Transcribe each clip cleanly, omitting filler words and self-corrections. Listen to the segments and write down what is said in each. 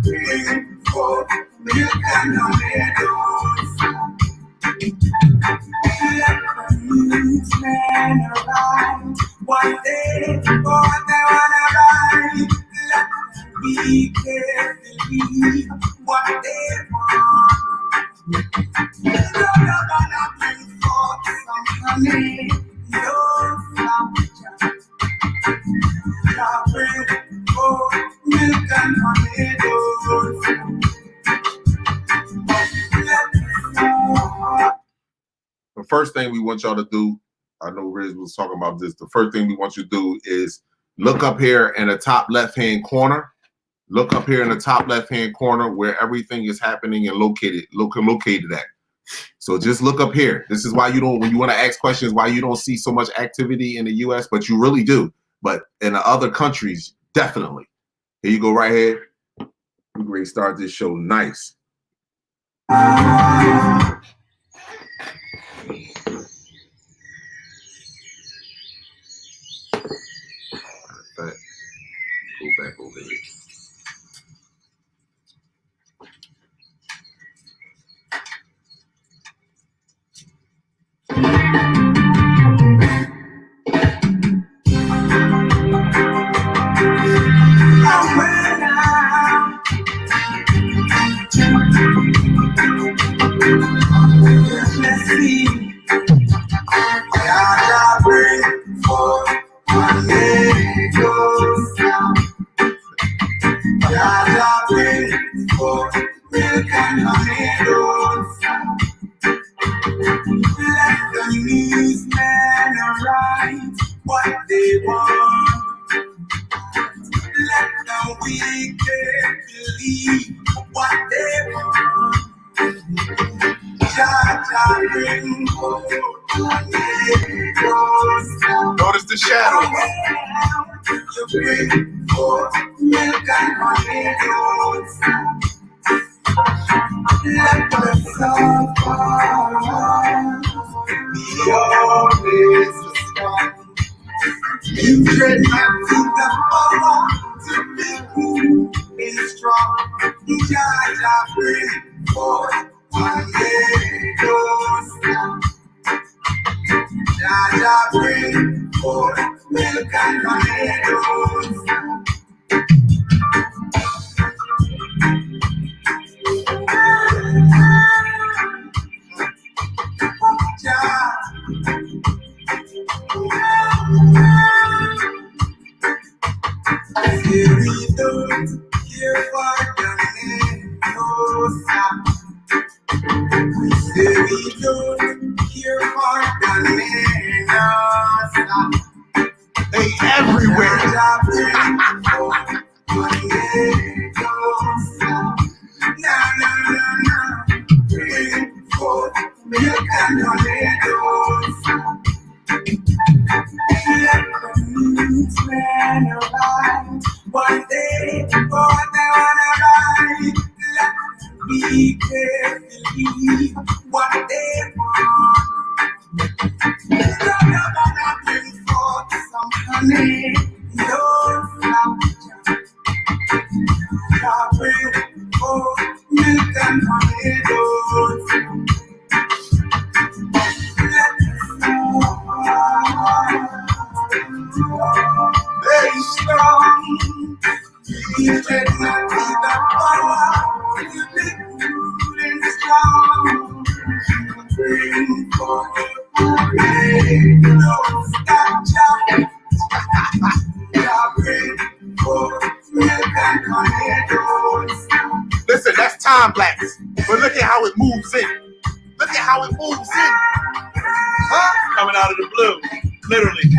Bring forth milk and honey. Let the news men arise. One day, what they wanna ride. Let them be believe what they want. You're gonna bring forth some honey. No flapjack. Bring forth milk and honey. The first thing we want y'all to do, I know Riz was talking about this, the first thing we want you to do is look up here in the top left-hand corner. Look up here in the top left-hand corner where everything is happening and located at. So just look up here. This is why you don't, when you want to ask questions, why you don't see so much activity in the US, but you really do. But in the other countries, definitely. Here you go right here. We're ready to start this show nice. Go back over here. Let's see. God, bring forth my angels. God, bring forth milk and honey. Let the newsmen write what they want. Let the wicked believe what they want. Chakra bring forth Notice the shadow. You bring forth milk and honey. Let the suffer be always strong. You tread not to the power to be cool and strong. Jaja bring forth Jaja bring forth milk and honey. We don't care for the we say we don't care for the They everywhere. Bring forth milk and honey. Let the newsmen arise. One day, what they wanna ride. Let them be believe what they want. You're gonna bring forth some honey. No flapjack. Bring forth milk and honey. Very strong. You cannot be the power. You be cool and strong. Bring forth no snatchers. Bring forth milk and honey. Listen, that's time lapse. But look at how it moves in. Look at how it moves in. Huh? Coming out of the blue. Literally.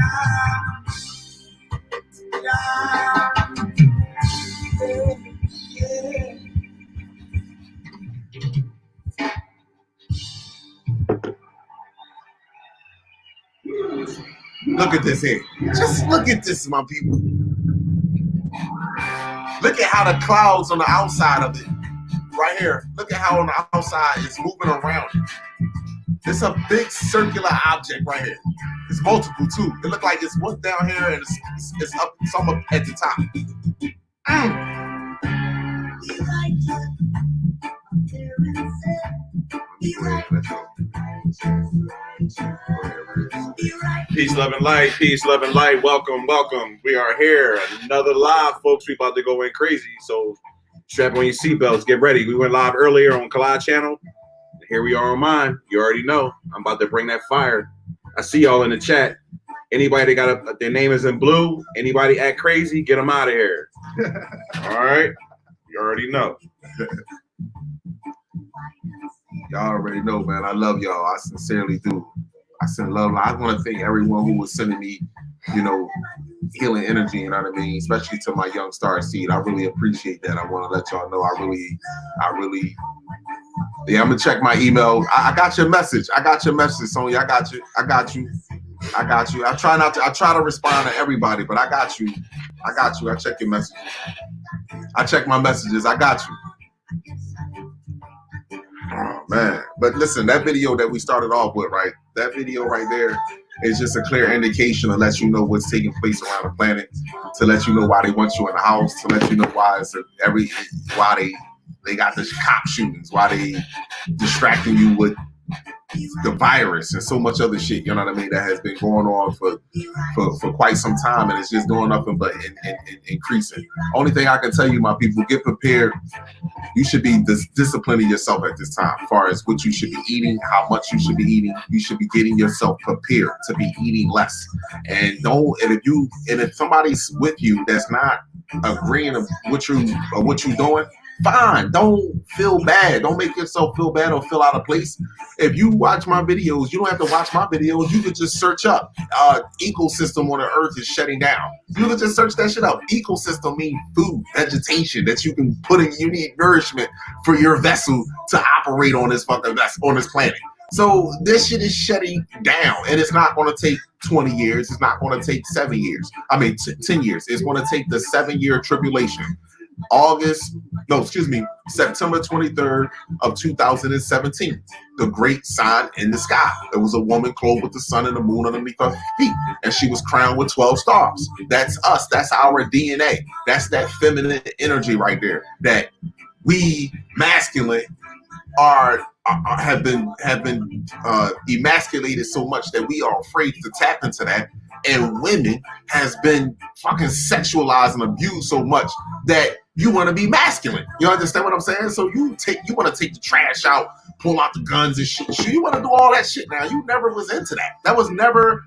Look at this here. Just look at this, my people. Look at how the clouds on the outside of it, right here. Look at how on the outside it's moving around. It's a big circular object right here. It's multiple too. It looks like it's one down here and it's up, some up at the top. Peace, love, and light. Peace, love, and light. Welcome, welcome. We are here. Another live, folks. We about to go in crazy. So strap on your seatbelts. Get ready. We went live earlier on Collagen channel. Here we are on mine. You already know. I'm about to bring that fire. I see y'all in the chat. Anybody that got their name is in blue, anybody act crazy, get them out of here. All right? You already know. Y'all already know, man. I love y'all. I sincerely do. I send love. I want to thank everyone who was sending me, healing energy, you know what I mean? Especially to my young star seed. I really appreciate that. I want to let y'all know I really, yeah, I'm going to check my email. I got your message. Sonya. I got you. I try to respond to everybody, but I got you. I check your messages. I check my messages. I got you. Oh, man. But listen, that video that we started off with, right? That video right there is just a clear indication to let you know what's taking place around the planet, to let you know why they want you in the house, to let you know why they got the cop shootings, why they distracting you with the virus and so much other shit, you know what I mean, that has been going on for quite some time, and it's just doing nothing but increasing. Only thing I can tell you, my people, get prepared. You should be disciplining yourself at this time, as far as what you should be eating, how much you should be eating. You should be getting yourself prepared to be eating less. And if somebody's with you that's not agreeing of what you're doing, fine. Don't feel bad. Don't make yourself feel bad or feel out of place. If you watch my videos, you don't have to watch my videos. You can just search up ecosystem on the earth is shutting down. You can just search that shit up. Ecosystem means food, vegetation that you can put in. You need nourishment for your vessel to operate on this on this planet. So this shit is shutting down, and it's not going to take 20 years. It's not going to take 7 years. 10 years. It's going to take the 7-year tribulation. September 23rd of 2017, the great sign in the sky. There was a woman clothed with the sun and the moon underneath her feet, and she was crowned with 12 stars. That's us. That's our DNA. That's that feminine energy right there. That we masculine have been emasculated so much that we are afraid to tap into that, and women has been fucking sexualized and abused so much that you want to be masculine. You understand what I'm saying? So you want to take the trash out, pull out the guns and shit. You want to do all that shit now. You never was into that. That was never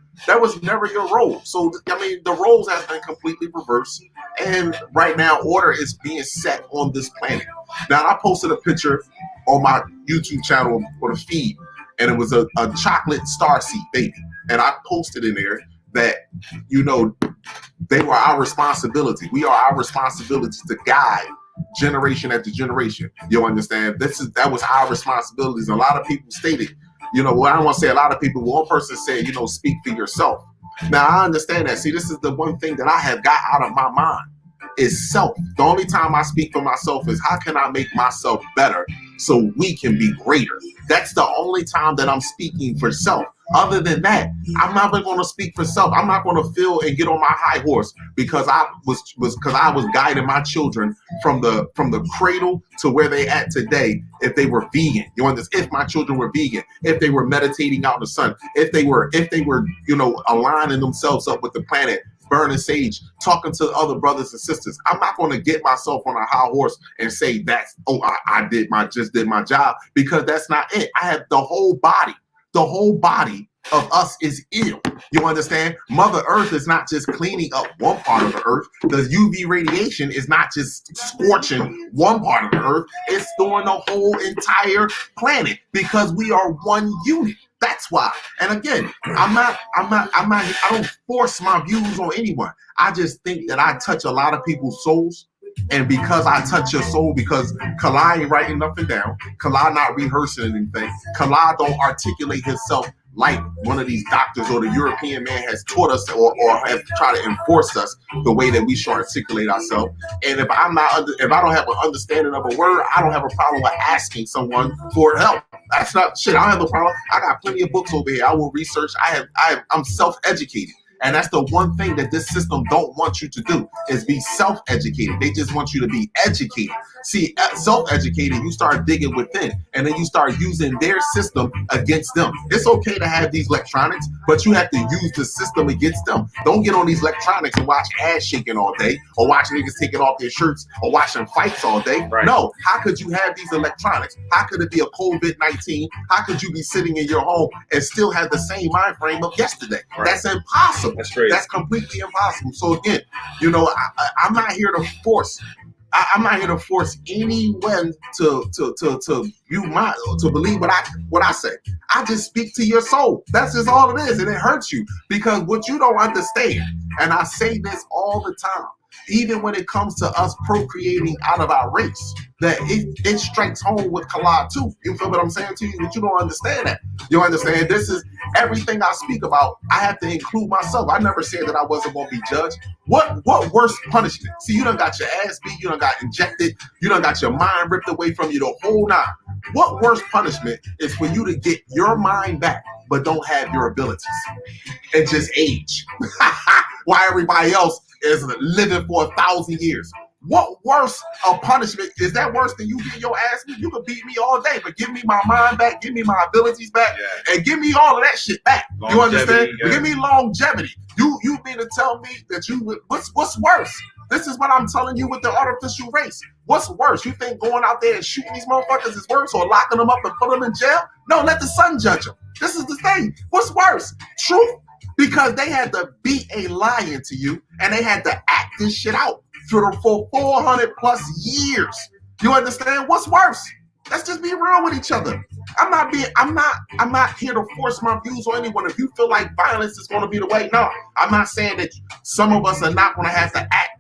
your role. So the roles have been completely reversed, and right now order is being set on this planet. Now I posted a picture on my YouTube channel for the feed, and it was a chocolate starseed baby, and I posted in there that they were our responsibility. We are our responsibility to guide generation after generation. You understand? That was our responsibilities. And a lot of people stated, I don't want to say a lot of people. One person said, speak for yourself. Now I understand that. See, this is the one thing that I have got out of my mind is self. The only time I speak for myself is how can I make myself better so we can be greater. That's the only time that I'm speaking for self. Other than that, I'm not going to speak for self. I'm not going to feel and get on my high horse because I was guiding my children from the cradle to where they at today. If they were vegan, if my children were vegan, if they were meditating out in the sun, if they were aligning themselves up with the planet, burning sage, talking to other brothers and sisters. I'm not going to get myself on a high horse and say I just did my job, because that's not it. I have the whole body. The whole body of us is ill. You understand? Mother Earth is not just cleaning up one part of the earth. The UV radiation is not just scorching one part of the earth. It's throwing the whole entire planet, because we are one unit. That's why. And again, I don't force my views on anyone. I just think that I touch a lot of people's souls. And because I touch your soul, because Kala ain't writing nothing down, Kala not rehearsing anything, Kala don't articulate himself like one of these doctors or the European man has taught us or have tried to enforce us the way that we should articulate ourselves. And if I don't have an understanding of a word, I don't have a problem with asking someone for help. That's not shit. I don't have no problem. I got plenty of books over here. I will research. I'm self-educated. And that's the one thing that this system don't want you to do, is be self-educated. They just want you to be educated. See, self-educated, you start digging within, and then you start using their system against them. It's okay to have these electronics, but you have to use the system against them. Don't get on these electronics and watch ass shaking all day, or watch niggas taking off their shirts, or watching fights all day. Right. No, how could you have these electronics? How could it be a COVID-19? How could you be sitting in your home and still have the same mind frame of yesterday? Right. That's impossible. That's crazy. That's completely impossible. So again, you know, I'm not here to force. I'm not here to force anyone to believe what I say. I just speak to your soul. That's just all it is, and it hurts you because what you don't understand. And I say this all the time, even when it comes to us procreating out of our race, that it strikes home with Collagen too. You feel what I'm saying to you? But you don't understand that. You understand? This is everything I speak about. I have to include myself. I never said that I wasn't going to be judged. What worse punishment? See, you done got your ass beat. You done got injected. You done got your mind ripped away from you the whole nine. What worse punishment is for you to get your mind back, but don't have your abilities and just age? While everybody else is living for 1,000 years. What worse a punishment? Is that worse than you getting your ass beat? You can beat me all day, but give me my mind back, give me my abilities back, and give me all of that shit back. You understand? Yeah. Give me longevity. You mean to tell me that what's worse? This is what I'm telling you with the artificial race. What's worse? You think going out there and shooting these motherfuckers is worse, or locking them up and putting them in jail? No, let the sun judge them. This is the thing. What's worse? Truth. Because they had to be a lie into you, and they had to act this shit out for 400 plus years. You understand? What's worse? Let's just be real with each other. I'm not here to force my views on anyone. If you feel like violence is going to be the way, no. I'm not saying that some of us are not going to have to act,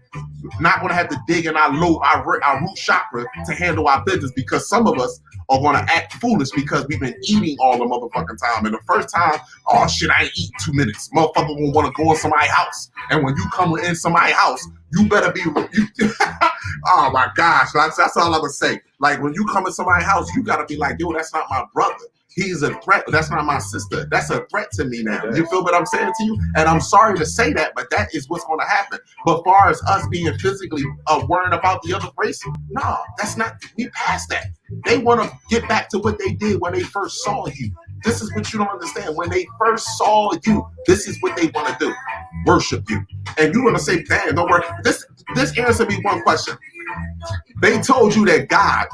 not going to have to dig in our root chakra to handle our business, because some of us are going to act foolish because we've been eating all the motherfucking time. And the first time, oh shit, I ain't eating 2 minutes. Motherfucker will want to go in somebody's house. And when you come in somebody's house, you better be, oh my gosh, that's all I'm going to say. Like when you come in somebody's house, you got to be like, yo, that's not my brother. He's a threat. That's not my sister. That's a threat to me now. You feel what I'm saying to you? And I'm sorry to say that, but that is what's going to happen. But far as us being physically worrying about the other race, no, that's not, we passed that. They want to get back to what they did when they first saw you. This is what you don't understand. When they first saw you, this is what they want to do. Worship you. And you're going to say, damn, don't worry. This answered me one question. They told you that God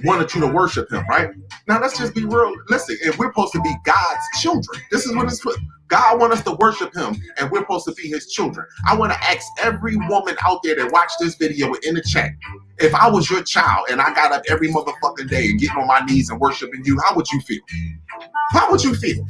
wanted you to worship him, right? Now let's just be real. Listen, if we're supposed to be God's children, this is what it's for. God wants us to worship him, and we're supposed to be his children. I want to ask every woman out there that watched this video in the chat, if I was your child and I got up every motherfucking day and getting on my knees and worshiping you, how would you feel? How would you feel?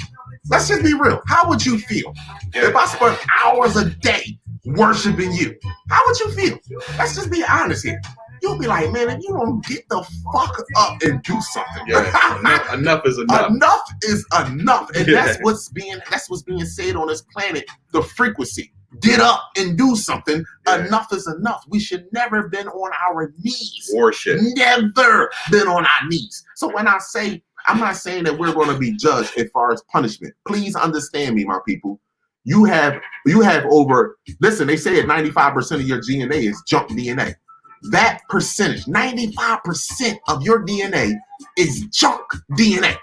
Let's just be real. How would you feel if I spent hours a day worshiping you? How would you feel? Let's just be honest here. You'll be like, man, if you don't get the fuck up and do something. Yeah, enough is enough. Enough is enough. And that's what's being said on this planet, the frequency. Get up and do something. Yeah. Enough is enough. We should never have been on our knees. Worship. Never been on our knees. So when I say, I'm not saying that we're going to be judged as far as punishment. Please understand me, my people. You have over, listen, they say that 95% of your DNA is junk DNA. That percentage, 95% of your DNA is junk DNA.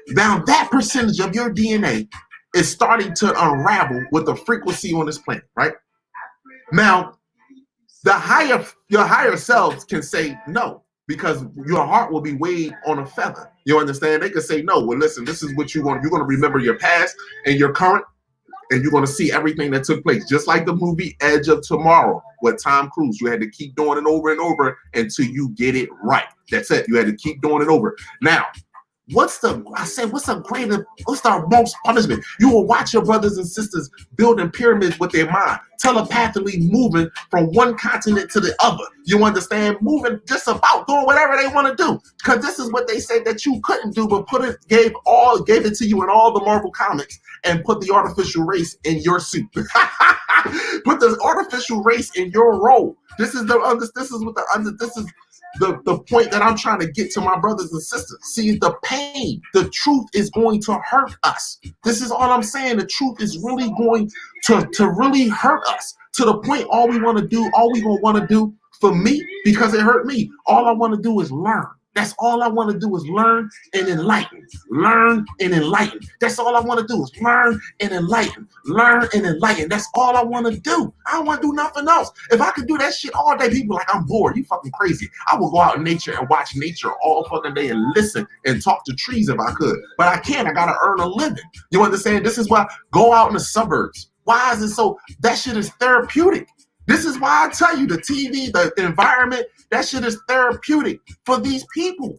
Now that percentage of your DNA is starting to unravel with the frequency on this planet, right? Now, your higher selves can say no, because your heart will be weighed on a feather. You understand? They can say no. Well, listen, this is what you want. You're going to remember your past and your current, and you're going to see everything that took place. Just like the movie Edge of Tomorrow with Tom Cruise. You had to keep doing it over and over until you get it right. That's it. You had to keep doing it over. Now, what's the most punishment? You will watch your brothers and sisters building pyramids with their mind, telepathically moving from one continent to the other. You understand? Moving just about, doing whatever they want to do. Because this is what they said that you couldn't do, but gave it to you in all the Marvel comics and put the artificial race in your suit. Put the artificial race in your role. This is the point that I'm trying to get to my brothers and sisters. See, the pain, the truth is going to hurt us. This is all I'm saying. The truth is really going to really hurt us to the point all we want to do, all we gonna want to do for me, because it hurt me. All I want to do is learn. That's all I want to do is learn and enlighten. Learn and enlighten. That's all I want to do is learn and enlighten. Learn and enlighten. That's all I want to do. I don't want to do nothing else. If I could do that shit all day, people like, I'm bored. You fucking crazy. I will go out in nature and watch nature all fucking day and listen and talk to trees if I could. But I can't. I got to earn a living. You understand? This is why go out in the suburbs. Why is it so? That shit is therapeutic. This is why I tell you the TV, the environment, that shit is therapeutic for these people.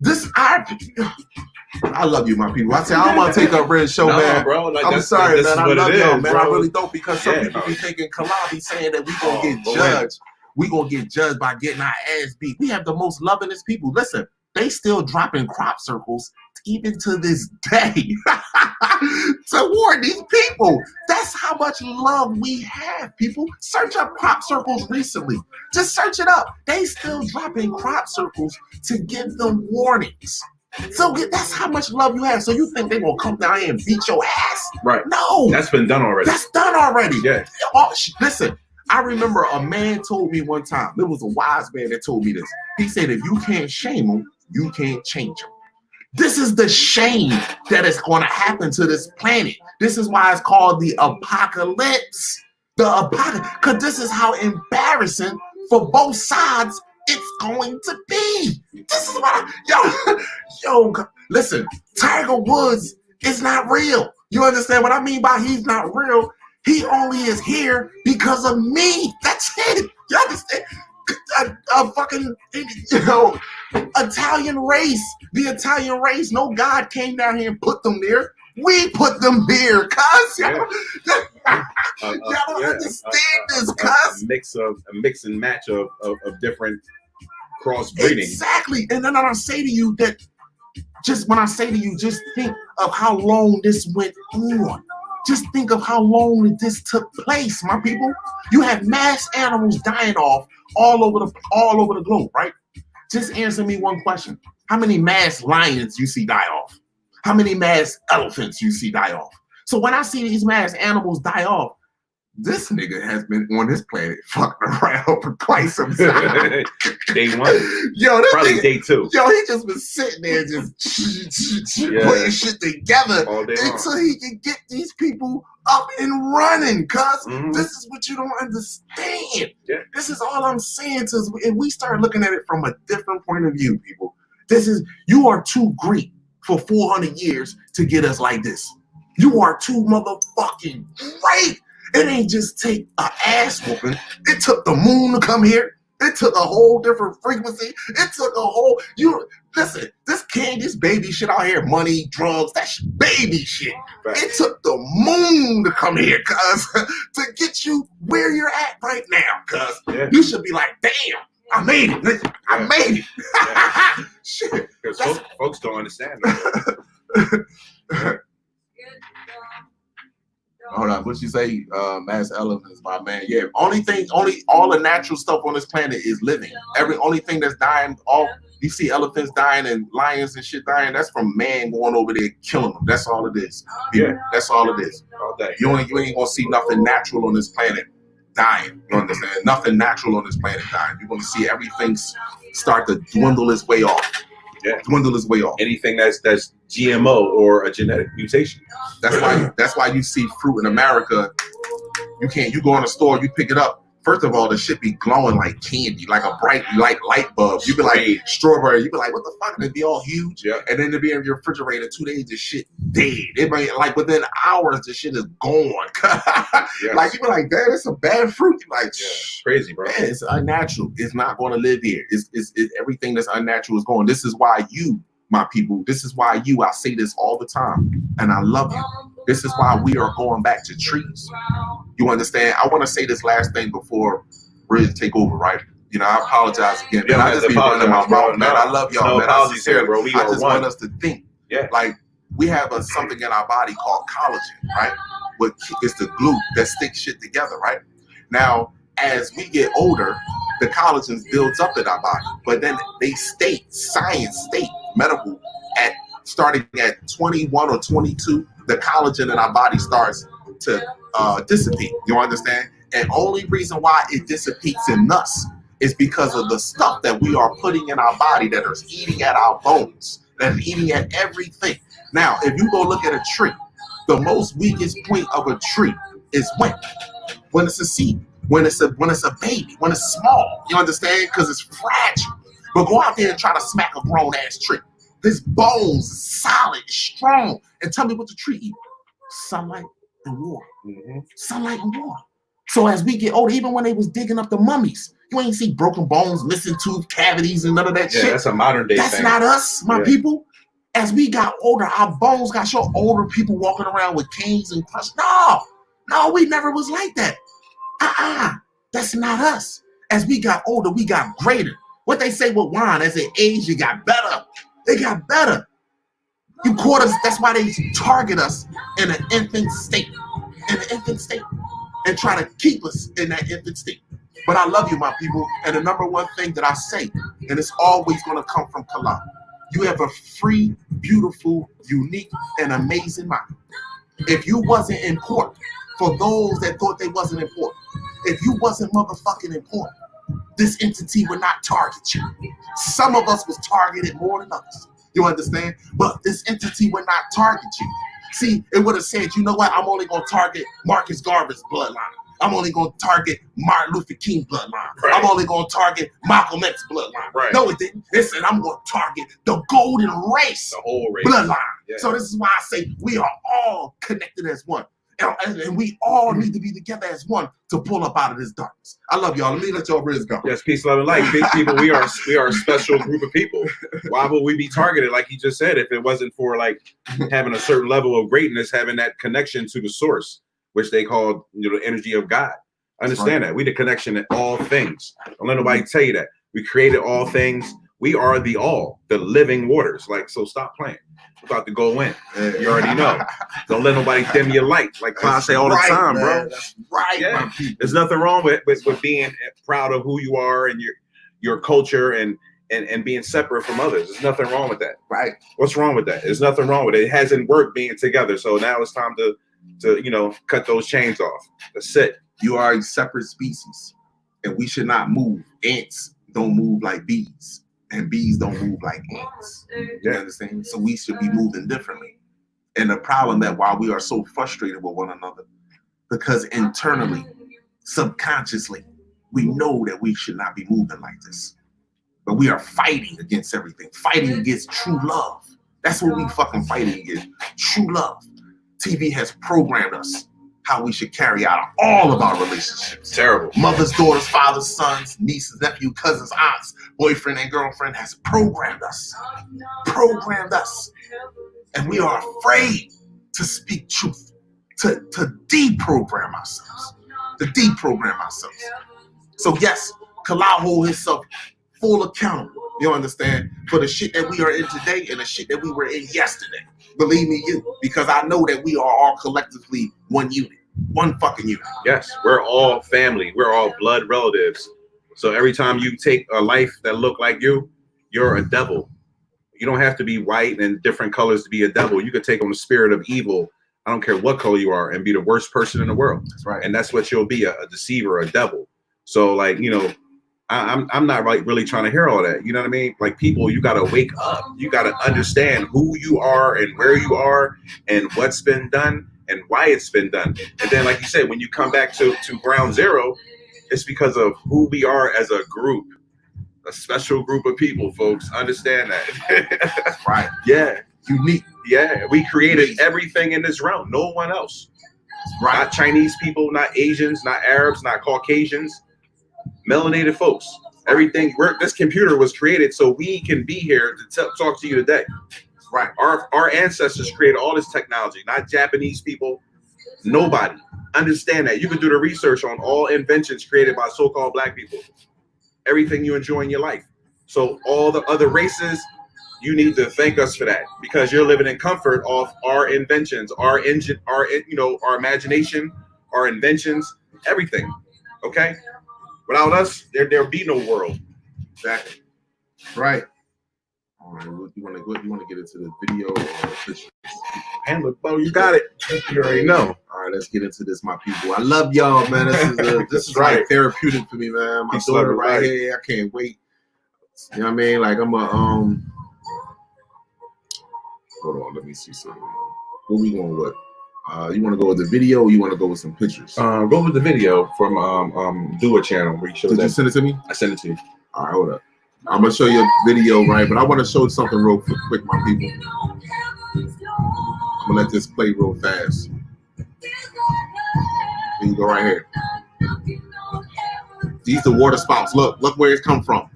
I love you, my people. I say I don't want to take up Red's show, man. Bro, like I'm sorry, man. I love y'all, man. Bro. I really don't, because some people be thinking Collagen saying that we gonna get judged. We gonna get judged by getting our ass beat. We have the most lovingest people. Listen, they still dropping crop circles even to this day toward these people. That's how much love we have, people. Search up crop circles recently. Just search it up. They still dropping crop circles to give them warnings. So that's how much love you have. So you think they're gonna come down here and beat your ass? Right. No. That's been done already. That's done already. Yeah. Oh, listen, I remember a man told me one time, it was a wise man that told me this. He said, if you can't shame them, you can't change them. This is the shame that is going to happen to this planet. This is why it's called the apocalypse. The apocalypse, because this is how embarrassing for both sides it's going to be. This is what yo, listen, Tiger Woods is not real. You understand what I mean by he's not real? He only is here because of me. That's it. You understand? A fucking, Italian race. The Italian race, no God came down here and put them there. We put them there, cuz. Y'all don't understand this, cuz. A mix and match of different crossbreeding. Exactly. And then I say to you that just think of how long this went on. Just think of how long this took place, my people. You have mass animals dying off all over the globe, right? Just answer me one question. How many mass lions you see die off? How many mass elephants you see die off? So when I see these mass animals die off, this nigga has been on this planet fucking around for quite some time. Day one. Yo, probably nigga, day two. Yo, he just been sitting there just putting shit together until he can get these people up and running, cuz. This is what you don't understand. Yeah. This is all I'm saying to us. And we start looking at it from a different point of view, people. You are too great for 400 years to get us like this. You are too motherfucking great. It ain't just take an ass whooping. It took the moon to come here. It took a whole different frequency. It took a whole, listen, this baby shit out here, money, drugs, that's baby shit. Right. It took the moon to come here, cuz, to get you where you're at right now, cuz. Yeah. You should be like, damn, I made it. I made it. Yeah. Shit. Because folks don't understand that. Hold on, what you say? Mass elephants, my man. Yeah, all the natural stuff on this planet is living. Only thing that's dying, you see elephants dying and lions and shit dying, that's from man going over there killing them. That's all it is. Yeah, that's all it is. All day. You ain't gonna see nothing natural on this planet dying. You understand? Nothing natural on this planet dying. You're gonna see everything start to dwindle its way off. Yeah, dwindle its way off. Anything that's GMO or a genetic mutation. That's why you see fruit in America. You go in a store, you pick it up. First of all, the shit be glowing like candy, like a bright light bulb. You be like strawberry. You be like, what the fuck? And it be all huge. Yeah. And then to be in your refrigerator 2 days, the shit dead. It be like within hours, the shit is gone. Yeah. Like you be like, damn, it's a bad fruit. You're like, crazy, bro. Man, it's unnatural. It's not going to live here. It's everything that's unnatural is gone. This is why my people, I say this all the time, and I love you. This is why we are going back to trees. You understand? I want to say this last thing before Riz take over, right? I apologize again, man. I just be running my mouth, man. I love y'all, man. I sincerely, bro. I just want us to think. Yeah. Like, we have something in our body called collagen, right? It's the glue that sticks shit together, right? Now, as we get older, the collagens builds up in our body, but then they science state, medical, at starting at 21 or 22, the collagen in our body starts to dissipate. You understand? And only reason why it dissipates in us is because of the stuff that we are putting in our body that is eating at our bones, that is eating at everything. Now, if you go look at a tree, the most weakest point of a tree is when it's a seed, when it's a baby, when it's small. You understand? Because it's fragile. But go out there and try to smack a grown ass tree. His bones is solid, strong. And tell me what the tree eats. Sunlight and water. Mm-hmm. Sunlight and water. So as we get older, even when they was digging up the mummies, you ain't see broken bones, missing tooth cavities, and none of that shit. That's a modern day That's thing. not us, my people. As we got older, our bones got so older people walking around with canes and crutches. No, we never was like that. That's not us. As we got older, we got greater. What they say with wine, as it aged, you got better. They got better. You caught us. That's why they target us in an infant state. And try to keep us in that infant state. But I love you, my people. And the number one thing that I say, and it's always going to come from Collagen, you have a free, beautiful, unique, and amazing mind. If you wasn't important, for those that thought they wasn't important, if you wasn't motherfucking important, this entity would not target you. Some of us was targeted more than others. You understand? But this entity would not target you. See, it would have said, you know what? I'm only going to target Marcus Garvey's bloodline. I'm only going to target Martin Luther King bloodline. Right. I'm only going to target Malcolm X bloodline. Right. No, it didn't. It said, I'm going to target the golden race, the whole race bloodline. Yeah. So this is why I say we are all connected as one. And we all need to be together as one to pull up out of this darkness. I love y'all. Let me let y'all riz go. Yes, peace, love, and light. Big people, we are a special group of people. Why would we be targeted, like you just said, if it wasn't for like having a certain level of greatness, having that connection to the source, which they call the energy of God. Understand that. We the connection in all things. Don't let nobody tell you that. We created all things. We are the all, the living waters. Like, so stop playing. We're about to go in. You already know. Don't let nobody dim your light. Like Klein say all the time, man, bro. That's right. Yeah. There's nothing wrong with being proud of who you are and your culture and being separate from others. There's nothing wrong with that. Right. What's wrong with that? There's nothing wrong with it. It hasn't worked being together. So now it's time to cut those chains off. That's it. You are a separate species, and we should not move. Ants don't move like bees, and bees don't move like ants. You understand? So we should be moving differently. And the problem that while we are so frustrated with one another, because internally, subconsciously, we know that we should not be moving like this. But we are fighting against everything, fighting against true love. That's what we fucking fighting against, true love. TV has programmed us how we should carry out all of our relationships. Terrible. Mothers, daughters, fathers, sons, nieces, nephews, cousins, aunts, boyfriend and girlfriend has programmed us. And we are afraid to speak truth, to deprogram ourselves, So yes, Kalal hold himself full accountable, you understand, for the shit that we are in today and the shit that we were in yesterday. Believe me, because I know that we are all collectively one unit, one fucking unit. Yes, we're all family. We're all blood relatives. So every time you take a life that look like you're a devil. You don't have to be white and different colors to be a devil. You could take on the spirit of evil. I don't care what color you are and be the worst person in the world. That's right. And that's what you'll be, a deceiver, a devil. So like, I'm not really trying to hear all that. You know what I mean? Like people, you got to wake up. You got to understand who you are and where you are and what's been done and why it's been done. And then, like you said, when you come back to ground zero, it's because of who we are as a group, a special group of people, folks. Understand that. Right. Yeah. Unique. Yeah. We created everything in this realm. No one else. Right. Not Chinese people, not Asians, not Arabs, not Caucasians. Melanated folks. Everything. This computer was created so we can be here to talk to you today. Right. Our ancestors created all this technology, not Japanese people. Nobody. Understand that. You can do the research on all inventions created by so-called black people. Everything you enjoy in your life. So all the other races, you need to thank us for that because you're living in comfort off our inventions, our engine, our imagination, our inventions, everything. Okay. Without us, there'll be no world. Exactly. Right. All right. You want to get into the video or the pictures? And look, oh, you got it. You already know. All right, let's get into this, my people. I love y'all, man. This is right. Like therapeutic for me, man. My daughter right here. I can't wait. You know what I mean? Like I'm a Hold on, let me see something. What we going with? You want to go with the video or you want to go with some pictures? Go with the video from Do a channel where you show. Did you send it to me? I sent it to you. All right, hold up. I'm gonna show you a video, right? But I want to show something real quick, my people. I'm gonna let this play real fast. Here you go, right here. These are water spouts. Look where it's come from.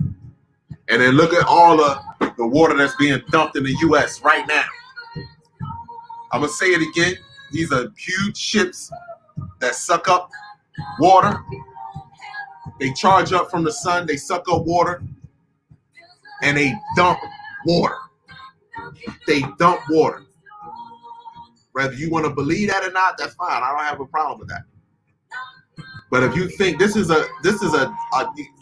And then look at all the water that's being dumped in the U.S. right now. I'm gonna say it again. These are huge ships that suck up water. They charge up from the sun. They suck up water. And they dump water. They dump water. Whether you want to believe that or not, that's fine. I don't have a problem with that. But if you think this is a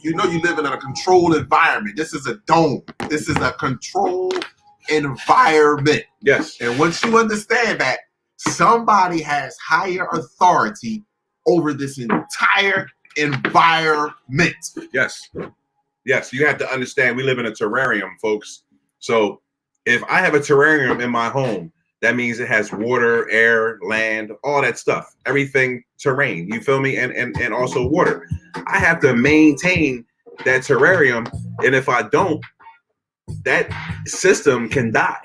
you know, you live in a controlled environment. This is a dome. This is a controlled environment. Yes. And once you understand that, somebody has higher authority over this entire environment. Yes. Yes, you have to understand we live in a terrarium, folks. So if I have a terrarium in my home, that means it has water, air, land, all that stuff, everything terrain, you feel me? And also water. I have to maintain that terrarium. And if I don't, that system can die.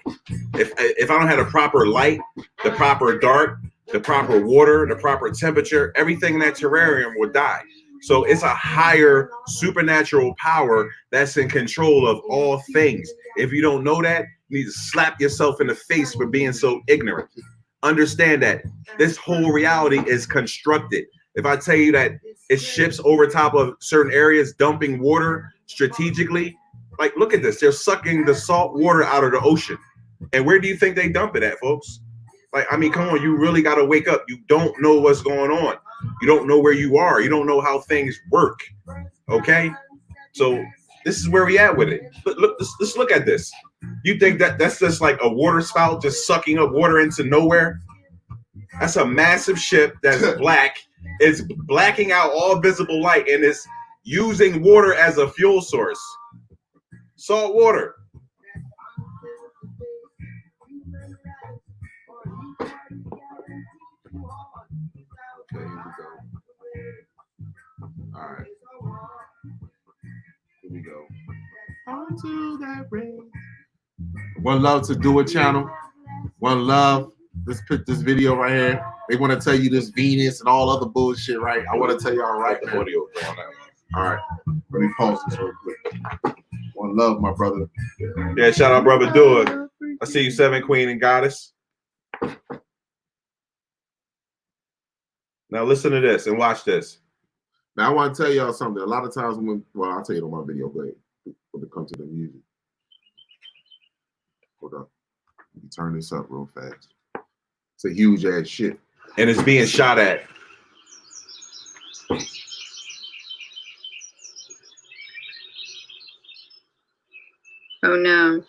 If I don't have the proper light, the proper dark, the proper water, the proper temperature, everything in that terrarium will die. So it's a higher supernatural power that's in control of all things. If you don't know that, you need to slap yourself in the face for being so ignorant. Understand that this whole reality is constructed. If I tell you that it's ships over top of certain areas dumping water strategically, like look at this. They're sucking the salt water out of the ocean. And where do you think they dump it at, folks? Like, I mean, come on, you really got to wake up. You don't know what's going on. You don't know where you are. You don't know how things work. Okay? So this is where we at with it. Let's look at this. You think that that's just like a water spout just sucking up water into nowhere? That's a massive ship that's black. It's blacking out all visible light and it's using water as a fuel source. Salt water. Okay, here we go. All right. Here we go. Onto that ring. One love to Do It channel. One love. Let's pick this video right here. They want to tell you this Venus and all other bullshit, right? I want to tell y'all right now. All right. Let me pause this real quick. One love, my brother. Yeah, shout out, brother. Do it. I see you, Seven Queen and Goddess. Now listen to this and watch this. Now I want to tell y'all something. A lot of times well, I'll tell you on my video, but when it comes to the music. Hold up. Let me turn this up real fast. It's a huge ass shit. And it's being shot at. Oh no.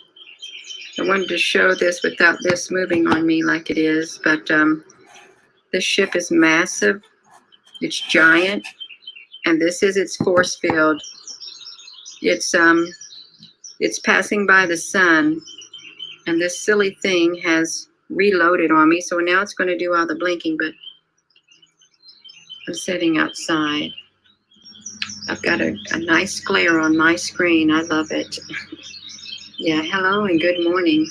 I wanted to show this without this moving on me like it is, but this ship is massive. It's giant. And this is its force field. It's passing by the sun. And this silly thing has reloaded on me. So now it's going to do all the blinking, but I'm sitting outside. I've got a nice glare on my screen. I love it. Yeah, hello and good morning.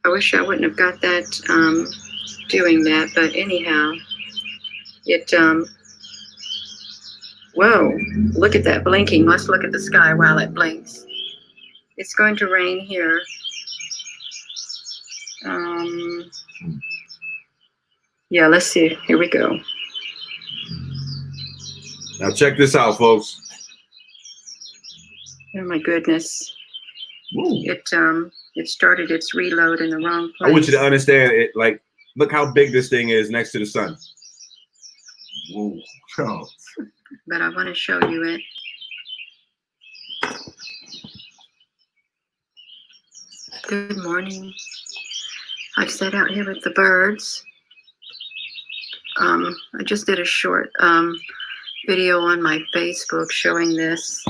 I wish I wouldn't have got that doing that, but anyhow, it, whoa, look at that blinking. Let's look at the sky while it blinks. It's going to rain here. Yeah, let's see. Here we go. Now check this out, folks. Oh my goodness. Ooh. It started its reload in the wrong place. I want you to understand it. Like, look how big this thing is next to the sun. Whoa, yo. But I want to show you it. Good morning. I've sat out here with the birds. I just did a short video on my Facebook showing this.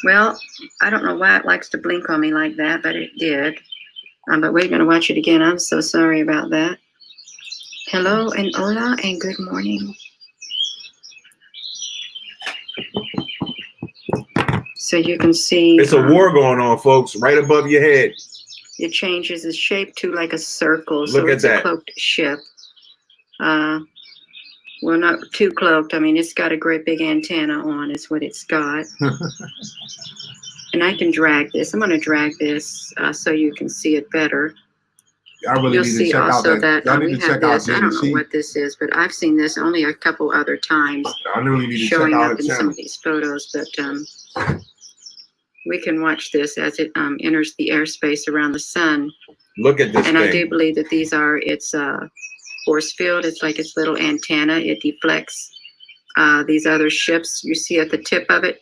Well, I don't know why it likes to blink on me like that, but it did. But we're going to watch it again. I'm so sorry about that. Hello and hola and good morning. So you can see. It's a war going on, folks, right above your head. It changes its shape to like a circle. Look So at it's that. a cloaked ship. Well, not too cloaked. I mean, it's got a great big antenna on, is what it's got. And I can drag this. I'm going to drag this so you can see it better. I really You'll need to see check out also that. that I we need to have check out this. I don't know Jada. what this is, but I've seen this only a couple other times. I really need to check showing out up her in some channel. of these photos, but we can watch this as it enters the airspace around the sun. Look at this And thing. I do believe that these are its force field. It's like its little antenna. It deflects these other ships you see at the tip of it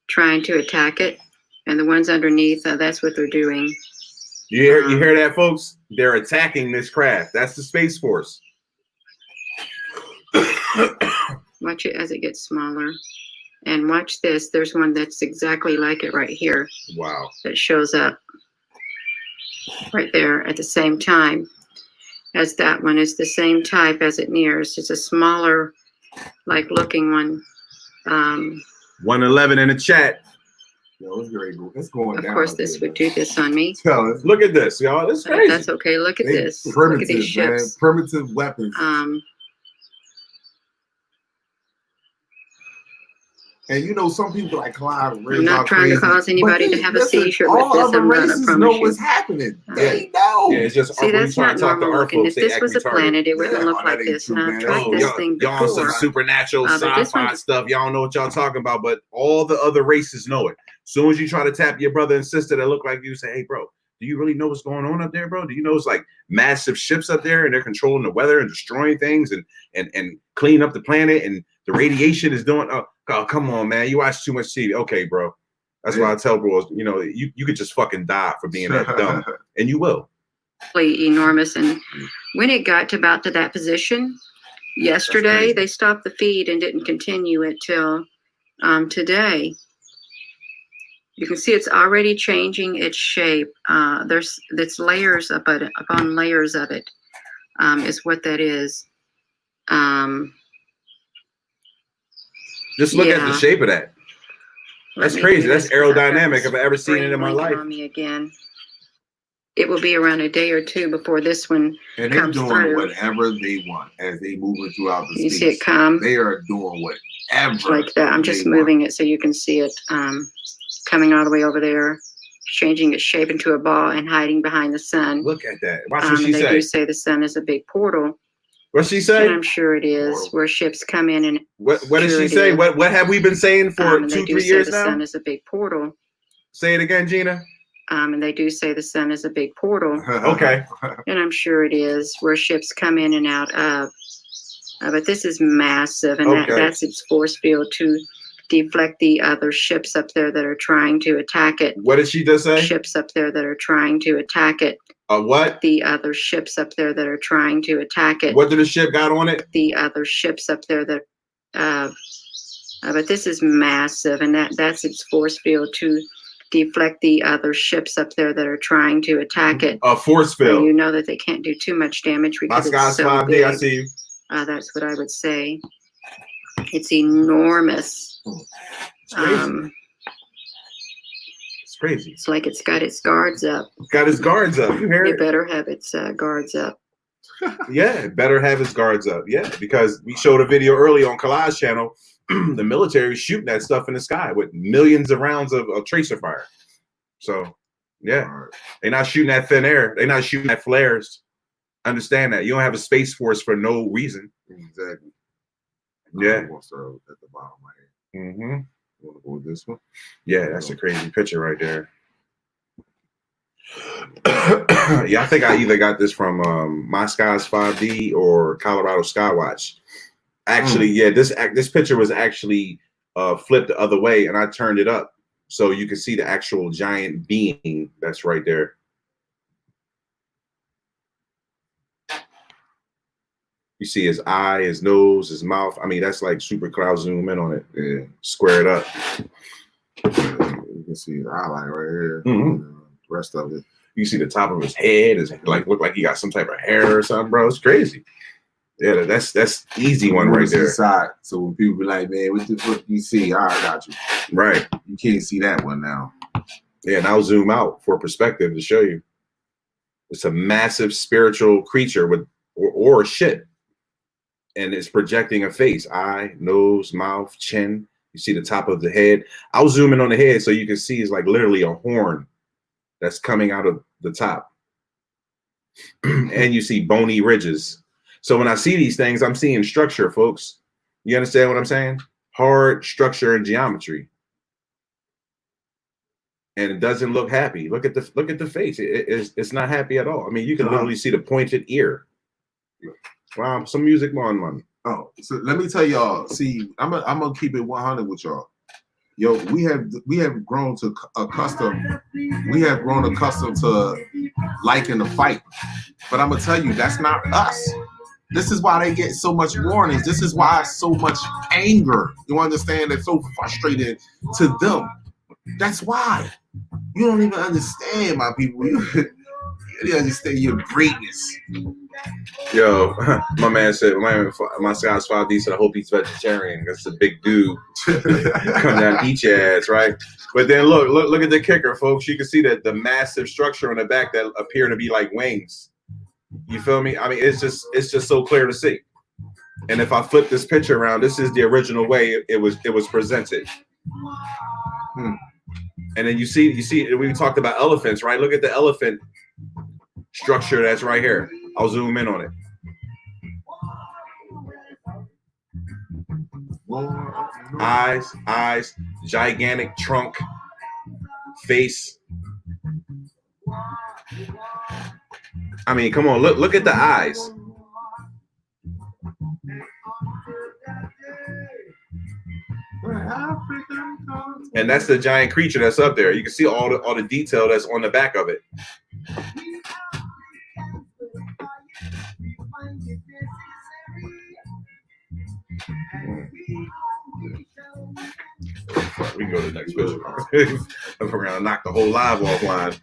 trying to attack it. And the ones underneath, that's what they're doing. You hear that, folks? They're attacking this craft. That's the Space Force. Watch it as it gets smaller. And watch this. There's one that's exactly like it right here. Wow. That shows up right there at the same time as that one. Is the same type as it nears. It's a smaller, like looking one. 111 in the chat. Yo, it's going Of down. course, this would do this on me. Look at this, y'all. This is But crazy. that's okay. Look at this. Look at Primitive, these man. ships. Primitive weapons. And you know, some people like Clive. I'm not trying to cause anybody to have a seizure with this. I'm not. I promise know you. what's happening. They know. Yeah, it's just See, that's not talk to normal our looking. folks, If this was a planet, it wouldn't Yeah, look that like ain't this. true, And I've man. tried Oh, this thing y'all on some before. supernatural But this sci-fi one's- stuff. Y'all know what y'all talking about, but all the other races know it. As soon as you try to tap your brother and sister that look like you, say, hey, bro, do you really know what's going on up there, bro? Do you know it's like massive ships up there and they're controlling the weather and destroying things and cleaning up the planet and the radiation is doing, oh, come on, man. You watch too much TV. Okay, bro. That's why I tell bros, you know, you could just fucking die for being that dumb. And you will. Enormous. And when it got about to that position yesterday, they stopped the feed and didn't continue it till today. You can see it's already changing its shape. It's layers upon layers of it, is what that is. Just look at the shape of that. That's crazy. That's aerodynamic. If I've ever seen it in my life. On me again. It will be around a day or two before this one and they're comes doing through. whatever they want as they move it throughout the You space. see it come? They are doing whatever. Like that. I'm just moving it so you can see it coming all the way over there, changing its shape into a ball and hiding behind the sun. Look at that. Watch what she They say. do say the sun is a big portal. What'd she say? And I'm sure it is, where ships come in and What did she say? What have we been saying for 2-3 years now? The sun is a big portal. Say it again, Gina. And they do say the sun is a big portal. Okay. And I'm sure it is, where ships come in and out of. But this is massive, and that's its force field to deflect the other ships up there that are trying to attack it. What did she just say? Ships up there that are trying to attack it. What? The other ships up there that are trying to attack it. What did the ship got on it? The other ships up there that. But this is massive, and that's its force field to deflect the other ships up there that are trying to attack it. A force field. You know that they can't do too much damage because it's so 5D, big. I see you. That's what I would say. It's enormous. It's crazy. It's crazy. It's like it's got its guards up. Got its guards up. You hear it? It better have its guards up. Yeah, it better have its guards up. Yeah, because we showed a video early on Collagen channel. The military is shooting that stuff in the sky with millions of rounds of tracer fire. So, yeah, they're not shooting at thin air. They're not shooting at flares. Understand that. You don't have a space force for no reason. Exactly. Yeah. I'm gonna start at the bottom right here. Mm-hmm. You want to go with this one? Yeah, that's a crazy picture right there. Yeah, I think I either got this from My Skies 5D or Colorado Skywatch. Actually, yeah, this picture was actually flipped the other way, and I turned it up so you can see the actual giant being that's right there. You see his eye, his nose, his mouth. I mean, that's like super cloud zoom in on it. Yeah. Square it up. You can see his eyeline right here. The rest of it. You see the top of his head is like look like he got some type of hair or something, bro. It's crazy. Yeah, that's easy one right there. Side. So when people be like, man, what the fuck you see? All right, I got you. Right. You can't see that one now. Yeah, and I'll zoom out for perspective to show you. It's a massive spiritual creature with or shit. And it's projecting a face, eye, nose, mouth, chin. You see the top of the head. I'll zoom in on the head so you can see it's like literally a horn that's coming out of the top. And you see bony ridges. So when I see these things, I'm seeing structure, folks. You understand what I'm saying? Hard structure and geometry. And it doesn't look happy. Look at the face. It's not happy at all. I mean, you can literally see the pointed ear. Wow, some music on money. Oh, so let me tell y'all. See, I'm gonna keep it 100 with y'all. Yo, we have grown accustomed to liking the fight. But I'm gonna tell you, that's not us. This is why they get so much warnings. This is why so much anger. You understand? It's so frustrating to them. That's why. You don't even understand, my people. You don't understand your greatness. Yo, my man said, my Scott's 5D said, I hope he's vegetarian. That's a big dude. Come down and eat your ass, right? But then look at the kicker, folks. You can see that the massive structure on the back that appear to be like wings. You feel me? I mean, it's just so clear to see. And if I flip this picture around, this is the original way it was presented. And then you see, we talked about elephants, right? Look at the elephant structure that's right here. I'll zoom in on it. Eyes, gigantic trunk, face. I mean, come on, look at the eyes. And that's the giant creature that's up there. You can see all the detail that's on the back of it. We can go to the next picture. We're gonna knock the whole live offline.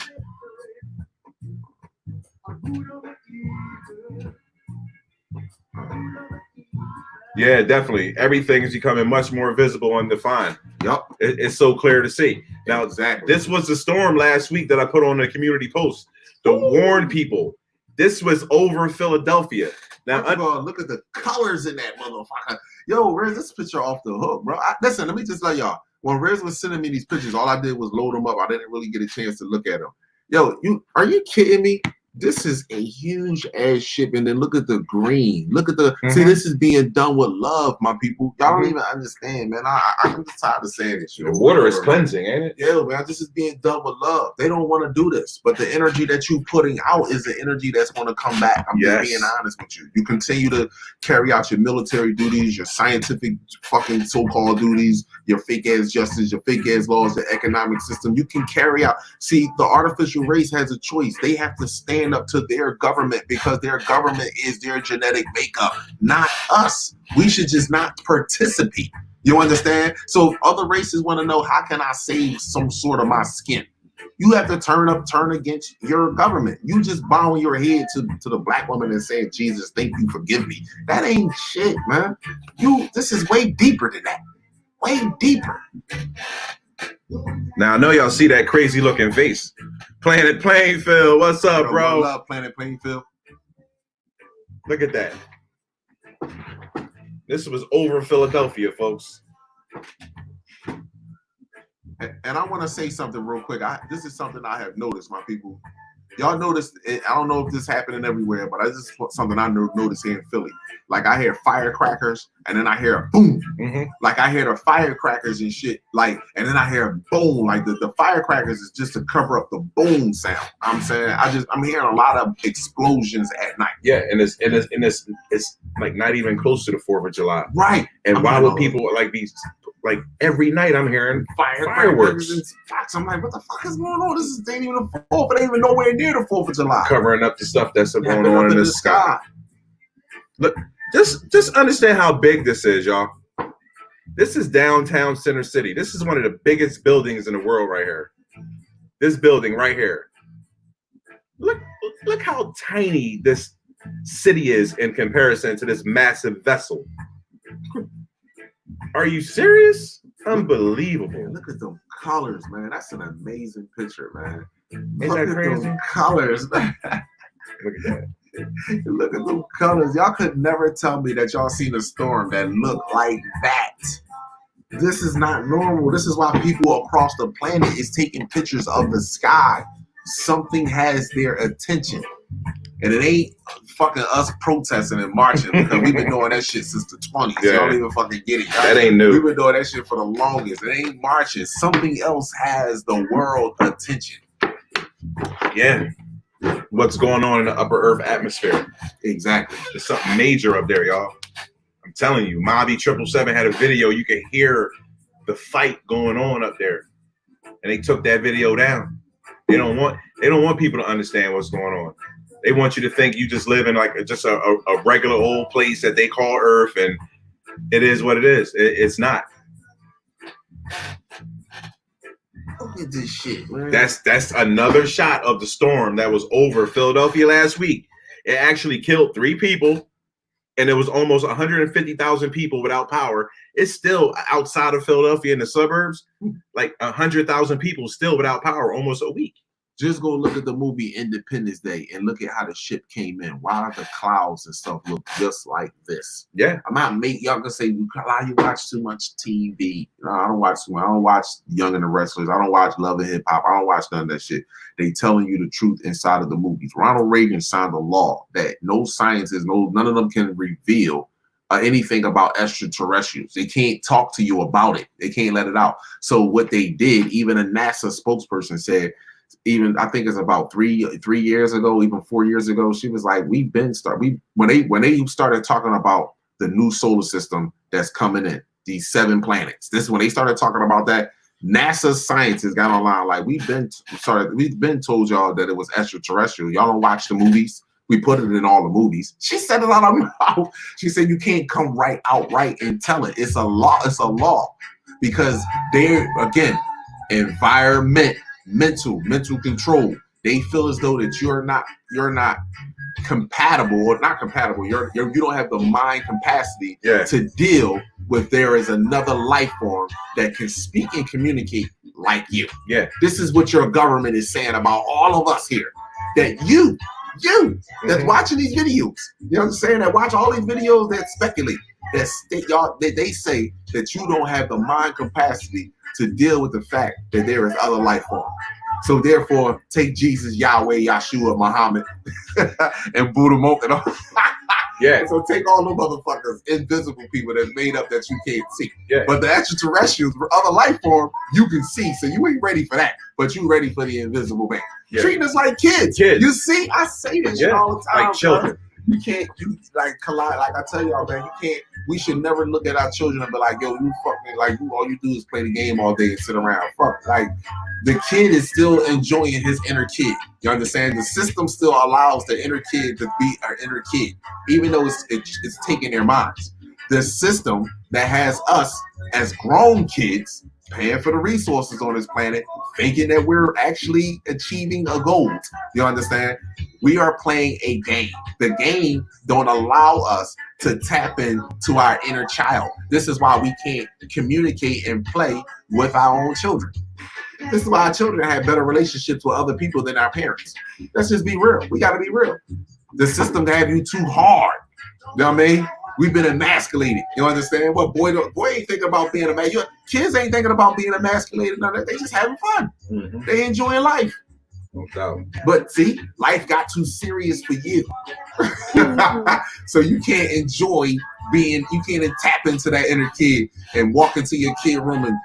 Yeah, definitely. Everything is becoming much more visible and defined. Yep. It's so clear to see. Now, exactly. This was the storm last week that I put on the community post to warn people. This was over Philadelphia. Now, look at the colors in that motherfucker. Yo, Riz, this picture off the hook, bro. Listen, let me just let y'all. When Riz was sending me these pictures, all I did was load them up. I didn't really get a chance to look at them. Yo, are you kidding me? This is a huge ass ship, and then look at the green. Look at the see. This is being done with love, my people. Y'all don't even understand, man. I'm just tired of saying this. The water is cleansing, ain't it? Yeah, man. This is being done with love. They don't want to do this, but the energy that you putting out is the energy that's going to come back. I'm just being honest with you. You continue to carry out your military duties, your scientific fucking so-called duties, your fake ass justice, your fake ass laws, the economic system. You can carry out. See, the artificial race has a choice. They have to stand up to their government because their government is their genetic makeup, not us. We should just not participate. You understand? So if other races want to know, how can I save some sort of my skin? You have to turn against your government. You just bowing your head to the black woman and saying, Jesus, thank you, forgive me. That ain't shit, man. This is way deeper than that. Way deeper. Now I know y'all see that crazy looking face. Planet Plainfield, what's up, bro? I love Planet Plainfield. Look at that. This was over Philadelphia, folks. And I want to say something real quick. This is something I have noticed, my people. Y'all noticed, I don't know if this is happening everywhere, but this is something I noticed here in Philly. Like I hear firecrackers, and then I hear a boom. Mm-hmm. Like I hear the firecrackers and shit. Like, and then I hear a boom. Like the firecrackers is just to cover up the boom sound. I'm saying I'm hearing a lot of explosions at night. Yeah, and it's like not even close to the 4th of July. Right. And why would people like be like every night I'm hearing fireworks and sparks? I'm like, what the fuck is going on? This ain't even the 4th. It ain't even nowhere near the 4th of July. Covering up the stuff that's going on in the sky. Look, just understand how big this is, y'all. This is downtown Center City. This is one of the biggest buildings in the world right here. This building right here. Look how tiny this city is in comparison to this massive vessel. Are you serious? Unbelievable. Look at them colors, man. That's an amazing picture, man. Ain't that crazy? Colors, man. Look at that. Look at them colors. Y'all could never tell me that y'all seen a storm that looked like that. This is not normal. This is why people across the planet is taking pictures of the sky. Something has their attention. And it ain't fucking us protesting and marching because we've been doing that shit since the 20s. Yeah. Y'all don't even fucking get it. That ain't new. We've been doing that shit for the longest. It ain't marching. Something else has the world attention. Yeah. What's going on in the upper Earth atmosphere? Exactly. There's something major up there, y'all. I'm telling you, Mobby 777 had a video. You can hear the fight going on up there, and they took that video down. They don't want people to understand what's going on. They want you to think you just live in like just a regular old place that they call Earth, and it is what it is. It's not. Look at this shit, man. That's another shot of the storm that was over Philadelphia last week. It actually killed 3 people, and there was almost 150,000 people without power. It's still outside of Philadelphia in the suburbs, like 100,000 people still without power almost a week. Just go look at the movie Independence Day and look at how the ship came in. Why the clouds and stuff look just like this? Yeah. I'm not y'all gonna say you watch too much TV. No, I don't watch too much. I don't watch Young and the Restless. I don't watch Love and Hip Hop. I don't watch none of that shit. They telling you the truth inside of the movies. Ronald Reagan signed a law that no scientists, none of them can reveal anything about extraterrestrials. They can't talk to you about it. They can't let it out. So what they did, even a NASA spokesperson said, even I think it's about three years ago, even 4 years ago, she was like, when they started talking about the new solar system that's coming in, these 7 planets. This is when they started talking about that. NASA scientists got online like, we've been told y'all that it was extraterrestrial. Y'all don't watch the movies. We put it in all the movies. She said it out of her mouth. She said you can't come outright and tell it. It's a law. It's a law because they're, again, mental control. They feel as though that you're not compatible or not compatible. You don't have the mind capacity to deal with there is another life form that can speak and communicate like you. Yeah. This is what your government is saying about all of us here. That you that's watching these videos. You know what I'm saying? That watch all these videos that speculate. That they say that you don't have the mind capacity to deal with the fact that there is other life form. So therefore, take Jesus, Yahweh, Yahshua, Muhammad, and Buddha Monk and all. Yeah. So take all them motherfuckers, invisible people that's made up that you can't see. Yeah. But the extraterrestrials, other life form, you can see. So you ain't ready for that, but you ready for the invisible man. Yeah. Treating us like kids. You see, I say this shit all the time. Like children. You can't, like I tell y'all, man, you can't. We should never look at our children and be like, yo, you fucking, like, all you do is play the game all day and sit around. Fuck, like, the kid is still enjoying his inner kid. You understand? The system still allows the inner kid to be our inner kid, even though it's taking their minds. The system that has us as grown kids paying for the resources on this planet, thinking that we're actually achieving a goal. You understand? We are playing a game. The game don't allow us to tap into our inner child. This is why we can't communicate and play with our own children. This is why our children have better relationships with other people than our parents. Let's just be real. We got to be real. The system have you too hard. You know what I mean? We've been emasculated. You understand? What boy ain't thinking about being emasculated. Kids ain't thinking about being emasculated. No, they just having fun. Mm-hmm. They enjoying life. No doubt. But see, life got too serious for you. So you can't enjoy you can't tap into that inner kid and walk into your kid room and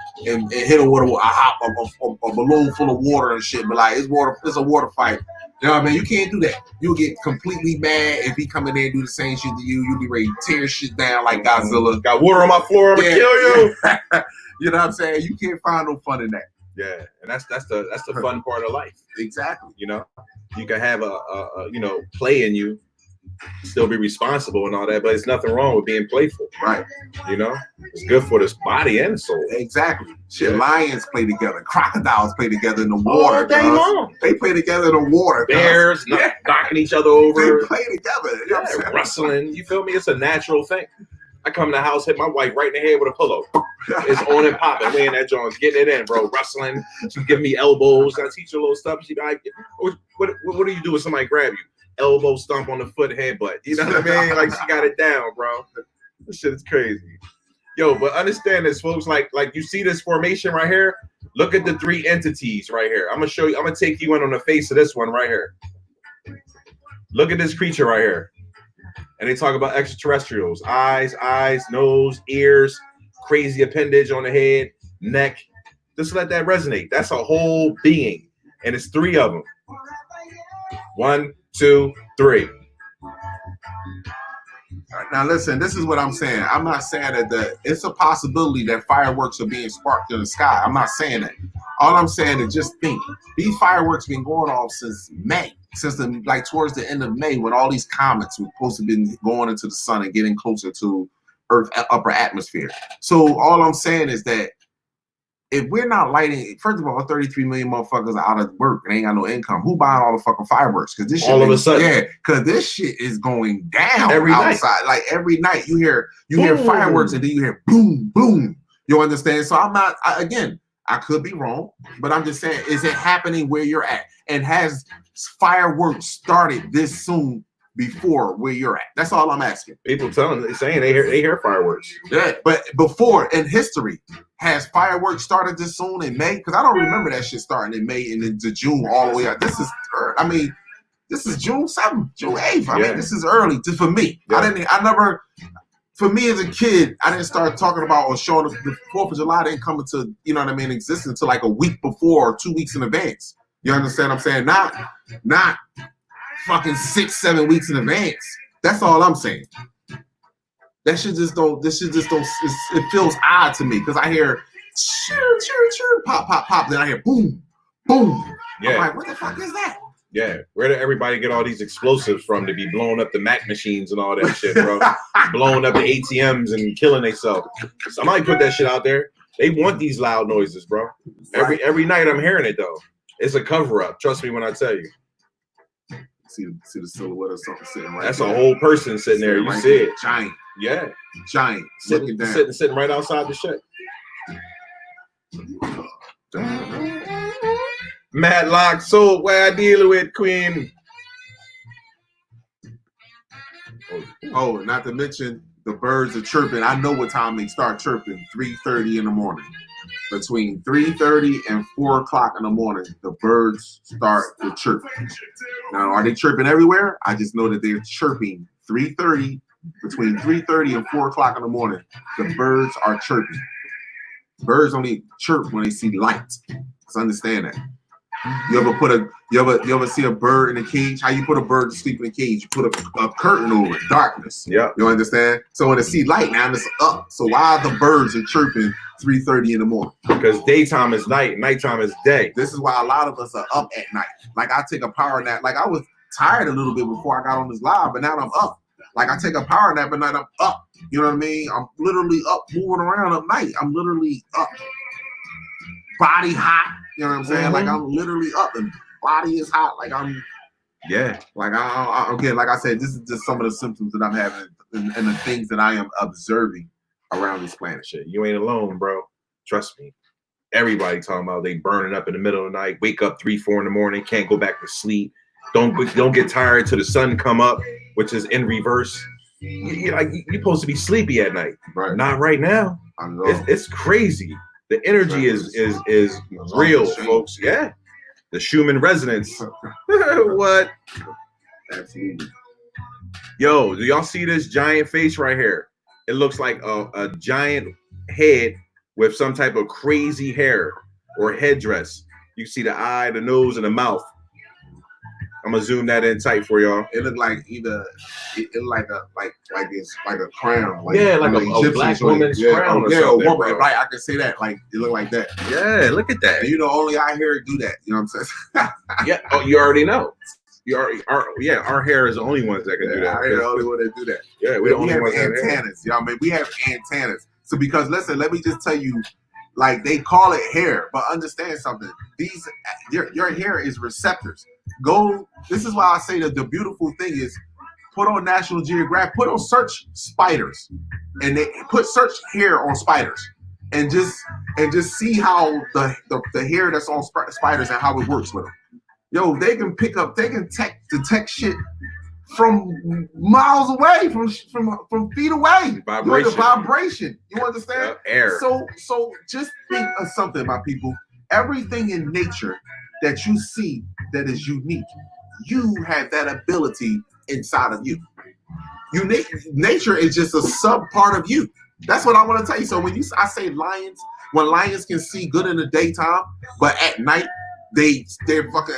hit a balloon full of water and shit. But like, it's a water fight. You know what I mean? You can't do that. You'll get completely mad if he come in there and do the same shit to you. You'll be ready to tear shit down like Godzilla. Got water on my floor, I'm gonna kill you. You know what I'm saying? You can't find no fun in that. Yeah, and that's the fun part of life. Exactly. You know, you can have a play in you, still be responsible and all that, but it's nothing wrong with being playful. Right. You know, it's good for this body and soul. Exactly. Shit, lions play together. Crocodiles play together in the water. All day long. They play together in the water. Bears knocking each other over. They play together. You know what I'm saying? Wrestling. You feel me? It's a natural thing. I come to the house, hit my wife right in the head with a pillow. It's on and popping. We in that joint, getting it in, bro. Wrestling. She's giving me elbows. I teach her little stuff. She be like, what do you do when somebody grab you? Elbow stomp on the foot, headbutt. You know what I mean? Like, she got it down, bro. This shit is crazy. Yo, but understand this, folks. Like you see this formation right here? Look at the three entities right here. I'm gonna show you. I'm gonna take you in on the face of this one right here. Look at this creature right here. And they talk about extraterrestrials. Eyes, nose, ears, crazy appendage on the head, neck. Just let that resonate. That's a whole being. And it's three of them. 1, 2, 3. Now listen, this is what I'm saying. I'm not saying that it's a possibility that fireworks are being sparked in the sky. I'm not saying that. All I'm saying is just think. These fireworks been going off since May. Towards the end of May, when all these comets were supposed to be going into the sun and getting closer to Earth's upper atmosphere. So all I'm saying is that if we're not lighting, first of all, 33 million motherfuckers are out of work and ain't got no income. Who buying all the fucking fireworks? Because this shit all of a sudden, because this shit is going down every outside. Night. Like every night, you hear fireworks and then you hear boom, boom. You understand? So I'm not. I could be wrong, but I'm just saying, is it happening where you're at? And has fireworks started this soon before where you're at? That's all I'm asking. People saying they hear fireworks. Yeah, but before in history, has fireworks started this soon in May? Because I don't remember that shit starting in May and into June all the way up. This is June 7th, June 8th. I mean, this is early for me. Yeah. For me as a kid, I didn't start talking about or showing the 4th of July didn't come into, existence until like a week before or 2 weeks in advance. You understand what I'm saying? Not fucking 6-7 weeks in advance. That's all I'm saying. This shit just don't, it feels odd to me because I hear chirr, pop, pop, pop. Then I hear boom, boom. Yeah. I'm like, what the fuck is that? Yeah. Where did everybody get all these explosives from to be blowing up the Mac machines and all that shit, bro? Blowing up the ATMs and killing themselves. Somebody put that shit out there. They want these loud noises, bro. Every night I'm hearing it though. It's a cover up. Trust me when I tell you. See the silhouette of something sitting right That's there. A whole person sitting there. You see it. Giant. Yeah. Giant. Sitting right outside the shit. Madlock Soul, where I deal with Queen. Oh, not to mention the birds are chirping. I know what time they start chirping. 3:30 in the morning. Between 3:30 and 4 o'clock in the morning, the birds start to chirp. Now, are they chirping everywhere? I just know that they're chirping between 3:30 and 4 o'clock in the morning. The birds are chirping. Birds only chirp when they see light. Let's understand that. You ever see a bird in a cage? How you put a bird to sleep in a cage? You put a curtain over it, darkness. Yeah. You understand? So when they see light, now it's up. So why the birds are chirping 3:30 in the morning? Because daytime is night, nighttime is day. This is why a lot of us are up at night. Like I take a power nap. Like I was tired a little bit before I got on this live, but now I'm up. Like I take a power nap at night, I'm up. You know what I mean? I'm literally up, moving around at night. I'm literally up. Body hot. You know what I'm saying? Mm-hmm. Like I'm literally up and body is hot. Like I'm, like again, like I said, this is just some of the symptoms that I'm having and the things that I am observing around this planet. Shit, you ain't alone, bro. Trust me. Everybody talking about they burning up in the middle of the night, wake up 3-4 in the morning, can't go back to sleep. Don't get tired till the sun come up, which is in reverse. You're supposed to be sleepy at night. Right. Not right now. I know. It's crazy. The energy is real, folks. Yeah. The Schumann resonance. What? Absolutely. Yo, do y'all see this giant face right here? It looks like a giant head with some type of crazy hair or headdress. You see the eye, the nose, and the mouth. I'm gonna zoom that in tight for y'all. It looked like either like it's like a crown. Like, yeah, like a Egyptian black joint. woman's Yeah, crown. Or yeah, a something, woman. bro. Right, I can say that. Like it looked like that. Yeah, look at that. And you know, only I hear it do that. You know what I'm saying? Yeah. Oh, you already know. Our hair is the only ones that can do that. I hear the only one that do that. Yeah, We only have ones that have hair. antennas, y'all. Man, we have antennas. So because listen, let me just tell you, like they call it hair, but understand something. These your hair is receptors. This is why I say that the beautiful thing is put on National Geographic, put on search spiders, and they search hair on spiders, and just see how the hair that's on spiders and how it works with them. Yo, they can detect shit from miles away, from feet away. Vibration. The vibration. You understand? Air. So just think of something, my people. Everything in nature that you see that is unique, you have that ability inside of you. Nature is just a sub part of you. That's what I want to tell you. So when I say lions, when lions can see good in the daytime, but at night they're fucking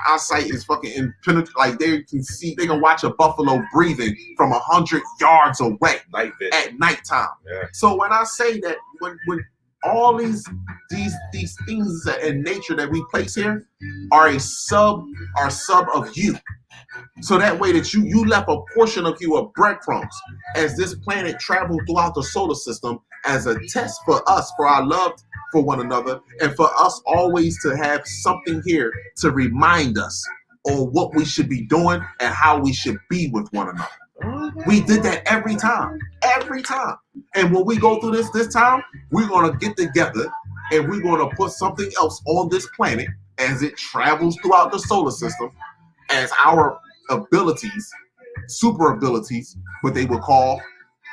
eyesight is fucking impenetrable. Like they can watch a buffalo breathing from 100 yards away at nighttime. Yeah. So when I say that when all these things in nature that we place here are a sub of you. So that way that you left a portion of you of breadcrumbs as this planet traveled throughout the solar system as a test for us, for our love for one another, and for us always to have something here to remind us on what we should be doing and how we should be with one another. We did that every time. And when we go through this time, we're going to get together and we're going to put something else on this planet as it travels throughout the solar system as our abilities, super abilities, what they would call,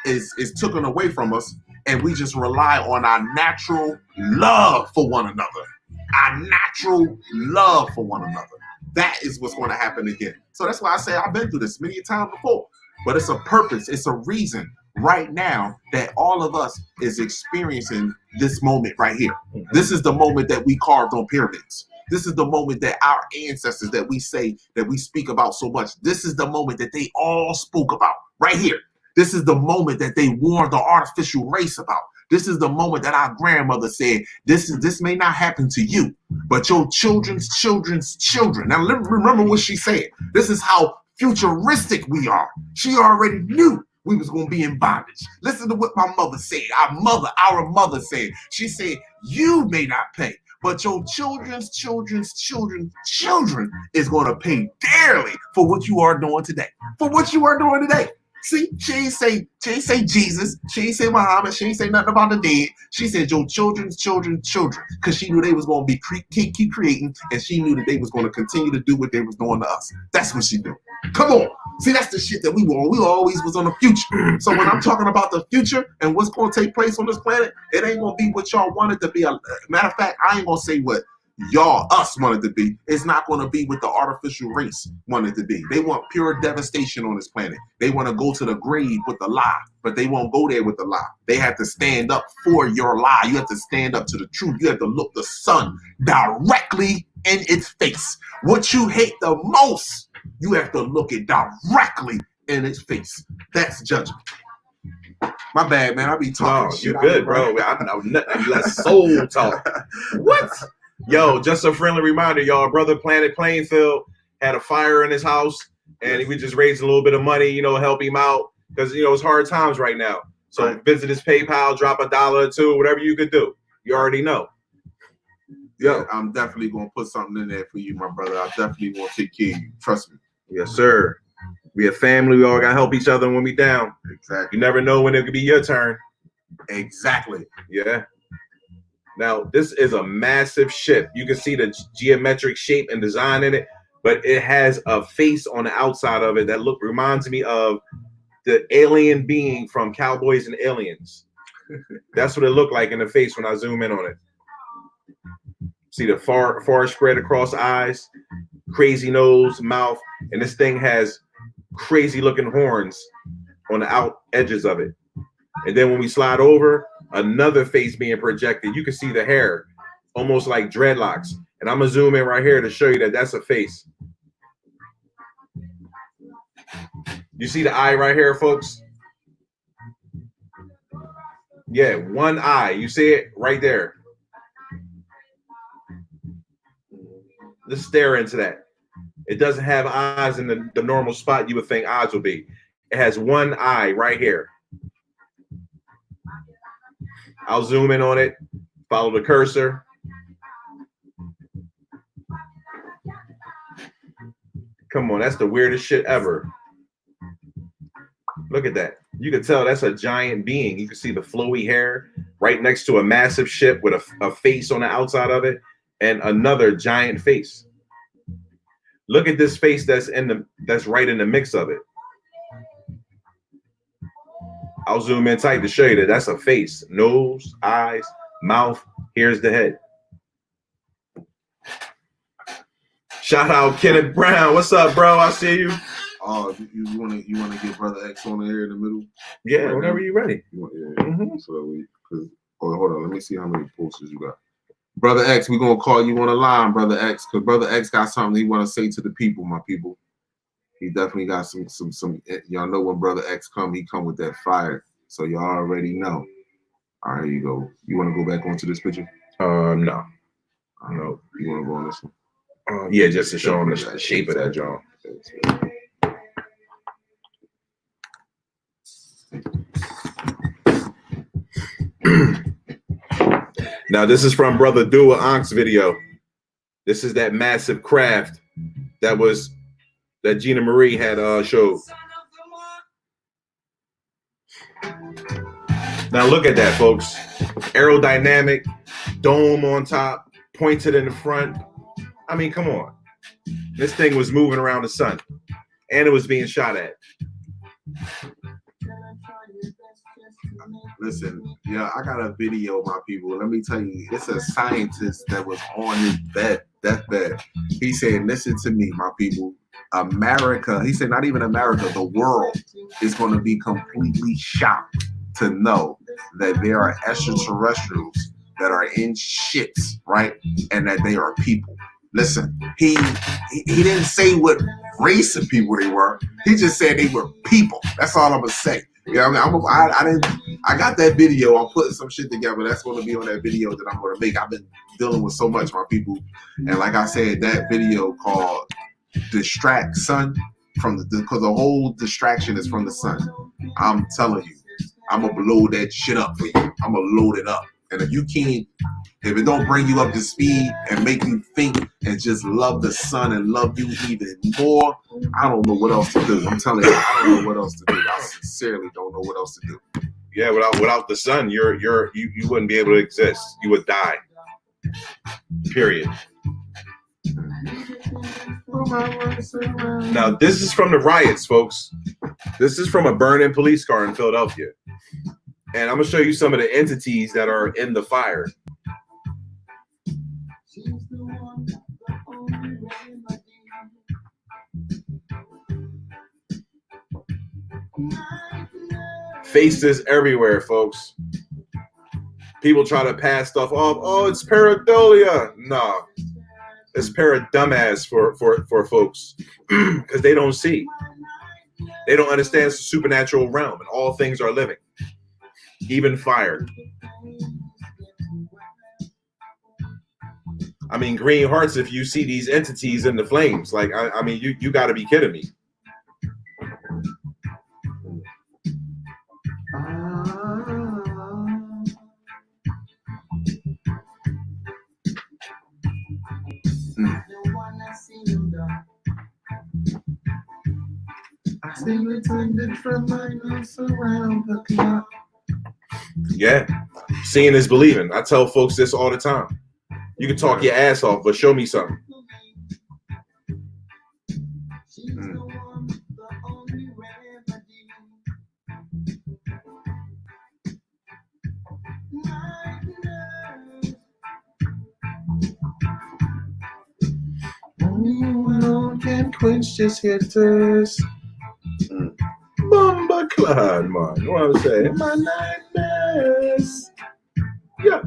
is taken away from us, and we just rely on our natural love for one another. That is what's going to happen again. So that's why I say I've been through this many times before, but it's a purpose, it's a reason right now that all of us is experiencing this moment right here. This is the moment that we carved on pyramids. This is the moment that our ancestors that we say, that we speak about so much, this is the moment that they all spoke about right here. This is the moment that they warned the artificial race about. This is the moment that our grandmother said, this may not happen to you, but your children's children's children. Now remember what she said. This is how futuristic we are. She already knew we was going to be in bondage. Listen to what my mother said. Our mother said. She said, you may not pay, but your children's children's children's children is going to pay dearly for what you are doing today. See, she ain't say Jesus, she ain't say Muhammad, she ain't say nothing about the dead. She said your children's children's children, because she knew they was going to be keep creating, and she knew that they was going to continue to do what they was doing to us. That's what she do. Come on. See, that's the shit that we were on. We always was on the future. So when I'm talking about the future and what's going to take place on this planet, it ain't going to be what y'all wanted to be. Matter of fact, I ain't going to say what us wanted to be. It's not going to be what the artificial race wanted to be. They want pure devastation on this planet. They want to go to the grave with the lie, but they won't go there with the lie. They have to stand up for your lie. You have to stand up to the truth. You have to look the sun directly in its face. What you hate the most, you have to look it directly in its face. That's judgment. My bad, man. I be talking shit. You good, bro. I know nothing. You let soul talk. What? Yo, just a friendly reminder, y'all. Brother Planet Plainfield had a fire in his house, and we just raised a little bit of money, help him out, because it's hard times right now. So visit his PayPal, drop $1 or $2, whatever you could do. You already know. Yeah, I'm definitely gonna put something in there for you, my brother. I definitely want to take care of you. Trust me. Yes, sir. We a family. We all gotta help each other when we down. Exactly. You never know when it could be your turn. Exactly. Yeah. Now, this is a massive ship. You can see the geometric shape and design in it, but it has a face on the outside of it that reminds me of the alien being from Cowboys and Aliens. That's what it looked like in the face when I zoom in on it. See the far spread across eyes, crazy nose, mouth, and this thing has crazy looking horns on the out edges of it. And then when we slide over, another face being projected. You can see the hair, almost like dreadlocks. And I'm gonna zoom in right here to show you that that's a face. You see the eye right here, folks? Yeah, one eye. You see it right there. Just stare into that. It doesn't have eyes in the normal spot you would think eyes would be. It has one eye right here. I'll zoom in on it, follow the cursor. Come on, that's the weirdest shit ever. Look at that. You can tell that's a giant being. You can see the flowy hair right next to a massive ship with a face on the outside of it and another giant face. Look at this face that's right in the mix of it. I'll zoom in tight to show you that that's a face. Nose, eyes, mouth. Here's the head. Shout out Kenneth Brown. What's up, bro? I see you. Oh, you wanna get Brother X on the air in the middle? Yeah, right whenever you're ready. So hold on, let me see how many posters you got. Brother X, we're gonna call you on the line, Brother X, because Brother X got something he wanna say to the people, my people. He definitely got some. Y'all know when Brother X come, he come with that fire. So y'all already know. All right, here you go. You wanna go back onto this picture? No. No. You wanna go on this one? Yeah, just to show them the shape of that jaw. Now this is from Brother Dua Ank's video. This is that massive craft that Gina Marie had showed. Now look at that, folks. Aerodynamic, dome on top, pointed in the front. I mean, come on. This thing was moving around the sun, and it was being shot at. Listen, yeah, I got a video, my people. Let me tell you, it's a scientist that was on his deathbed. He said, listen to me, my people. America, he said, not even America, the world is going to be completely shocked to know that there are extraterrestrials that are in ships, right? And that they are people. Listen, he didn't say what race of people they were. He just said they were people. That's all I'm gonna say. Yeah, I got that video. I'm putting some shit together. That's going to be on that video that I'm going to make. I've been dealing with so much, my people. And like I said, that video called Distract Sun because the whole distraction is from the sun. I'm telling you, I'm going to blow that shit up for you. I'm going to load it up. And if it don't bring you up to speed and make you think and just love the sun and love you even more, I don't know what else to do. I'm telling you, I don't know what else to do. I sincerely don't know what else to do. Yeah, without the sun, you wouldn't be able to exist. You would die. Period. Now, this is from the riots, folks. This is from a burning police car in Philadelphia. And I'm going to show you some of the entities that are in the fire. Faces everywhere, folks. People try to pass stuff off. Oh, it's Pareidolia. No, it's dumbass for folks because they don't see. They don't understand it's a supernatural realm and all things are living, even fire. I mean, green hearts if you see these entities in the flames. Like, I mean, you got to be kidding me. Yeah, seeing is believing. I tell folks this all the time. You can talk your ass off, but show me something. Can quench this hitters. Bumba Clyde, man. You know what I'm saying? My nightmares. Yeah.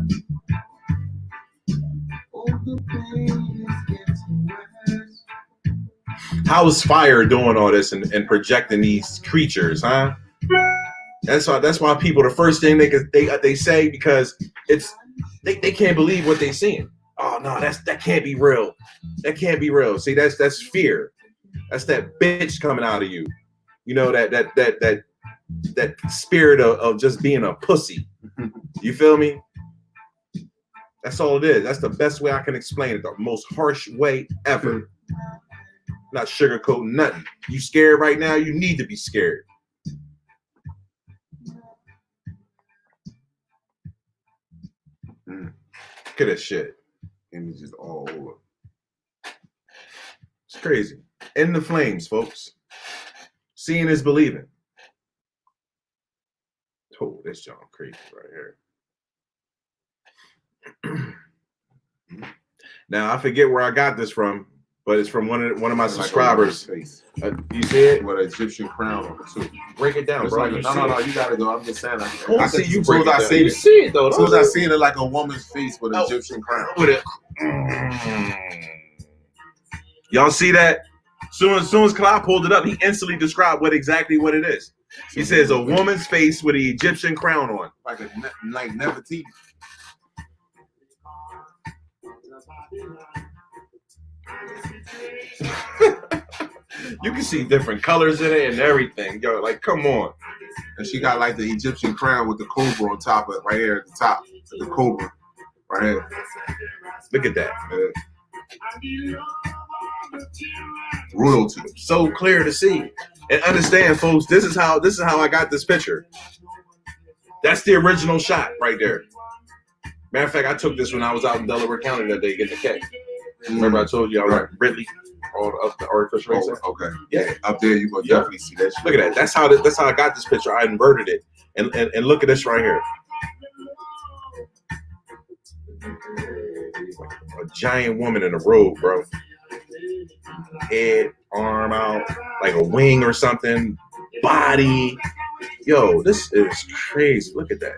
How's fire doing all this and projecting these creatures, huh? That's why people, the first thing they say, because it's they can't believe what they're seeing. Oh no, that can't be real. That can't be real. See, that's fear. That's that bitch coming out of you. You know, that spirit of just being a pussy. You feel me? That's all it is. That's the best way I can explain it. The most harsh way ever. Not sugarcoating nothing. You scared right now? You need to be scared. Look at that shit. Images all over. It's crazy. In the flames, folks. Seeing is believing. Oh, this John crazy right here. Now I forget where I got this from, but it's from one of my subscribers. You see it? With an Egyptian crown on it too. Break it down, bro. Like no, you gotta go. I'm just saying. I see you break it down. You see it though. As soon as I seen it, like a woman's face with an Egyptian crown. With it. Y'all see that? Soon as Clyde pulled it up, he instantly described what it is. He says a woman's face with an Egyptian crown on. Like Nefertiti. You can see different colors in it and everything. Yo, like, come on. And she got like the Egyptian crown with the cobra on top of it, right here at the top. The cobra. Right here. Look at that. Royalty. So clear to see. And understand, folks, this is how I got this picture. That's the original shot right there. Matter of fact, I took this when I was out in Delaware County that day getting the cake. Remember I told you I was Ridley, all up the artificial race. Okay. Yeah. Up there you gonna definitely see that shit. Look at that. That's how I got this picture. I inverted it. And look at this right here. A giant woman in a robe, bro. Head, arm out, like a wing or something. Body. Yo, this is crazy. Look at that.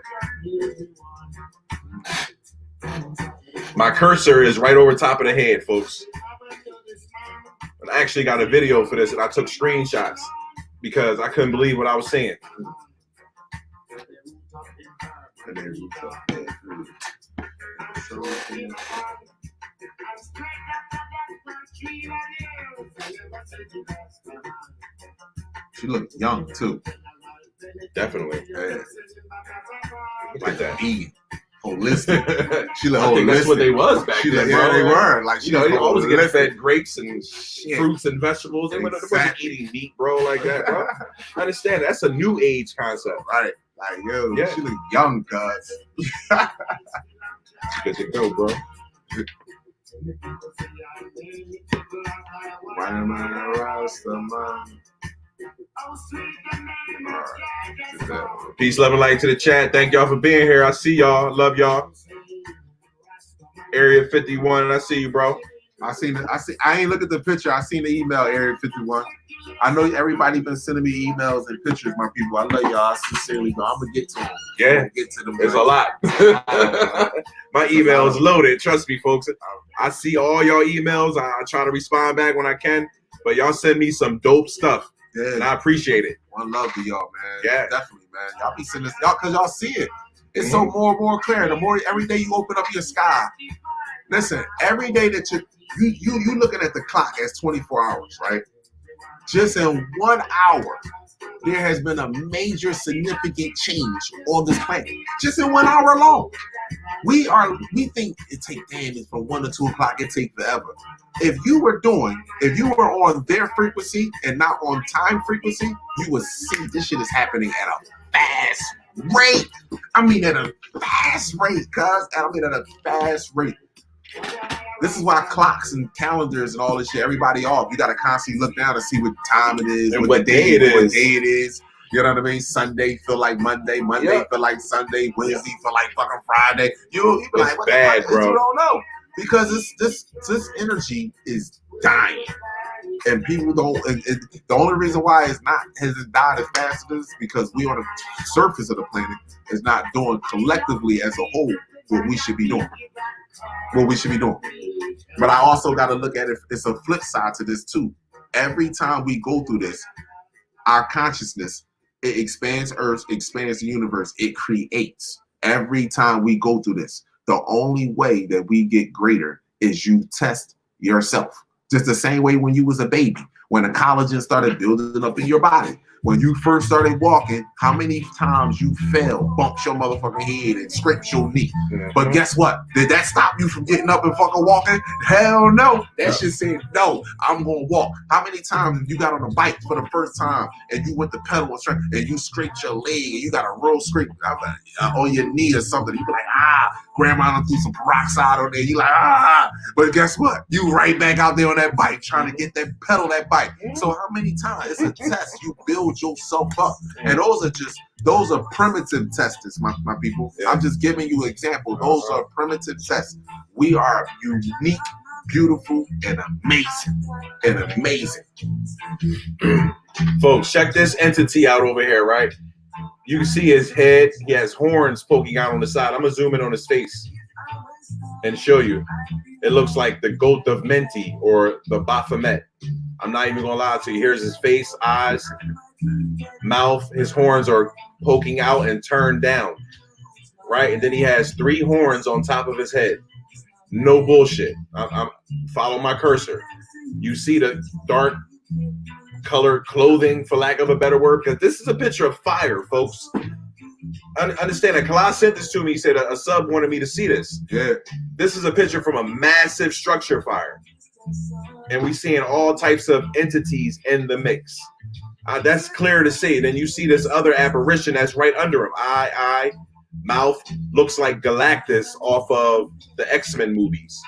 My cursor is right over top of the head, folks. And I actually got a video for this, and I took screenshots because I couldn't believe what I was seeing. She looked young too. Definitely. Yeah. Like that. Holistic. She looked I think holistic. that's what they was back then, bro. Yeah, they were. Like, you know, they always get holistic. fed grapes and fruits and vegetables. They wasn't eating meat, bro, like that, bro. I understand. That's a new age concept. Right. Like, yo, Yeah. she look young, cuz. Good to go, bro. Why am I Rastaman? Peace, love, and light to the chat. Thank y'all for being here. I see y'all. Love y'all. Area 51, I see you, bro. I ain't look at the picture. I seen the email, Area 51. I know everybody been sending me emails and pictures, my people. I love y'all. I sincerely know. I'm gonna get to them. Yeah, get to them. There's a lot. My email is loaded. Trust me, folks. I see all y'all emails. I try to respond back when I can, but y'all send me some dope stuff, and I appreciate it. One love to y'all, man. Yeah, definitely, man. Y'all be sending this, y'all, cause y'all see it. It's so more and more clear. The more every day you open up your sky. Listen, every day that you looking at the clock as 24 hours, right? Just in 1 hour, there has been a major significant change on this planet. Just in 1 hour alone. We think it takes it's from 1 to 2 o'clock, it takes forever. If you were on their frequency and not on time frequency, you would see this shit is happening at a fast rate. I mean at a fast rate, cuz. I mean at a fast rate. This is why clocks and calendars and all this shit, everybody off. You got to constantly look down to see what time it is, and what day it is. You know what I mean? Sunday feel like Monday. Monday feel like Sunday. Wednesday feel like fucking Friday. You be like, what bad, the fuck? Bro. You don't know. because this energy is dying, and people don't. The only reason why it hasn't died as fast as this is because we on the surface of the planet is not doing collectively as a whole what we should be doing. But I also got to look at it. It's a flip side to this too. Every time we go through this, our consciousness, it expands Earth, expands the universe, it creates. Every time we go through this, the only way that we get greater is you test yourself. Just the same way when you was a baby, when the collagen started building up in your body. When you first started walking, how many times you fell, bumped your motherfucking head, and scraped your knee? But guess what? Did that stop you from getting up and fucking walking? Hell no. That shit said, no, I'm going to walk. How many times you got on a bike for the first time and you went to pedal and you scraped your leg and you got a real scrape on your knee or something? You be like, grandma done threw some peroxide on there. You like, But guess what? You right back out there on that bike trying to get that pedal that bike. So how many times? It's a test. You build yourself up. And those are primitive tests, my people. Yeah. I'm just giving you an example. Those are primitive tests. We are unique, beautiful, and amazing. Folks, check this entity out over here, right? You can see his head. He has horns poking out on the side. I'm going to zoom in on his face and show you. It looks like the goat of Mentee or the Baphomet. I'm not even going to lie to you. Here's his face, eyes, mouth. His horns are poking out and turned down, right? And then he has 3 horns on top of his head. No bullshit. I'm follow my cursor. You see the dark colored clothing, for lack of a better word, because this is a picture of fire, folks. Understand that. Kalai sent this to me. He said a sub wanted me to see this. Yeah. This is a picture from a massive structure fire. And we're seeing all types of entities in the mix. That's clear to see. Then you see this other apparition that's right under him. Eye, mouth. Looks like Galactus off of the X-Men movies.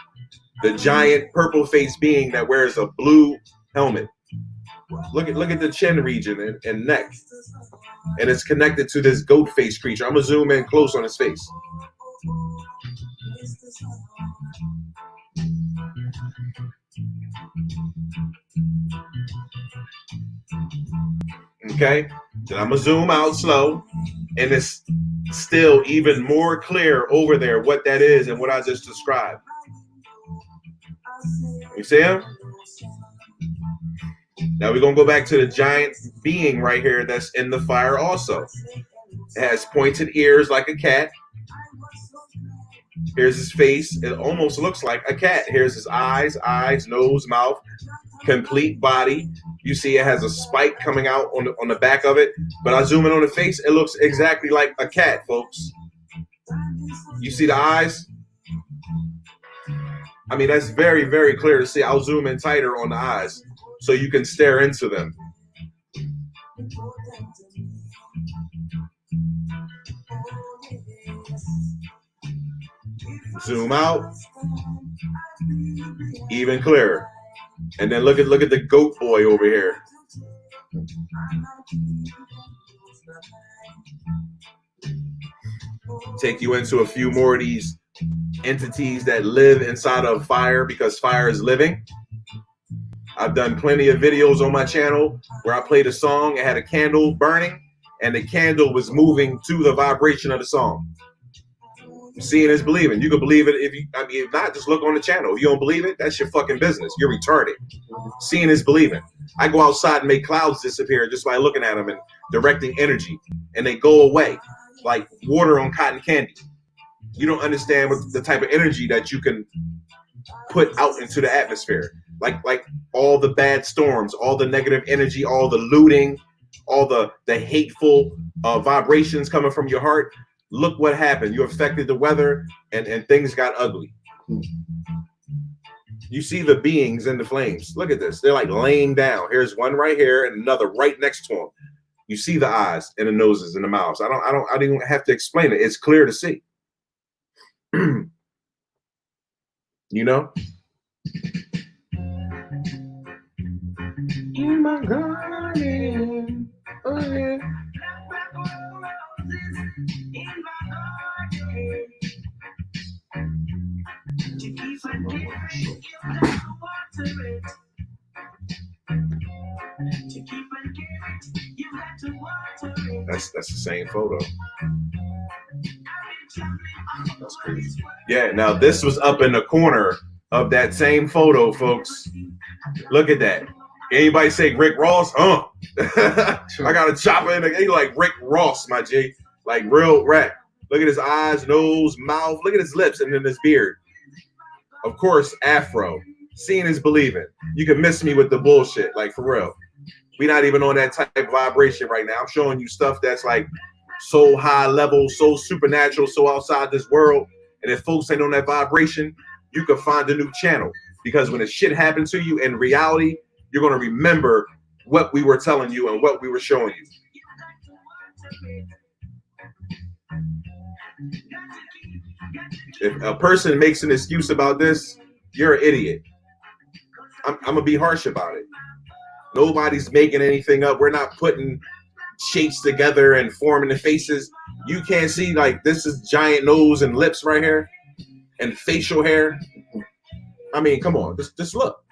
The giant purple-faced being that wears a blue helmet. Look at the chin region and neck. And it's connected to this goat-faced creature. I'm going to zoom in close on his face. Okay, then I'm gonna zoom out slow, and it's still even more clear over there what that is and what I just described. You see him? Now we're gonna go back to the giant being right here that's in the fire also. It has pointed ears like a cat. Here's his face. It almost looks like a cat. Here's his eyes, nose, mouth, complete body. You see it has a spike coming out on the back of it. But I zoom in on the face. It looks exactly like a cat, folks. You see the eyes? I mean, that's very, very clear to see. I'll zoom in tighter on the eyes so you can stare into them. Zoom out. Even clearer. And then look at the goat boy over here. Take you into a few more of these entities that live inside of fire because fire is living. I've done plenty of videos on my channel where I played a song. It had a candle burning and the candle was moving to the vibration of the song. Seeing is believing. You can believe it if not, just look on the channel. If you don't believe it, that's your fucking business. You're retarded. Seeing is believing. I go outside and make clouds disappear just by looking at them and directing energy, and they go away like water on cotton candy. You don't understand what the type of energy that you can put out into the atmosphere. Like all the bad storms, all the negative energy, all the looting, all the hateful vibrations coming from your heart. Look what happened. You affected the weather and things got ugly. You see the beings in the flames. Look at this. They're like laying down. Here's one right here and another right next to them. You see the eyes and the noses and the mouths. I don't have to explain it. It's clear to see. You know? In my garden. Oh yeah. That's the same photo. That's crazy. Yeah, now this was up in the corner of that same photo, folks. Look at that. Anybody say Rick Ross? I got a chopper in the like Rick Ross, my G. Like real rap. Look at his eyes, nose, mouth. Look at his lips and then his beard. Of course, Afro. Seeing is believing. You can miss me with the bullshit, like for real. We're not even on that type of vibration right now. I'm showing you stuff that's like so high level, so supernatural, so outside this world. And if folks ain't on that vibration, you can find a new channel. Because when the shit happens to you in reality, you're going to remember what we were telling you and what we were showing you. If a person makes an excuse about this, you're an idiot. I'm going to be harsh about it. Nobody's making anything up. We're not putting shapes together and forming the faces. You can't see, like, this is giant nose and lips right here and facial hair. I mean, come on, just look.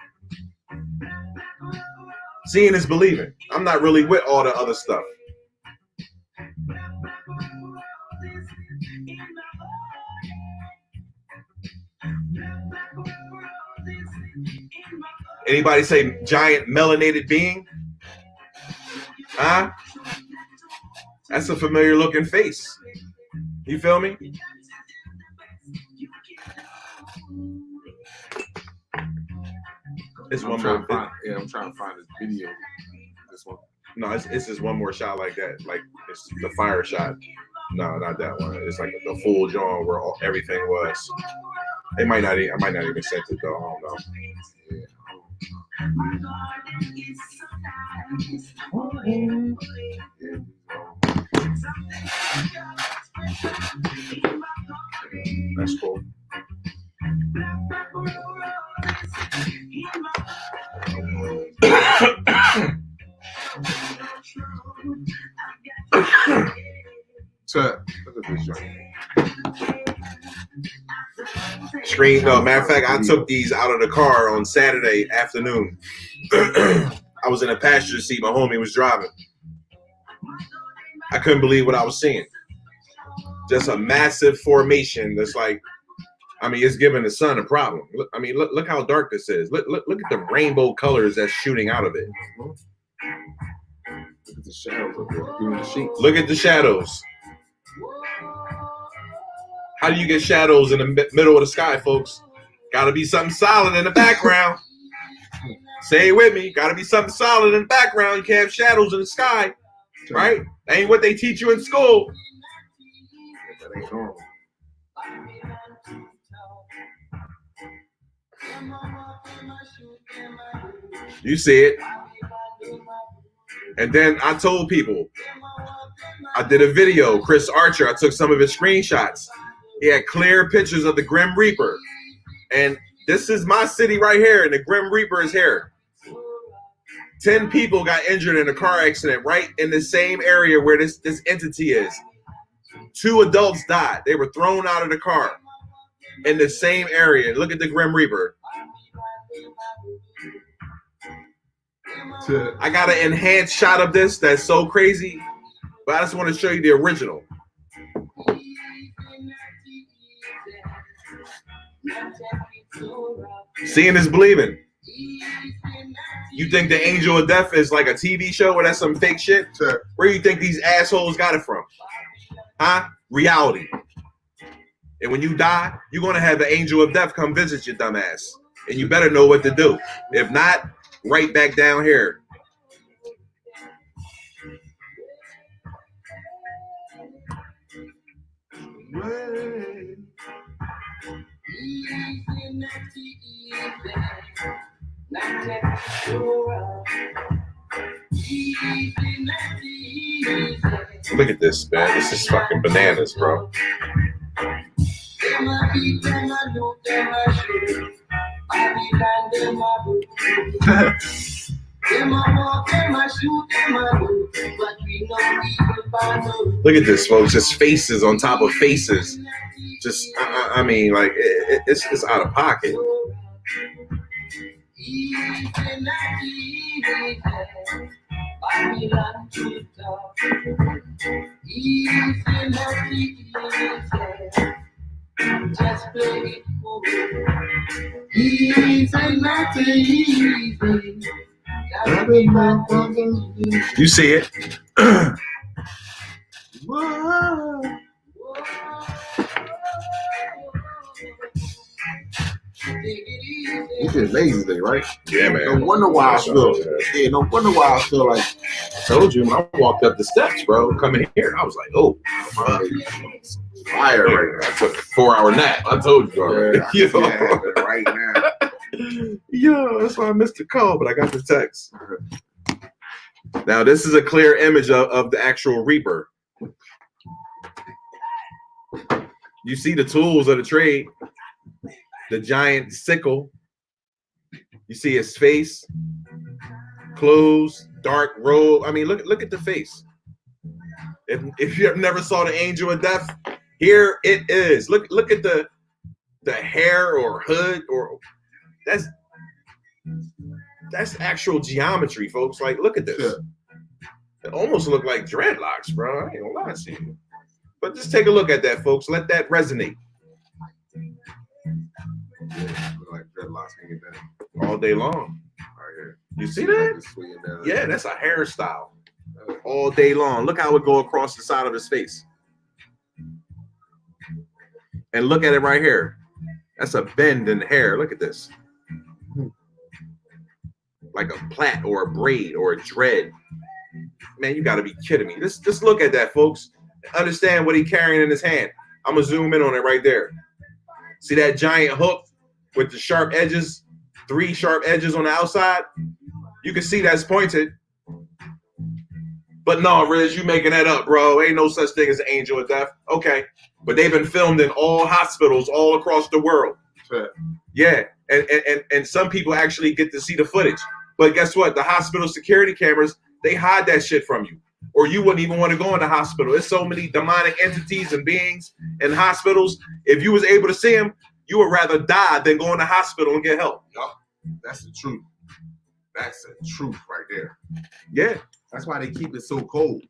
Seeing is believing. I'm not really with all the other stuff. Anybody say giant melanated being? Huh? That's a familiar looking face. You feel me? It's one more. I'm trying to find this video. This one. No, it's just one more shot like that. Like it's the fire shot. No, not that one. It's like the full John where everything was. I might not even send it though. I don't know. That's cool. So, look at this joint. Screen. No, matter of fact, I took these out of the car on Saturday afternoon. I was in a passenger seat. My homie was driving. I couldn't believe what I was seeing. Just a massive formation that's like, I mean, it's giving the sun a problem. Look, I mean, look how dark this is. Look at the rainbow colors that's shooting out of it. Look at the shadows up there. Look at the shadows. How do you get shadows in the middle of the sky, folks? Got to be something solid in the background. Say it with me. Got to be something solid in the background. You can't have shadows in the sky, right? That ain't what they teach you in school. That ain't normal. You see it. And then I told people, I did a video, Chris Archer, I took some of his screenshots. He had clear pictures of the Grim Reaper. And this is my city right here, and the Grim Reaper is here. 10 people got injured in a car accident right in the same area where this entity is. 2 adults died. They were thrown out of the car in the same area. Look at the Grim Reaper. I got an enhanced shot of this that's so crazy, but I just want to show you the original. Seeing is believing. You think the Angel of Death is like a TV show or that's some fake shit? Sure. Where do you think these assholes got it from? Huh? Reality. And when you die, you're going to have the Angel of Death come visit your dumb ass. And you better know what to do. If not, right back down here. Look at this, man. This is fucking bananas, bro. Look at this, folks. Just faces on top of faces. Just, I mean, like, it's out of pocket. Easy, not easy. I belong to the top. Easy, not easy. Just play it cool. Easy, not easy. I belong to the You see it. Whoa. You did lazy day, right? Yeah, man. No wonder why I feel. Yeah, no wonder why I feel like. I told you when I walked up the steps, bro, coming here, I was like, oh, Fire right now. I took a 4-hour nap. I told you already. Yeah, I can see that happening right now. Yo, that's why I missed the call, but I got the text. Now, this is a clear image of the actual Reaper. You see the tools of the trade, the giant sickle. You see his face, clothes, dark robe. I mean, look at the face. If you never saw the angel of death, here it is. Look at the hair or hood, or that's actual geometry, folks. Like, look at this. Yeah. It almost look like dreadlocks, bro. I ain't gonna lie to you. But just take a look at that, folks. Let that resonate. Yeah, look like dreadlocks hanging down All day long. right here. You see that? Yeah, that's a hairstyle. All day long. Look how it go across the side of his face. And look at it right here. That's a bend in the hair. Look at this. Like a plait or a braid or a dread. Man, you got to be kidding me. Just look at that, folks. Understand what he's carrying in his hand. I'm going to zoom in on it right there. See that giant hook with the sharp edges? 3 sharp edges on the outside? You can see that's pointed. But no, Riz, you making that up, bro. Ain't no such thing as an angel of death. Okay. But they've been filmed in all hospitals all across the world. Sure. Yeah. And some people actually get to see the footage. But guess what? The hospital security cameras, they hide that shit from you. Or you wouldn't even want to go in the hospital. There's so many demonic entities and beings in hospitals. If you was able to see them, you would rather die than go in the hospital and get help. Yup. That's the truth. That's the truth right there. Yeah. That's why they keep it so cold.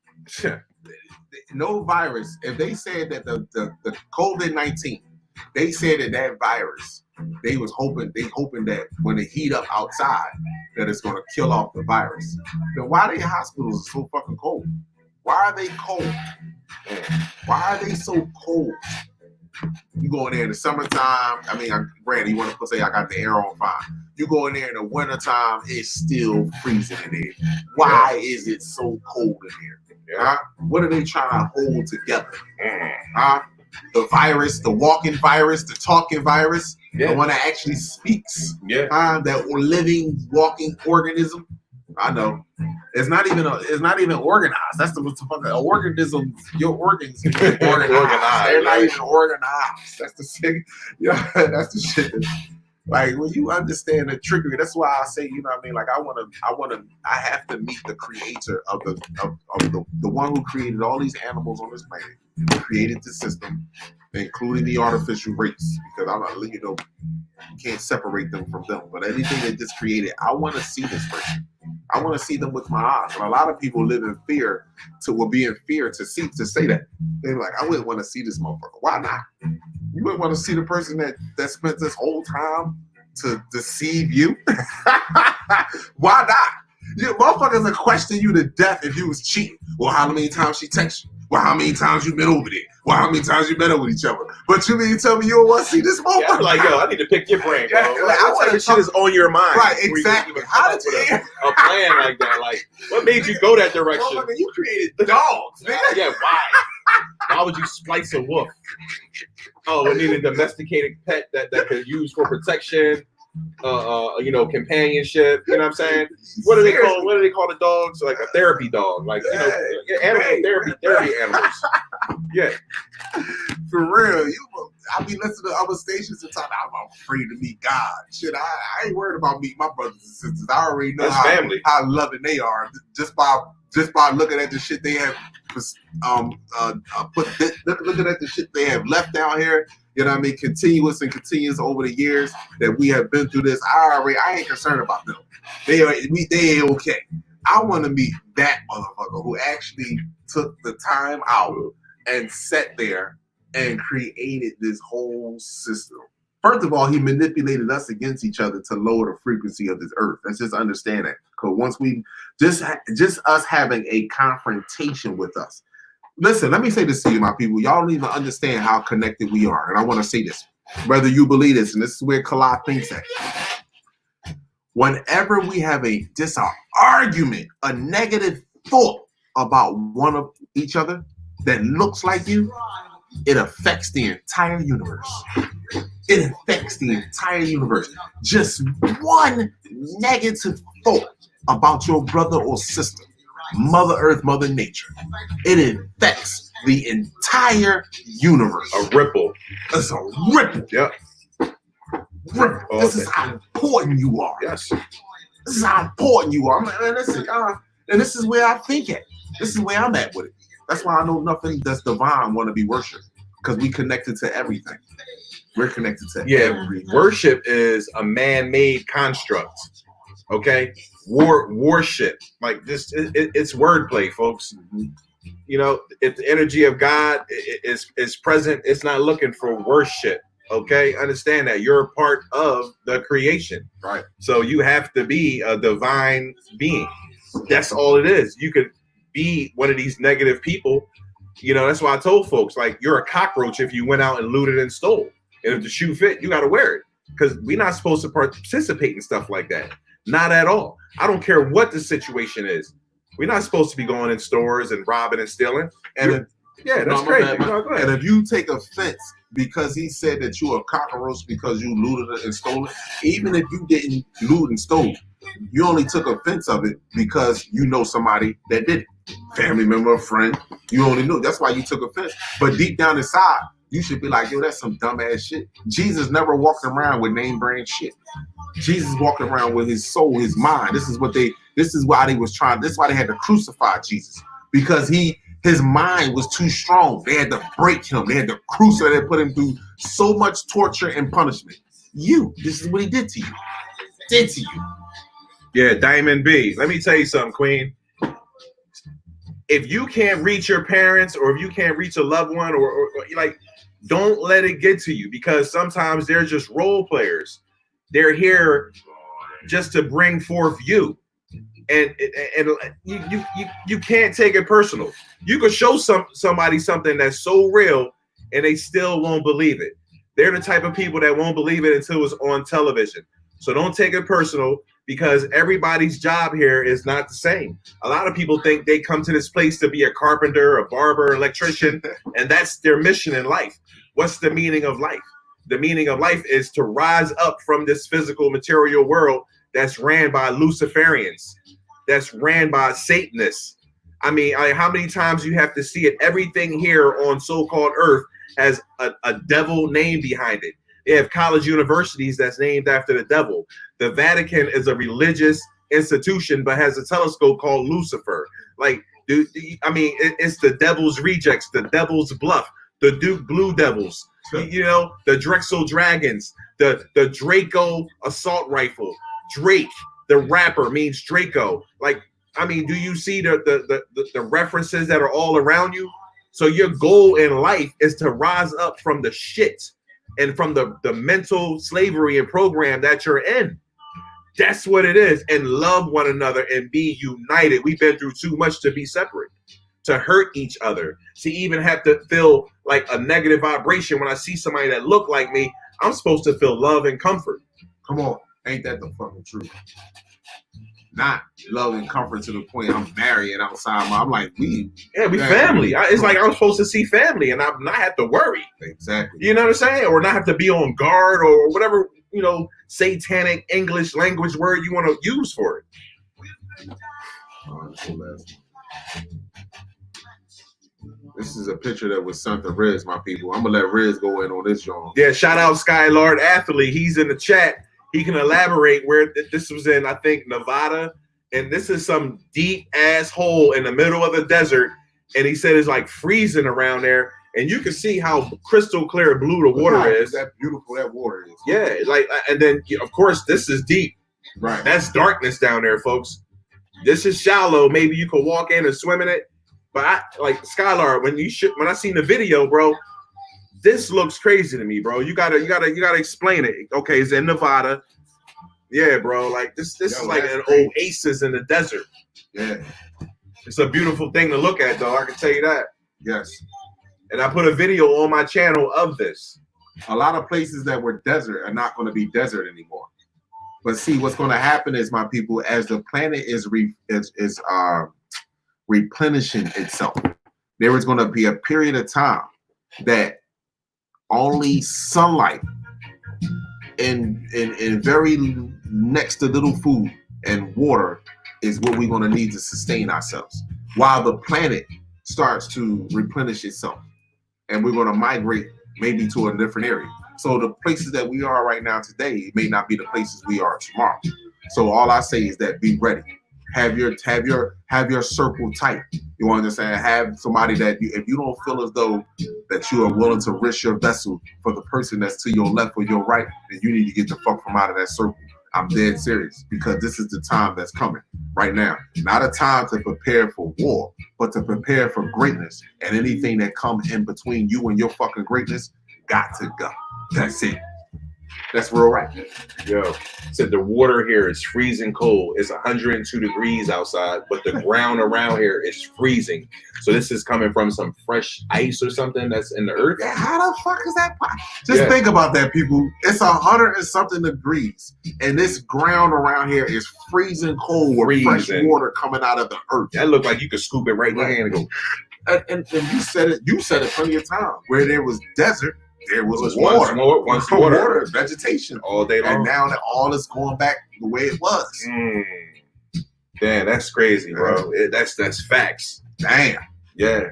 No virus. If they said that the COVID-19, they said that virus, they hoping that when it heat up outside, that it's gonna kill off the virus. Then why the hospitals so fucking cold? Why are they cold? Man, why are they so cold? You go in there in the summertime. I mean, granted, you want to say I got the air on fine. You go in there in the wintertime, it's still freezing in there. Why is it so cold in there? Huh? What are they trying to hold together? Huh? The virus, the walking virus, the talking virus, the one that actually speaks. That living, walking organism. I know. It's not even organized. That's the fucking organism. Your organs organized. They're not even organized. That's the thing. Yeah, that's the shit. Like when you understand the trickery, that's why I say, you know what I mean? Like I have to meet the creator of the one who created all these animals on this planet, who created the system, including the artificial race, because I'm not, you know, you can't separate them from them. But anything they just created, I want to see this person. I want to see them with my eyes. And a lot of people live in fear will be in fear to say that. They're like, I wouldn't want to see this motherfucker. Why not? You wouldn't want to see the person that spent this whole time to deceive you? Why not? You motherfuckers will question you to death if you was cheating. Well, how many times she texted you? Well, how many times you been over there? Well, how many times you been over each other? But you mean you tell me you don't want to see this motherfucker? Yeah, I'm like, yo, I need to pick your brain, bro. Yeah, like, I want to shit is on your mind. Right, exactly. How did you a plan like that? Like, what made you go that direction? Motherfucker, you created dogs, man. Yeah, why? Why would you splice a wolf? Oh, we need a domesticated pet that could use for protection, you know, companionship. You know what I'm saying? What do they call the dogs? Like a therapy dog, like, you know, animal therapy animals. Yeah, for real. I be listening to other stations and talking. I'm afraid to meet God. Shit, I ain't worried about meeting my brothers and sisters. I already know how loving they are just by looking at the shit they have looking at the shit they have left down here. You know what I mean? Continuous over the years that we have been through this. I ain't concerned about them. They ain't okay. I want to meet that motherfucker who actually took the time out and sat there and created this whole system. First of all, he manipulated us against each other to lower the frequency of this earth. Let's just understand that. Because once we just us having a confrontation with us. Listen, let me say this to you, my people. Y'all don't even understand how connected we are. And I want to say this, whether you believe this, and this is where Collagen thinks at. Whenever we have an argument, a negative thought about one of each other that looks like you, it affects the entire universe. It affects the entire universe. Just one negative thought about your brother or sister, Mother Earth, Mother Nature, it affects the entire universe. A ripple. It's a ripple. Yep. Ripple. This is how important you are. Yes. This is how important you are. Man, listen, and this is where I think at. This is where I'm at with it. That's why I know nothing that's divine want to be worshipped, because we connected to everything. We're connected to everything. Worship is a man-made construct. Okay, worship, like this, it's wordplay, folks. You know, if the energy of God is present, it's not looking for worship. Okay, understand that you're a part of the creation, right? So you have to be a divine being. That's all it is. You could be one of these negative people. You know, that's why I told folks, like, you're a cockroach if you went out and looted and stole. And if the shoe fit, you got to wear it, because we're not supposed to participate in stuff like that. Not at all. I don't care what the situation is. We're not supposed to be going in stores and robbing and stealing. And that's crazy. And if you take offense because he said that you're a cockroach because you looted and stole it, even if you didn't loot and stole, you only took offense of it because you know somebody that did it. Family member, a friend, you only knew. That's why you took offense. But deep down inside, you should be like, yo, that's some dumbass shit. Jesus never walked around with name brand shit. Jesus walked around with his soul, his mind. This is why they had to crucify Jesus, because his mind was too strong. They had to break him. They had to crucify. They put him through so much torture and punishment. This is what he did to you. Yeah, Diamond B. Let me tell you something, Queen. If you can't reach your parents, or if you can't reach a loved one, or like, don't let it get to you, because sometimes they're just role players. They're here just to bring forth you. And you can't take it personal. You could show somebody something that's so real and they still won't believe it. They're the type of people that won't believe it until it's on television. So don't take it personal, because everybody's job here is not the same. A lot of people think they come to this place to be a carpenter, a barber, electrician, and that's their mission in life. What's the meaning of life? The meaning of life is to rise up from this physical material world that's ran by Luciferians, that's ran by Satanists. I mean, how many times you have to see it? Everything here on so-called Earth has a devil name behind it. They have college universities that's named after the devil. The Vatican is a religious institution, but has a telescope called Lucifer. Like, it's the devil's rejects, the devil's bluff, the Duke Blue Devils, you know, the Drexel Dragons, the Draco assault rifle. Drake, the rapper, means Draco. Like, I mean, do you see the references that are all around you? So your goal in life is to rise up from the shit and from the mental slavery and program that you're in. That's what it is. And love one another and be united. We've been through too much to be separate, to hurt each other, to even have to feel like a negative vibration. When I see somebody that look like me, I'm supposed to feel love and comfort. Come on. Ain't that the fucking truth? Not love and comfort to the point I'm marrying outside. I'm like, we family. It's like I'm supposed to see family and I'm not have to worry. Exactly. You know what I'm saying? Or not have to be on guard or whatever, you know, satanic English language word you want to use for it. This is a picture that was sent to Riz, my people. I'm gonna let Riz go in on this, John. Yeah, shout out Skylord Athlete. He's in the chat. He can elaborate where this was in, I think, Nevada. And this is some deep ass hole in the middle of the desert. And he said it's like freezing around there. And you can see how crystal clear blue the water is. That beautiful that water is. Yeah, like, and then of course this is deep. Right. That's darkness down there, folks. This is shallow. Maybe you can walk in and swim in it. But I like Skylar, when I seen the video, bro, this looks crazy to me, bro. You gotta explain it. Okay, it's in Nevada. Yeah, bro. Like this is like an oasis in the desert. Yeah. It's a beautiful thing to look at, though. I can tell you that. Yes. And I put a video on my channel of this. A lot of places that were desert are not going to be desert anymore. But see, what's going to happen is, my people, as the planet is replenishing itself, there is going to be a period of time that only sunlight and very next to little food and water is what we're going to need to sustain ourselves, while the planet starts to replenish itself, and we're going to migrate maybe to a different area. So the places that we are right now today may not be the places we are tomorrow. So all I say is that be ready. Have your circle tight. You understand? Have somebody that if you don't feel as though that you are willing to risk your vessel for the person that's to your left or your right, then you need to get the fuck from out of that circle. I'm dead serious, because this is the time that's coming right now. Not a time to prepare for war, but to prepare for greatness. And anything that comes in between you and your fucking greatness got to go. That's it. That's real right. Yo, said the water here is freezing cold. It's 102 degrees outside, but the ground around here is freezing. So this is coming from some fresh ice or something that's in the earth. Yeah, how the fuck is that? Just think about that, people. It's 100 and something degrees, and this ground around here is freezing cold with fresh water coming out of the earth. That look like you could scoop it right in your hand and go. And you said it plenty of times. Where there was desert, there was water. Once water, vegetation all day long. And now that all is going back the way it was. Damn, that's crazy, bro. That's facts. Damn. Yeah,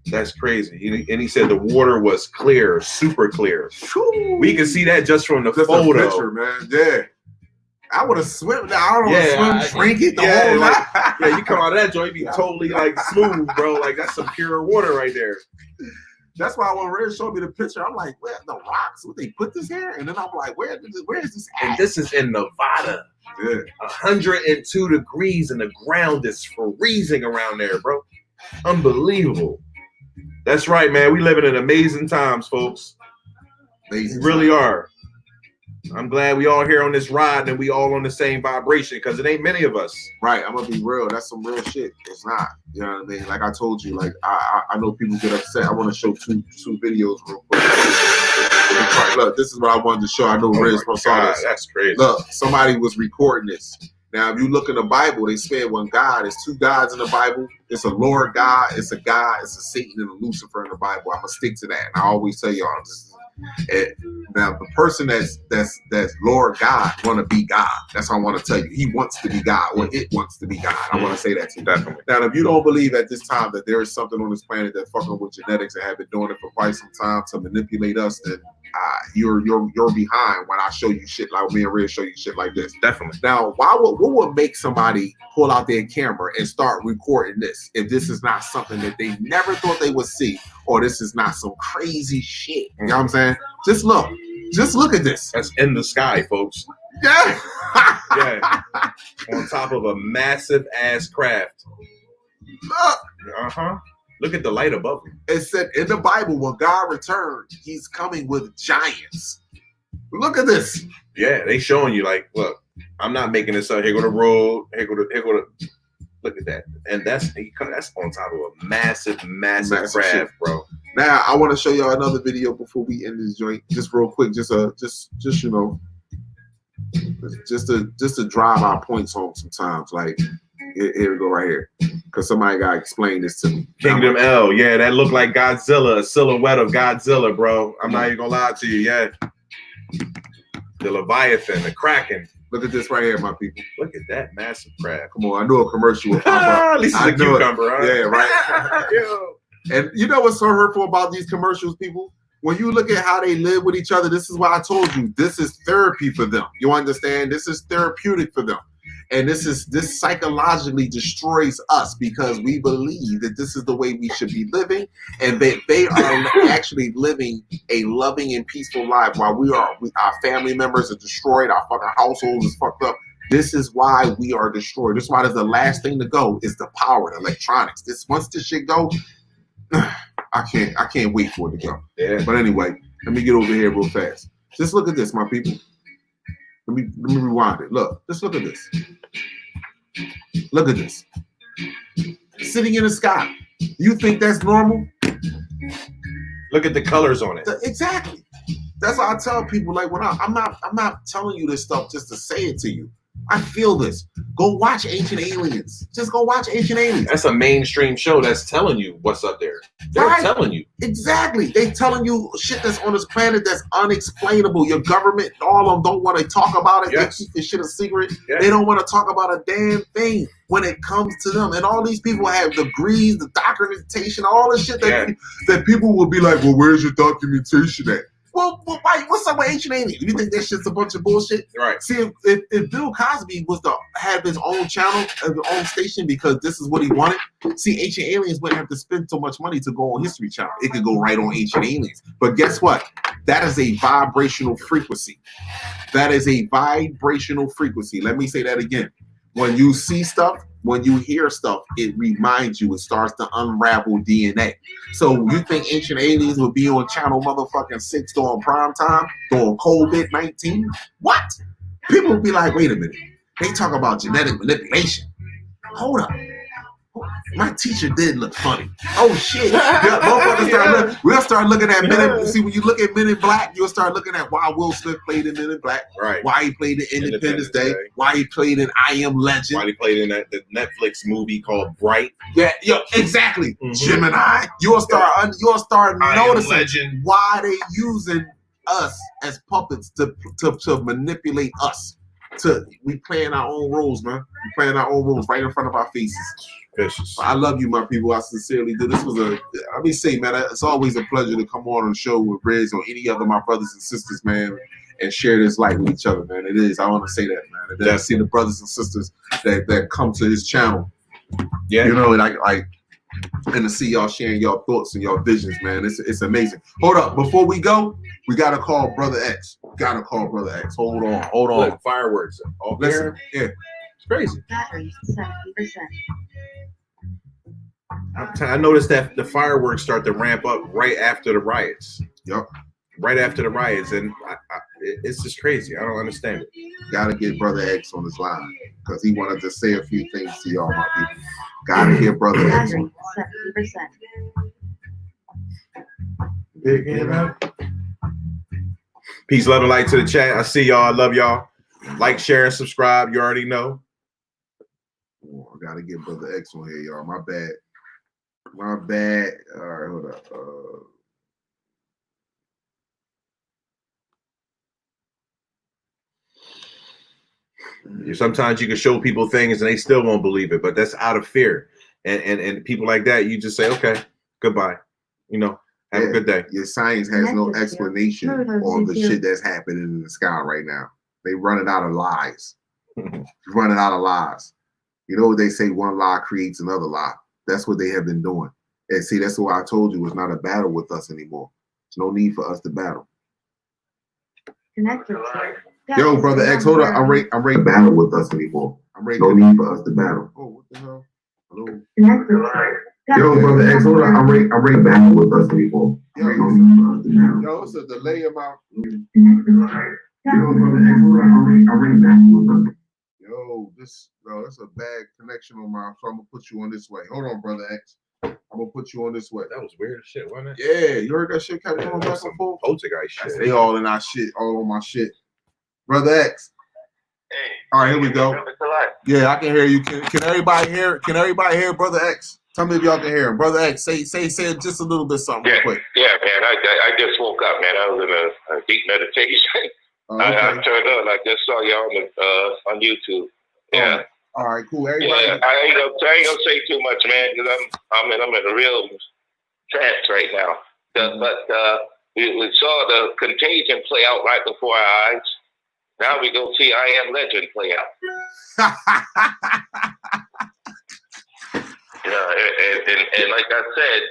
that's crazy. And he said the water was clear, super clear. We can see that just from the photo. Picture, man. Yeah. I would have swim. I don't want to swim, drink it the whole night. Yeah, you come out of that joint, you be totally like smooth, bro. Like that's some pure water right there. That's why when Red showed me the picture, I'm like, where the rocks? Would they put this here? And then I'm like, where is this at? And this is in Nevada. Yeah. 102 degrees and the ground is freezing around there, bro. Unbelievable. That's right, man. We living in amazing times, folks. Amazing. We really are. I'm glad we all here on this ride and we all on the same vibration, because it ain't many of us. Right, I'm gonna be real. That's some real shit. It's not. You know what I mean? Like I told you, like I know people get upset. I want to show two videos real quick. Look, this is what I wanted to show. I know Riz saw this. That's crazy. Look, somebody was recording this. Now, if you look in the Bible, they said when God, there's two gods in the Bible. It's a Lord God, it's a God, it's a Satan and a Lucifer in the Bible. I'm gonna stick to that. And I always tell y'all this. Now the person that's Lord God want to be God. That's what I want to tell you. He wants to be God, or it wants to be God. I want to say that to you. Definitely. Now, if you don't believe at this time that there is something on this planet that fucking with genetics and have been doing it for quite some time to manipulate us, then you're behind when I show you shit like me and Red show you shit like this. Definitely. Now, what would make somebody pull out their camera and start recording this if this is not something that they never thought they would see, or this is not some crazy shit? You know what I'm saying? Just look at this. That's in the sky, folks. Yeah. Yeah. On top of a massive ass craft. Look. Look at the light above him. It said in the Bible, when God returned, he's coming with giants. Look at this. Yeah, they showing you like, look, I'm not making this up. Here go the road. Here go the. Look at that. And that's on top of a massive craft, shit. Bro. Now I want to show y'all another video before we end this joint. Just real quick, just you know, just to drive our points home sometimes. Like here we go right here. Because somebody got to explain this to me. Kingdom L. Yeah, that looked like Godzilla, a silhouette of Godzilla, bro. I'm not even going to lie to you. Yeah. The Leviathan, the Kraken. Look at this right here, my people. Look at that massive crab. Come on, I know a commercial will pop up. At least it's a cucumber, huh? Yeah, right. Yo. And you know what's so hurtful about these commercials, people? When you look at how they live with each other, this is why I told you this is therapy for them. You understand? This is therapeutic for them. And this psychologically destroys us because we believe that this is the way we should be living, and they are actually living a loving and peaceful life while our family members are destroyed, our fucking household is fucked up. This is why we are destroyed. This is why the last thing to go is the power, the electronics. Once this shit go, I can't wait for it to go. Yeah. But anyway, let me get over here real fast. Just look at this, my people. Let me rewind it. Look, just look at this. Look at this. Sitting in the sky. You think that's normal? Look at the colors on it. Exactly. That's why I tell people, like, when I'm not telling you this stuff just to say it to you. I feel this. Go watch Ancient Aliens. Just go watch Ancient Aliens. That's a mainstream show that's telling you what's up there. They're telling you. Exactly. They telling you shit that's on this planet that's unexplainable. Your government, all of them don't want to talk about it. Yes. They keep this shit a secret. Yes. They don't want to talk about a damn thing when it comes to them. And all these people have degrees, the documentation, all this shit that people will be like, well, where's your documentation at? Well, why, what's up with Ancient Aliens? You think that shit's a bunch of bullshit? Right. See, if Bill Cosby was to have his own channel, his own station, because this is what he wanted, see, Ancient Aliens wouldn't have to spend so much money to go on History Channel. It could go right on Ancient Aliens. But guess what? That is a vibrational frequency. That is a vibrational frequency. Let me say that again. When you see stuff, when you hear stuff, it reminds you, it starts to unravel DNA. So you think Ancient Aliens would be on channel motherfucking 6 during prime time, during COVID-19? What? People would be like, wait a minute. They talk about genetic manipulation. Hold up. My teacher did look funny. Oh shit. We'll start looking at Men in, see, when you look at Men in Black, you'll start looking at why Will Smith played in Men in Black, right? Why he played in Independence Day, why he played in I Am Legend, why he played in the Netflix movie called Bright. Yeah, exactly. Mm-hmm. Gemini. You'll start noticing why they using us as puppets to manipulate us. We playing our own roles, man. We playing our own roles right in front of our faces. Vicious. I love you, my people. I sincerely do. This was let me say, man, it's always a pleasure to come on the show with Riz or any other of my brothers and sisters, man, and share this light with each other, man. It is. I want to say that, man. And then I see the brothers and sisters that come to his channel. Yeah. You know, and to see y'all sharing y'all thoughts and y'all visions, man. It's amazing. Hold up. Before we go, we got to call Brother X. Hold on. Look, fireworks. Oh, listen. Yeah. It's crazy. Batteries 70%. I noticed that the fireworks start to ramp up right after the riots. Yep. Right after the riots, and it's just crazy. I don't understand it. Gotta get Brother X on his line because he wanted to say a few things to y'all, my people. Gotta get Brother X on. 70%. Picking up. Peace, love, and light to the chat. I see y'all. I love y'all. Like, share, and subscribe. You already know. Oh, I gotta get Brother X on here, y'all. My bad. All right, hold up. Sometimes you can show people things and they still won't believe it, but that's out of fear. And people like that, you just say, okay, goodbye. You know, have a good day. Your science has no explanation on the shit that's happening in the sky right now. They running out of lies. Running out of lies. You know what they say, one lie creates another lie. That's what they have been doing. And see, that's why I told you it's not a battle with us anymore. There's no need for us to battle. Yo, Brother X, hold on. I'm ready to battle with us anymore. No need for us to battle. Oh, what the hell? Hello. Yo, Brother X, hold on. I'm ready to battle with us anymore. Yo, it's a delay about. Yo, Brother X, hold on. I'm ready to battle with us. Yo, that's a bad connection on my. So I'm gonna put you on this way. Hold on, Brother X. I'm gonna put you on this way. That was weird as shit, wasn't it? Yeah, you heard that shit kept going back and forth. Poltergeist shit. They all in our shit, all on my shit. Brother X. Hey. All right, here we go. Yeah, I can hear you. Can everybody hear? Can everybody hear Brother X? Tell me if y'all can hear him. Brother X, say just a little bit something real quick. Yeah, man. I just woke up, man. I was in a deep meditation. Okay. I turned on. I just saw y'all on YouTube. Yeah. All right, cool. Everybody. Yeah, I ain't gonna say too much, man, because I'm in a real trance right now. But we saw the Contagion play out right before our eyes. Now we go see I Am Legend play out. And like I said,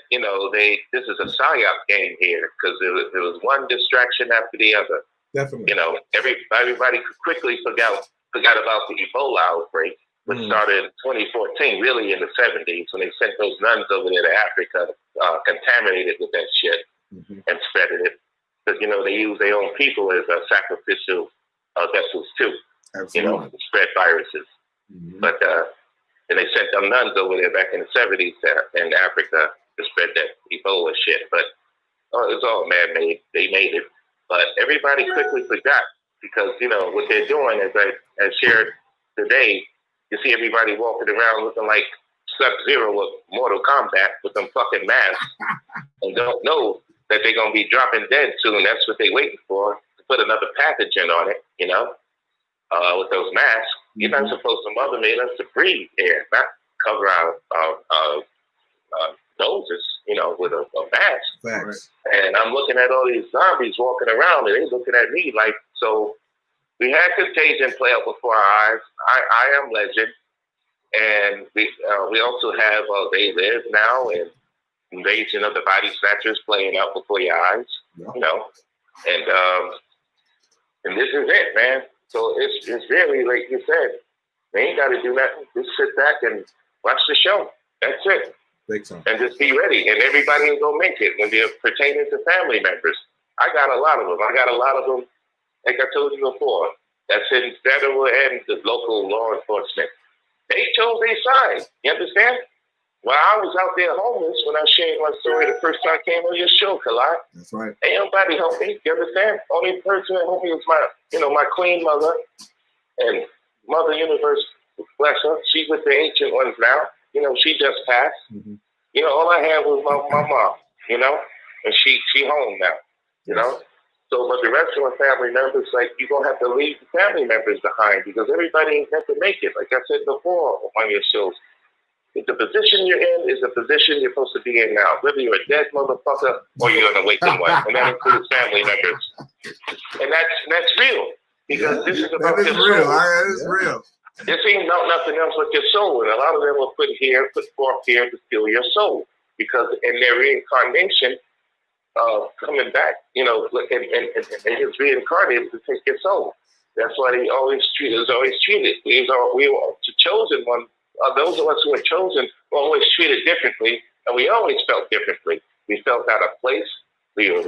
this is a psyop game here because there was one distraction after the other. Definitely. Everybody quickly forgot about the Ebola outbreak, which started in 2014, really in the 70s, when they sent those nuns over there to Africa, contaminated with that shit and spread it. Because, they use their own people as sacrificial vessels too. Absolutely. To spread viruses. But and they sent them nuns over there back in the 70s in Africa to spread that Ebola shit. But it's all man-made. They made it. But everybody quickly forgot because, what they're doing, as I shared today, you see everybody walking around looking like Sub-Zero with Mortal Kombat with them fucking masks and don't know that they're going to be dropping dead soon. That's what they're waiting for, to put another pathogen on it, with those masks. You're not supposed to, Mother made us to breathe air, not cover our noses, with a mask. Facts. And I'm looking at all these zombies walking around, and they're looking at me like, so we had Contagion play out before our eyes. I Am Legend. And we also have They Live now, and Invasion of the Body Snatchers playing out before your eyes, and this is it, man. So it's really, like you said, they ain't got to do nothing. Just sit back and watch the show. That's it. Big time. And just be ready. And everybody is going to make it when they're pertaining to family members. I got a lot of them. Like I told you before, that's in federal and the local law enforcement. They chose their side. You understand? While I was out there homeless, when I shared my story the first time I came on your show, Collide. That's right. Ain't nobody helped me. You understand? Only person that helped me was my queen mother, and Mother Universe, bless her. She's with the ancient ones now. She just passed. All I had was my mom. And she home now. So, but the rest of my family members, like, you're going to have to leave the family members behind because everybody ain't meant to make it. Like I said before on your shows, if the position you're in is the position you're supposed to be in now, whether you're a dead motherfucker or you're an awakened one, and that includes family members. And that's real because this is about your soul. That is real. This ain't nothing else but your soul. And a lot of them were put forth here to steal your soul because in their reincarnation, coming back, and it's reincarnated to take your soul. That's why they always treated. We were the chosen one. Those of us who were chosen were always treated differently, and we always felt differently. We felt out of place. We were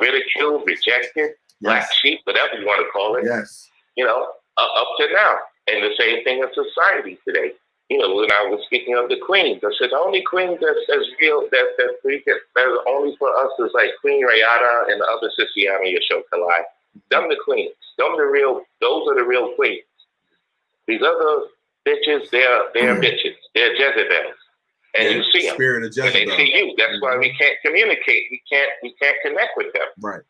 ridiculed, rejected, black sheep, whatever you want to call it. Yes. Up to now, and the same thing in society today. When I was speaking of the queens, I said the only queens that's real that only for us is like Queen Rayada and the other Siciliana Yashokalai. Them the queens. Those are the real queens. These other bitches, they're bitches. They're Jezebels. And you see them. Spirit of Jezebel. And they see you. That's why we can't communicate. We can't connect with them. Right.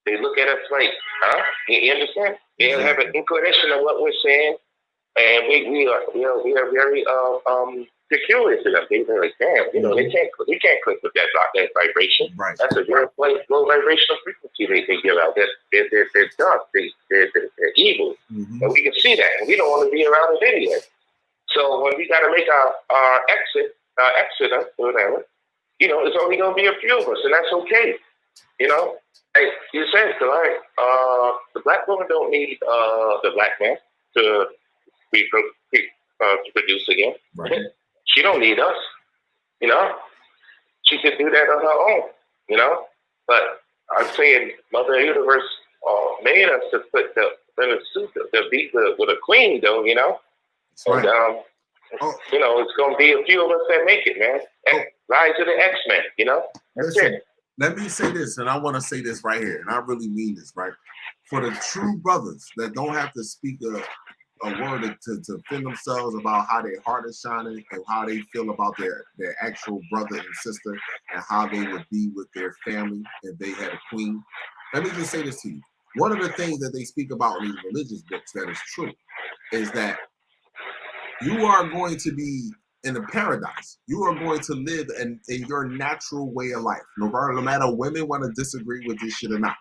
They look at us like, huh? You understand? They have an inclination of what we're saying. And we are very peculiar to them. They're like, damn, we can't click with that vibration. Right. That's a very low vibrational frequency they give out. They're dark. They're evil. And we can see that. And we don't want to be around it anyway. So when we got to make our exodus or whatever, it's only going to be a few of us, and that's okay. Hey, you said, the black woman don't need the black man to produce again. Right. She don't need us. She can do that on her own. But I'm saying Mother Universe made us to put in a suit to be with a queen, though. Right. And it's gonna be a few of us that make it, man. And rise of the X-Men. That's Listen, it. let me say this, and I want to say this right here, and I really mean this, right? For the true brothers that don't have to speak a word to defend themselves about how their heart is shining and how they feel about their actual brother and sister and how they would be with their family if they had a queen. Let me just say this to you. One of the things that they speak about in these religious books that is true is that you are going to be in the paradise. You are going to live in your natural way of life. No matter women want to disagree with this shit or not.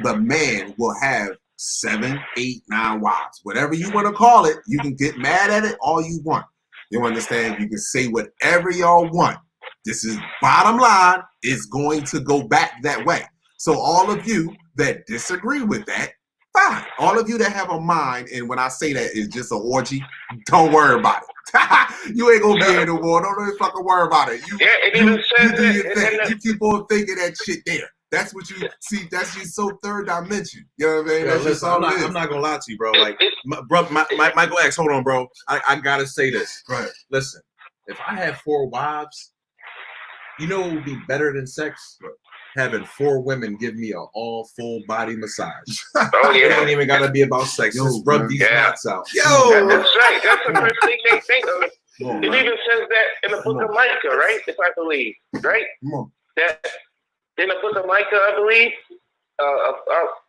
The man will have 7, 8, 9 wives. Whatever you want to call it, you can get mad at it all you want. You understand? You can say whatever y'all want. This is bottom line. It's going to go back that way. So all of you that disagree with that, fine. All of you that have a mind, and when I say that it's just an orgy, don't worry about it. You ain't gonna be in the war. Don't even fucking worry about it. You do your thing. You keep on thinking that shit there. That's what you see. That's your so third dimension. You know what I mean? Yo, listen, I'm not gonna lie to you, bro. Like, Michael X, hold on, bro. I gotta say this. Right. Listen, if I had 4 wives, you know what would be better than sex? Right. Having 4 women give me an all full body massage. Oh yeah. It ain't even gotta be about sex. Just rub these knots out. Yo, that's right. That's the first thing they think of. It even says that in the book of Micah, right? If I believe, right? That in the book of Micah, I believe,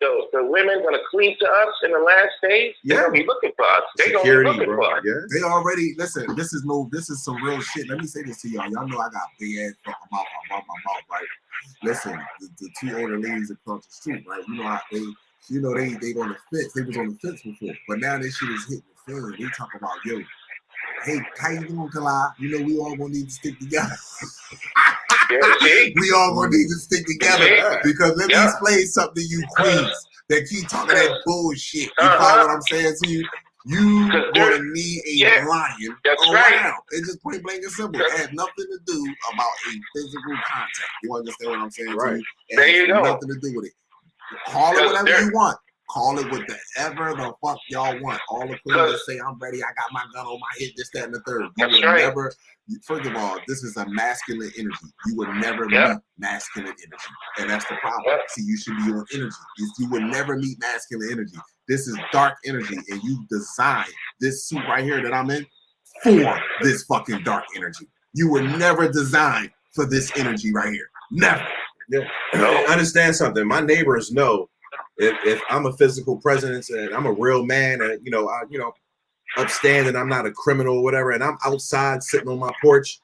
the women gonna cleave to us in the last days. They're gonna be looking for us. They're gonna be looking for us. Yeah. They already listen. This is some real shit. Let me say this to y'all. Y'all know I got big ass fucking mouth. My mouth, right? Listen, the 2 older ladies across the street, right? You know how they on the fence. They was on the fence before, but now this shit is hitting the fan. They talk about, yo, hey, how you doing, Kala? You know we all gonna need to stick together. We all gonna need to stick together because let me explain something to you queens that keep talking that bullshit. You follow what I'm saying to you? You gonna need a lion around. Right. It's just point blank and simple. It has nothing to do about a physical contact. You understand what I'm saying to you? It has nothing to do with it. Call it whatever you want. Call it whatever the fuck y'all want. All the queens that say, I'm ready, I got my gun on my hip, this, that, and the third. You will never, first of all, this is a masculine energy. You would never meet masculine energy. And that's the problem. See, you should be on energy. You would never meet masculine energy. This is dark energy, and you designed this suit right here that I'm in for this fucking dark energy. You were never designed for this energy right here. Never. Yeah. Understand something. My neighbors know if I'm a physical presence and I'm a real man, and upstanding, I'm not a criminal or whatever, and I'm outside sitting on my porch,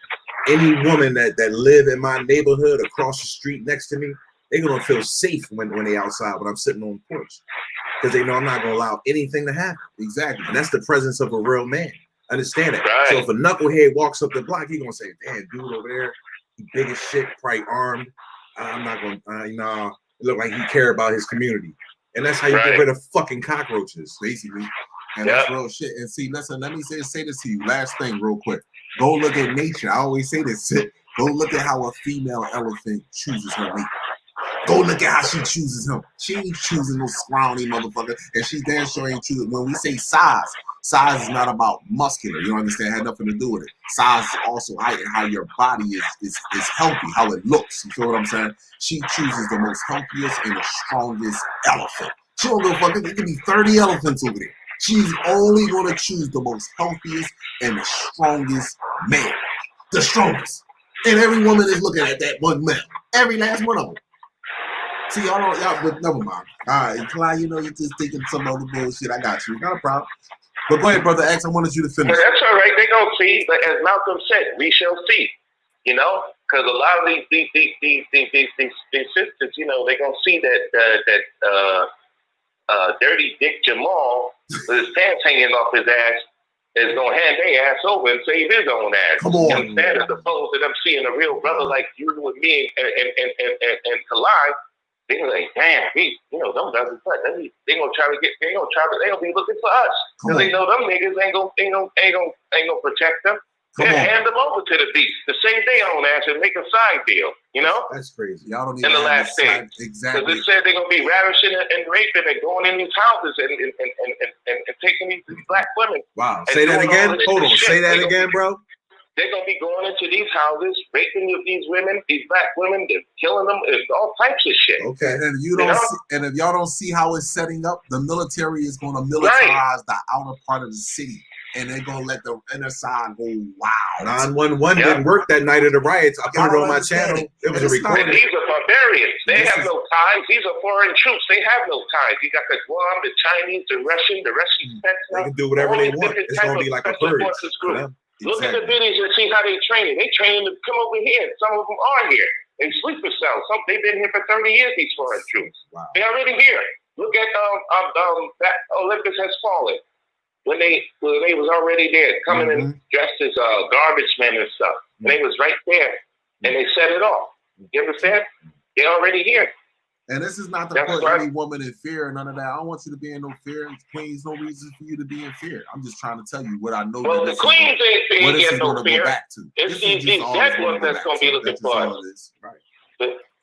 any woman that live in my neighborhood across the street next to me, they're gonna feel safe when they outside when I'm sitting on the porch. Because they know I'm not gonna allow anything to happen. Exactly. And that's the presence of a real man. Understand it. Right. So if a knucklehead walks up the block, he's gonna say, damn, dude over there, he big as shit, probably armed. I'm not gonna it look like he care about his community. And that's how you get rid of fucking cockroaches, basically. And that's real shit. And see, listen, let me say this to you. Last thing, real quick. Go look at nature. I always say this. Go look at how a female elephant chooses her mate. Go look at how she chooses him. She ain't choosing no scrawny motherfucker. And she damn sure ain't choosing. When we say size is not about muscular. You understand? It had nothing to do with it. Size is also how your body is healthy, how it looks. You feel what I'm saying? She chooses the most healthiest and the strongest elephant. She don't give a fuck. There could be 30 elephants over there. She's only going to choose the most healthiest and the strongest man. The strongest. And every woman is looking at that one man. Every last one of them. See, y'all, but never mind. All right, Clyde, you're just thinking some other bullshit. I got you. Not a problem. But go ahead, Brother X. I wanted you to finish. That's all right. They gonna see, but as Malcolm said, we shall see. Because a lot of these sisters, they gonna see that dirty Dick Jamal with his pants hanging off his ass is gonna hand their ass over and save his own ass. Come on. Instead, as opposed to them seeing a real brother like you and me and Collide. They're like, damn, them brothers, they gonna be looking for us because they know them niggas ain't gonna protect them. They'll hand them over to the beast to save their own ass and make a side deal. That's crazy. Y'all don't even in the last day. Exactly. Because it said they're gonna be ravishing and raping and going in these houses and taking these black women. Wow. Say that again. Hold on. Say that again, bro. They're gonna be going into these houses, raping these women, these black women, they're killing them, all types of shit. Okay, and if y'all don't see how it's setting up, the military is gonna militarize the outer part of the city, and they're gonna let the inner side go wild. 911 didn't work that night of the riots. I put it on my channel. It was a recording. And these are barbarians. They have no ties. These are foreign troops. They have no ties. You got the Guam, the Chinese, the Russian They can do whatever they want. It's gonna be like a purge. Look at the videos and see how they training. They training to come over here. Some of them are here. They sleeper cells. They've been here for 30 years, these foreign troops. Wow. They're already here. Look at that Olympus Has Fallen. When they was already there, coming in dressed as garbage men and stuff. And they was right there. And they set it off. You understand? They're already here. And this is not to put any woman in fear or none of that. I don't want you to be in no fear. Queens, no reason for you to be in fear. I'm just trying to tell you what I know. Well, the queens ain't getting no fear. It's these dead ones that's going to be looking for us. Right.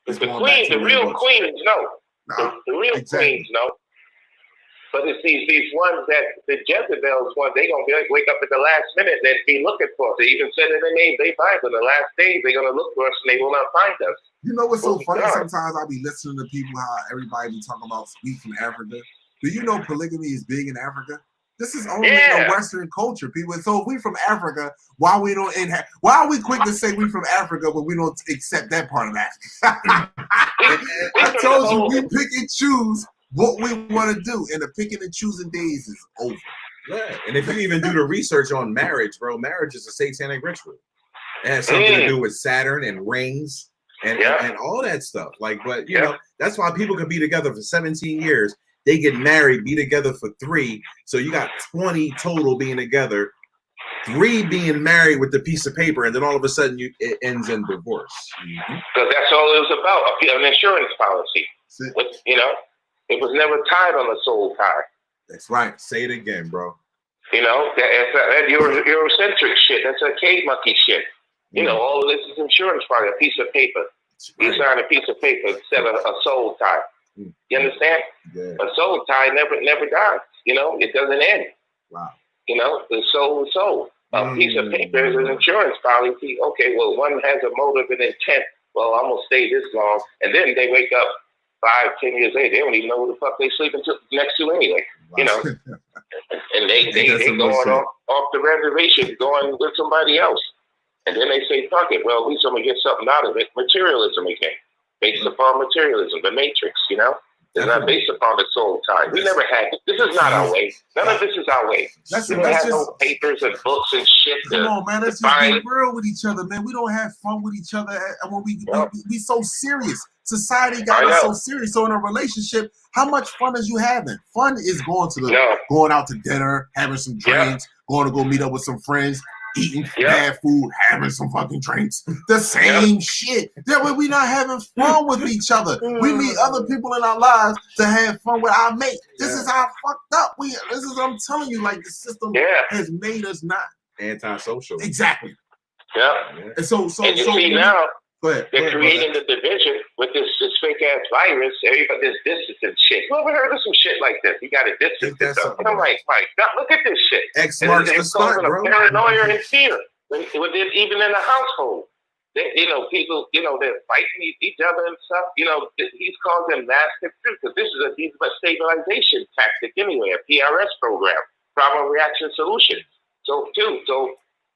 The queens, the real queens, no. The real queens, no. But it's these ones that the Jezebels ones, they gonna wake up at the last minute and be looking for us. They even said in the name they Bible, the last days they're gonna look for us and they will not find us. You know what's so funny? Sometimes I be listening to people how everybody be talking about we from Africa. Do you know polygamy is big in Africa? This is only in a Western culture, people. So if we from Africa, why are we quick to say we from Africa, but we don't accept that part of Africa? I told you we pick and choose what we want to do, and the picking and choosing days is over. Yeah, and if you even do the research on marriage, bro, marriage is a satanic ritual. It has something to do with Saturn and rings and all that stuff. Like, but you know, that's why people can be together for 17 years. They get married, be together for 3. So you got 20 total being together, 3 being married with the piece of paper, and then all of a sudden it ends in divorce. Because that's all it was about, an insurance policy. You know, it was never tied on a soul tie. That's right. Say it again, bro. You know, that Eurocentric shit. That's a cave monkey shit. You know, all of this is insurance policy, a piece of paper. You sign a piece of paper instead of a soul tie. You understand? Yeah. A soul tie never dies. You know, it doesn't end. Wow. You know, the soul is soul. A piece of paper is an insurance policy. Okay, well, one has a motive and intent. Well, I'm gonna stay this long, and then they wake up 5-10 years later. They don't even know who the fuck they sleeping next to anyway. Wow. You know, and they going off the reservation, going with somebody else, and then they say, "Fuck it." Well, at least I'm gonna get something out of it. Materialism again. Based upon materialism, the matrix, you know? It's not based upon the soul tie. We never had this is not our way. None of this is our way. We don't have no papers and books and shit. Come on, man. Let's just be real with each other, man. We don't have fun with each other when we so serious. Society got us so serious. So in a relationship, how much fun is you having? Fun is going out to dinner, having some drinks, going to go meet up with some friends, eating bad food, having some fucking drinks. The same shit. That way we not having fun with each other. We meet other people in our lives to have fun with our mate. This is how fucked up this is what I'm telling you, like the system has made us not antisocial. Exactly. Yeah. And so you see now they're creating the division with this fake ass virus. Everybody this distance and shit. You ever heard of some shit like this? You got to distance yourself. I'm like, my God, look at this shit. X marks the spot, bro. Paranoia and fear. Even in the household. People, they're fighting each other and stuff. He's causing mass confusion because this is a stabilization tactic anyway, a PRS program, problem reaction solution. So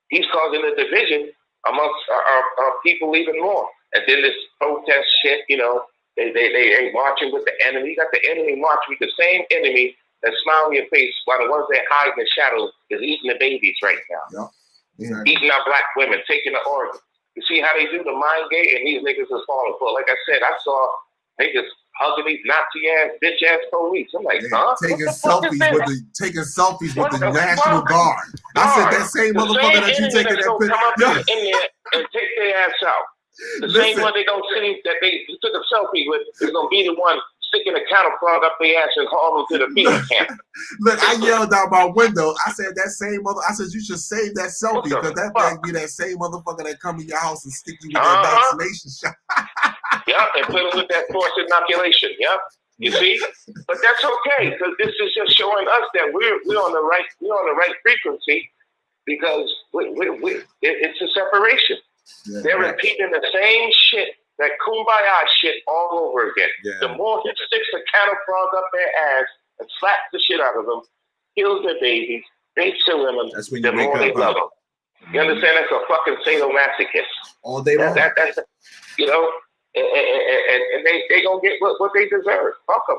he's causing a division amongst our people even more. And then this protest shit, they marching with the enemy. You got the enemy marching with the same enemy that smile on your face while the ones that hide in the shadows is eating the babies right now. Yeah. Eating our black women, taking the organs. You see how they do the mind game, and these niggas is falling for. Like I said, I saw niggas hugging these Nazi-ass, bitch-ass police. I'm like, taking selfies with the National Guard. I said that same motherfucker that you taking that picture. Come up in there and take their ass out. The same one they don't see that they took a selfie with is gonna be the one sticking a cattle prod up their ass and haul them to the FEMA camp. Look, I yelled out my window. I said that same I said you should save that selfie because that might be that same motherfucker that come in your house and stick you with that vaccination shot. And put them with that forced inoculation. You see, but that's okay because this is just showing us that we're on the right frequency because it's a separation. They're repeating the same shit, that kumbaya shit all over again. The more he sticks the cattle prod up their ass and slaps the shit out of them, kills their babies, rapes their women, the more they love them. You understand? That's a fucking sadomasochist. All day long. That's and they gonna get what they deserve. Fuck them,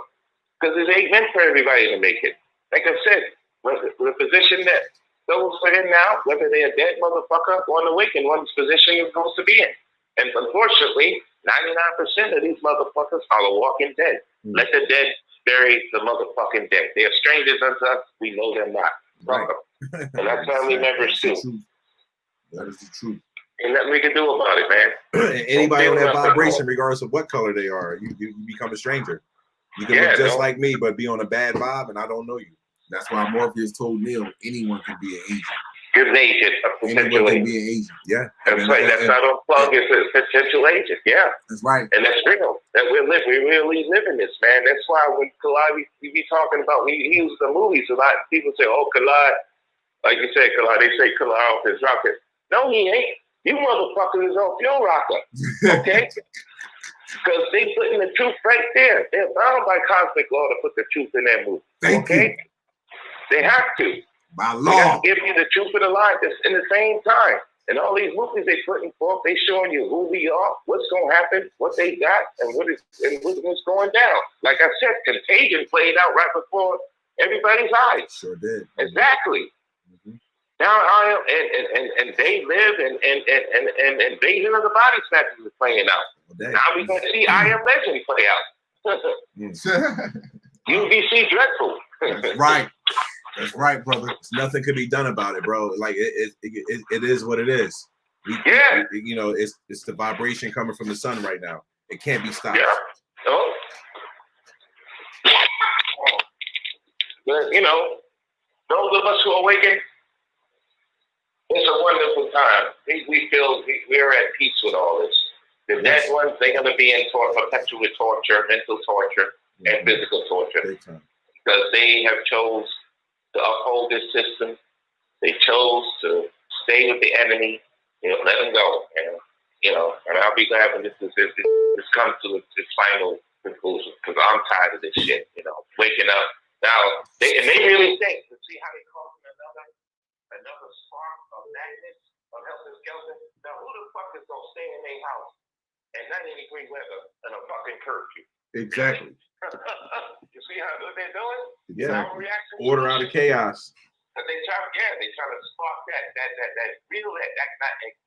because it ain't meant for everybody to make it. Like I said, the position that those are in now, whether they're a dead motherfucker or an awakened, one's position is supposed to be in. And unfortunately, 99% of these motherfuckers are the walking dead. Let the dead bury the motherfucking dead. They are strangers unto us. We know them not. Fuck them. And our family members too. That is the truth. Ain't nothing we can do about it, man. Anybody on that vibration, regardless of what color they are, you become a stranger. You can look just like me, but be on a bad vibe, and I don't know you. That's why Morpheus told Neil anyone can be an agent. You're an agent, a potential Anyone can agent. be an agent. Yeah. That's right. That's not a plug. It's a potential agent. Yeah. That's right. And that's real. That we really live in this, man. That's why when Collage, we be talking about, we use the movies a lot. People say, oh, Collage, like you said, Collage, they say Collage off his rocket. No, he ain't. You motherfuckers is off your rocker. Okay? Because they putting the truth right there. They're bound by cosmic law to put the truth in that movie. Thank you. They have to. By They got law. to give you the truth and the lie in the same time. And all these movies they putting forth, they showing you who we are, what's going to happen, what they got, and what's going down. Like I said, Contagion played out right before everybody's eyes. Sure did. Exactly. Mm-hmm. Now I am, and they live, and Invasion of the Body Snatchers is playing out. Well, now we're going to see I Am Legend play out. UBC Dreadful. That's right. That's right, brother. Nothing could be done about it, bro. Like it is what it is. You know, it's the vibration coming from the sun right now. It can't be stopped. Yeah. Oh. But you know, those of us who awaken, it's a wonderful time. We feel we're at peace with all this. The dead ones, they're going to be in perpetual torture, mental torture, and physical torture, because they have chose to uphold this system. They chose to stay with the enemy. You know, let them go. And you know, and I'll be glad when this comes to its final conclusion, because I'm tired of this shit. You know, waking up now. They really think to see how they cause another spark of madness of helter skelter. Now, who the fuck is gonna stay in their house at 90-degree weather and a fucking curfew? Exactly. You see how they're doing? Yeah. Order out of chaos. But they try to spark that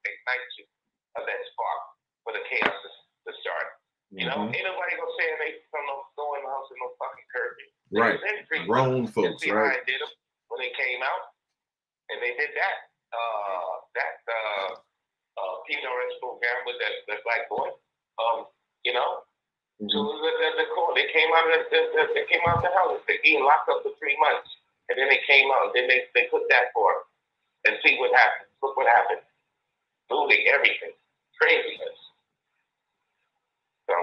ignition of that spark for the chaos to start. You know, ain't nobody gonna say they from go in the house with no fucking curfew. Right. Grown folks, see right? How I did them when they came out, and they did that PRS program with that black boy. You know. So they came out of the house. They being locked up for 3 months, and then they came out. And then they put that for him, and see what happened. Look what happened. Losing everything, craziness. So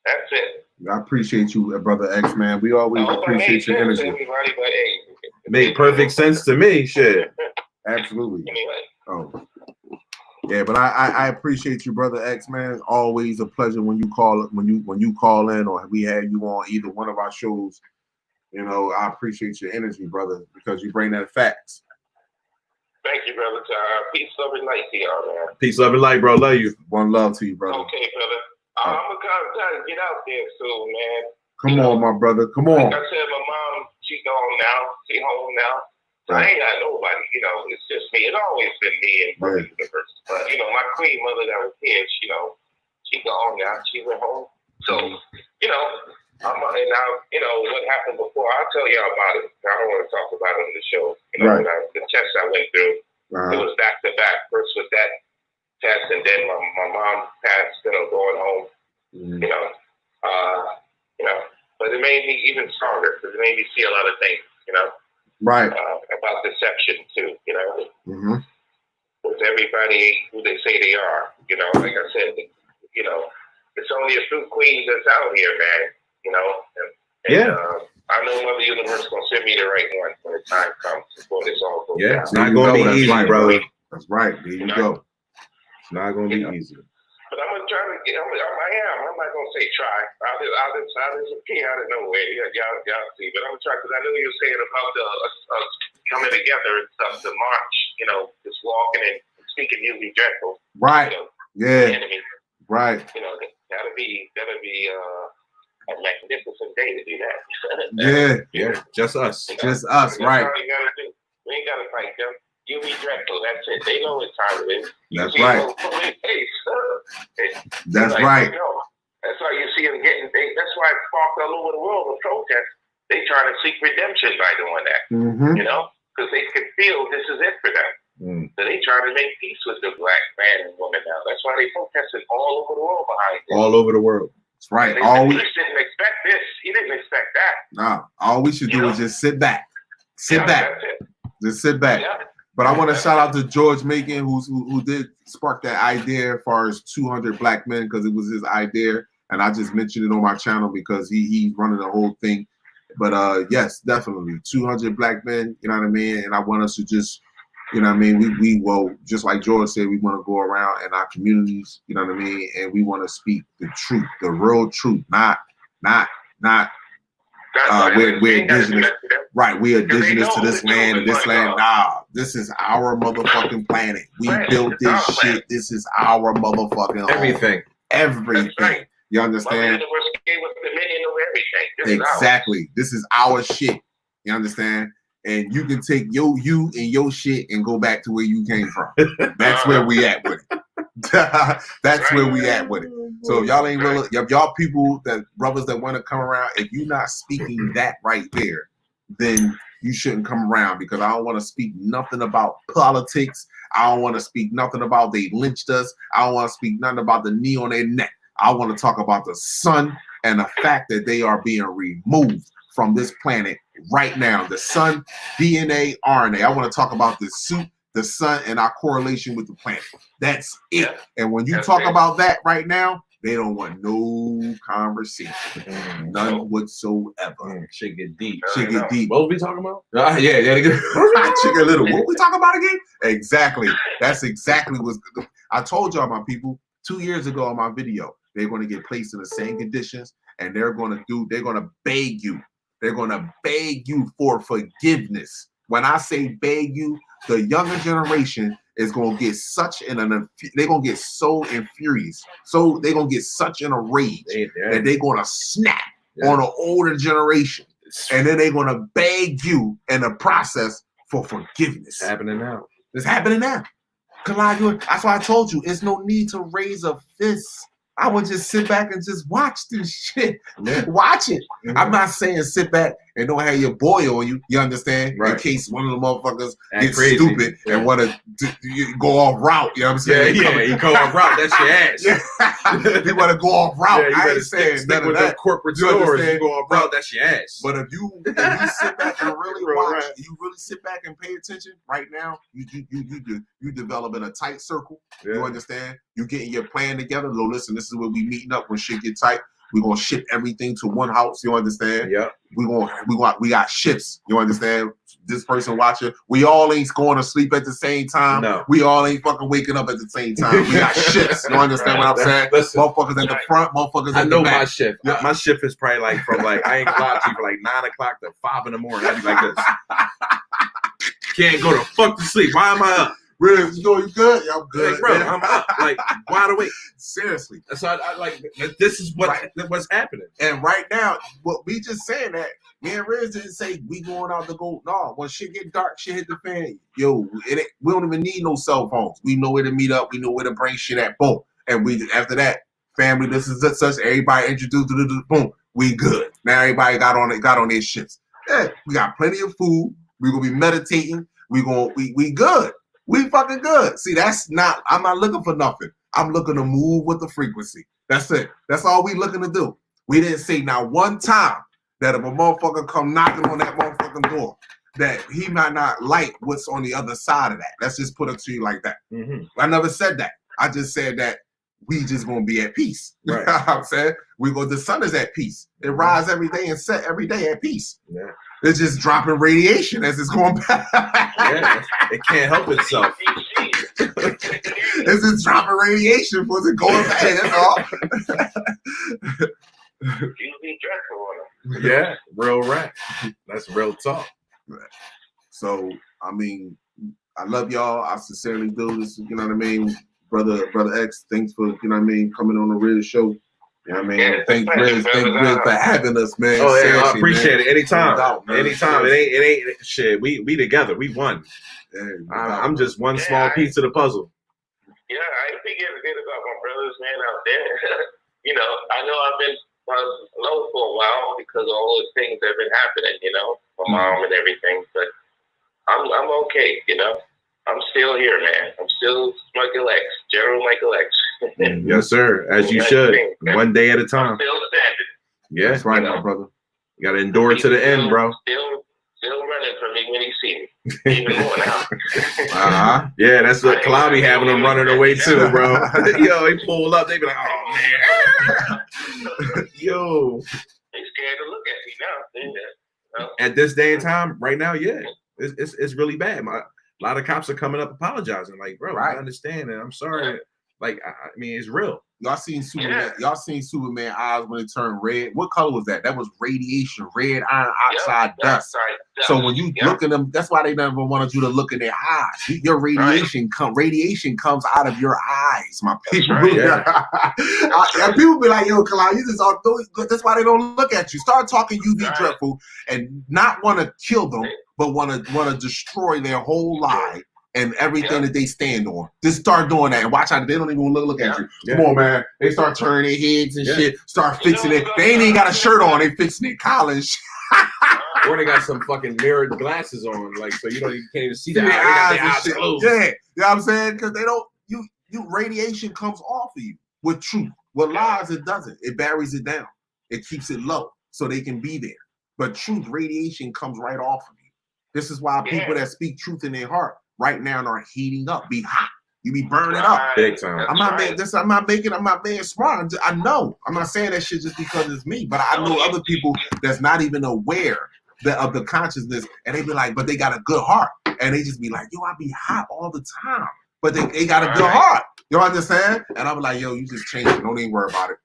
that's it. I appreciate you, brother X, man. We always appreciate your energy. Everybody, but hey, it made perfect sense to me. Shit. Absolutely. Anyway. Oh. Yeah, but I appreciate you, brother X, man. Always a pleasure when you call in, or we have you on either one of our shows. You know, I appreciate your energy, brother, because you bring that facts. Thank you, brother. Peace, love, and light to y'all, man. Peace, love, and light, bro. Love you. One love to you, brother. Okay, brother. I'm gonna try to get out there soon, man. Come on, my brother. Come on. Like I said, my mom, she gone now. She home now. So I ain't got nobody, you know, it's just me. It's always been me and the universe. But, you know, my queen mother that was here, she gone now. She went home. So, you know, and now, you know, what happened before, I'll tell y'all about it. I don't want to talk about it on the show. You know, the test I went through, it was back to back. First was that test, and then my mom passed, you know, going home, you know, but it made me even stronger, because it made me see a lot of things, you know. Right. About deception too, you know. Because everybody ain't who they say they are, you know. Like I said, you know, it's only a few queens that's out here, man. You know. I know Mother Universe gonna send me the right one when the time comes before this all goes down. It's not gonna be easy, brother. That's right. There you go. It's not gonna be easy. But I'm gonna try to get. I'm not gonna say try. I'll just appear out of nowhere. Y'all see. But I'm gonna try, because I know you were saying about the coming together and stuff to march. You know, just walking and speaking usually dreadful. Right. You know, yeah. Enemy. Right. You know, that'll be a magnificent day to do that. Yeah. Just us. Just us. Right. All you gotta do. We ain't gotta fight. time it is. That's right. That's like, right. No. That's why you see them getting. That's why it sparked all over the world of protest. They trying to seek redemption by doing that. Mm-hmm. You know, because they can feel this is it for them. Mm. So they try to make peace with the black man and woman now. That's why they protested all over the world behind it. All over the world. That's right. He didn't expect this. He didn't expect that. Nah. All we should do is just sit back. Sit back. That's it. Just sit back. Yeah. But I want to shout out to George Macon, who did spark that idea as far as 200 black men, because it was his idea, and I just mentioned it on my channel because he's running the whole thing. But yes, definitely 200 black men. You know what I mean? And I want us to just, you know what I mean? We well, just like George said, we want to go around in our communities. You know what I mean? And we want to speak the truth, the real truth, not. We're indigenous, right? We're indigenous to this land and this land. Nah, this is our motherfucking planet. We built this shit. This is our motherfucking home. Everything. Right. You understand? Exactly. This is our shit. You understand? And you can take you and your shit and go back to where you came from. That's where we at with it. That's where we at with it. So if y'all ain't really, if y'all people, that brothers that want to come around, if you're not speaking that right there, then you shouldn't come around, because I don't want to speak nothing about politics. I don't want to speak nothing about they lynched us. I don't want to speak nothing about the knee on their neck. I want to talk about the sun and the fact that they are being removed from this planet right now. The sun, DNA, RNA. I want to talk about the suit, the sun, and our correlation with the planet. That's it. Yeah. And when you talk about that right now, they don't want no conversation. None whatsoever. Shit get deep. Shit get deep. What was we talking about? Chicken little. What we talking about again? Exactly. That's exactly what's good. I told y'all, my people, 2 years ago on my video, they're going to get placed in the same conditions, and they're going to beg you. They're going to beg you for forgiveness. When I say beg you, the younger generation is going to get they're going to get so infuriated. So they're going to get such in a rage that they're going to snap on an older generation. And then they're going to beg you in the process for forgiveness. It's happening now. It's happening now. Collagen, that's why I told you, it's no need to raise a fist. I would just sit back and just watch this shit. Yeah. Watch it. Mm-hmm. I'm not saying sit back and don't have your boy on you. You understand? Right. In case one of the motherfuckers gets crazy. stupid and want to go off route. You know what I'm saying? You go off route. That's your ass. You want to go off route. Yeah, you I ain't saying stick none of with that. the corporate You stores. understand? You go off route. That's your ass. But if you sit back and really watch, you really sit back and pay attention right now, you developing a tight circle. Yeah. You understand? You getting your plan together. Lo, listen, this is where we meeting up when shit get tight. We're gonna ship everything to one house. You understand? Yeah. We got ships. You understand? This person watching. We all ain't going to sleep at the same time. No. We all ain't fucking waking up at the same time. We got ships. You understand what I'm saying? Listen, motherfuckers at the front, motherfuckers at the back. My shift. Yeah. My shift is probably like from I ain't gonna lie to you, for like 9 o'clock to 5 in the morning. I'd be like this. Can't go to fuck to sleep. Why am I up? Really? You good? Yeah, I'm good. Like, bro, I'm up. Like, wide awake. Seriously. So I like, this is what's happening. And right now, what we just saying that, me and Riz didn't say we going out to go. No, when shit get dark, shit hit the fan. Yo, we don't even need no cell phones. We know where to meet up. We know where to bring shit at. Boom. And we after that, family, this is such. Everybody introduced to the boom. We good. Now everybody got on their shits. Yeah, we got plenty of food. We gonna be meditating. We good. We fucking good. See, I'm not looking for nothing. I'm looking to move with the frequency. That's it. That's all we looking to do. We didn't say not one time that if a motherfucker come knocking on that motherfucking door, that he might not like what's on the other side of that. Let's just put it to you like that. Mm-hmm. I never said that. I just said that we just gonna be at peace. Right. You know what I'm saying? The sun is at peace. It rises every day and set every day at peace. Yeah. It's just dropping radiation as it's going back. Yeah, it can't help itself. It's just dropping radiation for it going back. That's all. Yeah, real rap. That's real talk. So, I mean, I love y'all. I sincerely do. This, you know what I mean? Brother X, thanks for, you know what I mean, coming on the real show. You know what I mean? Yeah, Thank Riz for having us, man. Oh yeah, Seriously, I appreciate man. it. Anytime, Without, man. anytime. It ain't shit. We together. We won. Yeah, I'm just one small piece of the puzzle. Yeah, I ain't forget about my brothers, man, out there. You know, I know I've been low for a while because of all the things that have been happening, you know, my mom and everything, but I'm okay, you know. I'm still here, man. I'm still Michael X, Gerald Michael X. Yes, sir. As you should. One day at a time. I'm still standing. Yeah, that's right, you know? my brother. You gotta endure to the end, bro. Still running for me when he see me. Even more now. Yeah, that's what Collagen having them running away too, bro. Yo, they pull up, they be like, oh man. Yo. They scared to look at me now. You know? At this day and time, right now, yeah. It's really bad. A lot of cops are coming up apologizing, like, bro, I understand and I'm sorry. Right. Like, I mean, it's real. Y'all seen Superman? Y'all seen Superman eyes when it turned red? What color was that? That was radiation, red iron oxide dust. So when you look at them, that's why they never wanted you to look in their eyes. Your radiation comes out of your eyes, my people. And people be like, yo, Kalai, you just all do it. That's why they don't look at you. Start talking UV dreadful and not want to kill them, but want to destroy their whole life. And everything that they stand on. Just start doing that and watch out. They don't even look at you. Come on, man. They start turning their heads and shit. Start fixing it. They ain't even got a shirt on. They fixing their collars. Or they got some fucking mirrored glasses on, like, so you can't even see their eyes. eyes closed. Yeah. You know what I'm saying? Because they don't, you radiation comes off of you with truth. With lies, it doesn't. It buries it down. It keeps it low so they can be there. But truth, radiation comes right off of you. This is why people that speak truth in their heart right now are heating up, be hot. You be burning up. Big time. I'm not being smart. I know. I'm not saying that shit just because it's me, but I know other people that's not even aware of the consciousness, and they be like, but they got a good heart. And they just be like, yo, I be hot all the time. But they got a good heart. You understand? And I'm like, yo, you just change it. Don't even worry about it.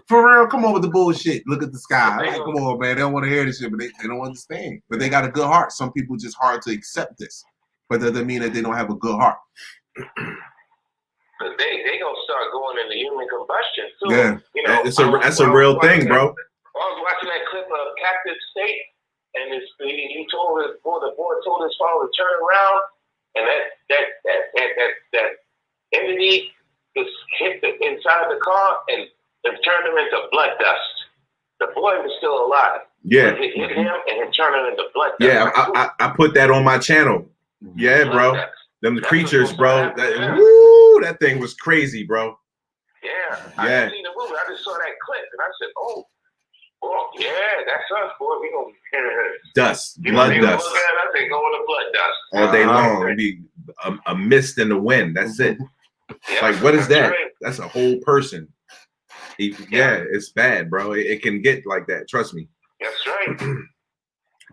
For real, come on with the bullshit. Look at the sky. Like, come on, man. They don't want to hear this shit, but they don't understand. But they got a good heart. Some people just hard to accept this. But that doesn't mean that they don't have a good heart. Because they gonna start going into human combustion too. Yeah, you know, that's a real thing, bro. I was watching that clip of Captive State, and he told the boy told his father to turn around, and that entity just hit inside the car and turned him into blood dust. The boy was still alive. Yeah, it hit him and turned him into blood dust. Yeah, I put that on my channel. Yeah, bro. Them creatures, bro. That thing was crazy, bro. Yeah. I didn't see the movie. I just saw that clip and I said, oh yeah, that's us, boy. We gonna dust, blood dust. I think going to blood dust all day long. It'd be a mist in the wind. That's it. Like, what is that? Right. That's a whole person. It's bad, bro. It can get like that. Trust me. That's right.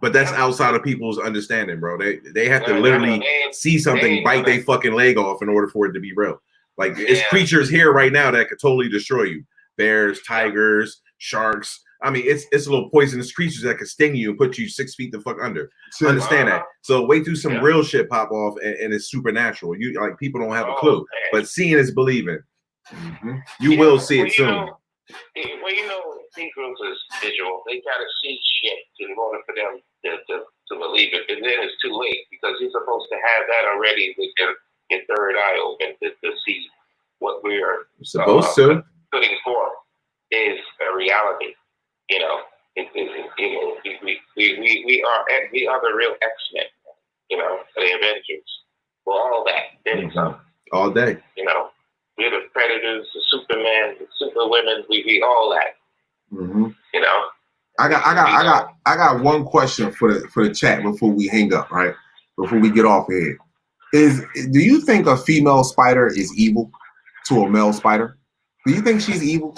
But that's outside of people's understanding, bro. They have to literally see something, bite their fucking leg off in order for it to be real. Like, it's creatures here right now that could totally destroy you. Bears, tigers, sharks. I mean, it's little poisonous creatures that could sting you and put you 6 feet the fuck under. Understand that. So wait till some real shit pop off and it's supernatural. You like, people don't have a clue. But seeing is believing. You will see it soon. These groups is visual. They gotta see shit in order for them to believe it. And then it's too late because you're supposed to have that already with your third eye open to see what we are supposed to putting forth is a reality. You know, we are the real X-Men. You know, the Avengers. Well, all that. Then some. All day. You know, we're the Predators, the Superman, the Superwomen. We all that. You know, I got one question for the chat before we hang up, right? Before we get off here, do you think a female spider is evil to a male spider? Do you think she's evil?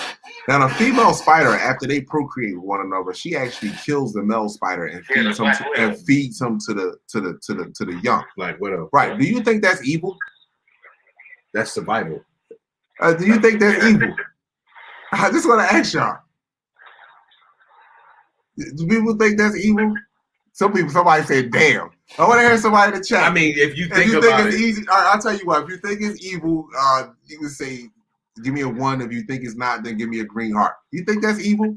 Now, a female spider, after they procreate with one another, she actually kills the male spider and feeds him to the young. Like widow. Right? Do you think that's evil? That's survival. Do you think that's evil? I just want to ask y'all. Do people think that's evil? Somebody say, damn. I want to hear somebody in the chat. I mean, if you think about it's easy, I'll tell you what. If you think it's evil, you can say Give me a 1. If you think it's not, then give me a green heart. You think that's evil?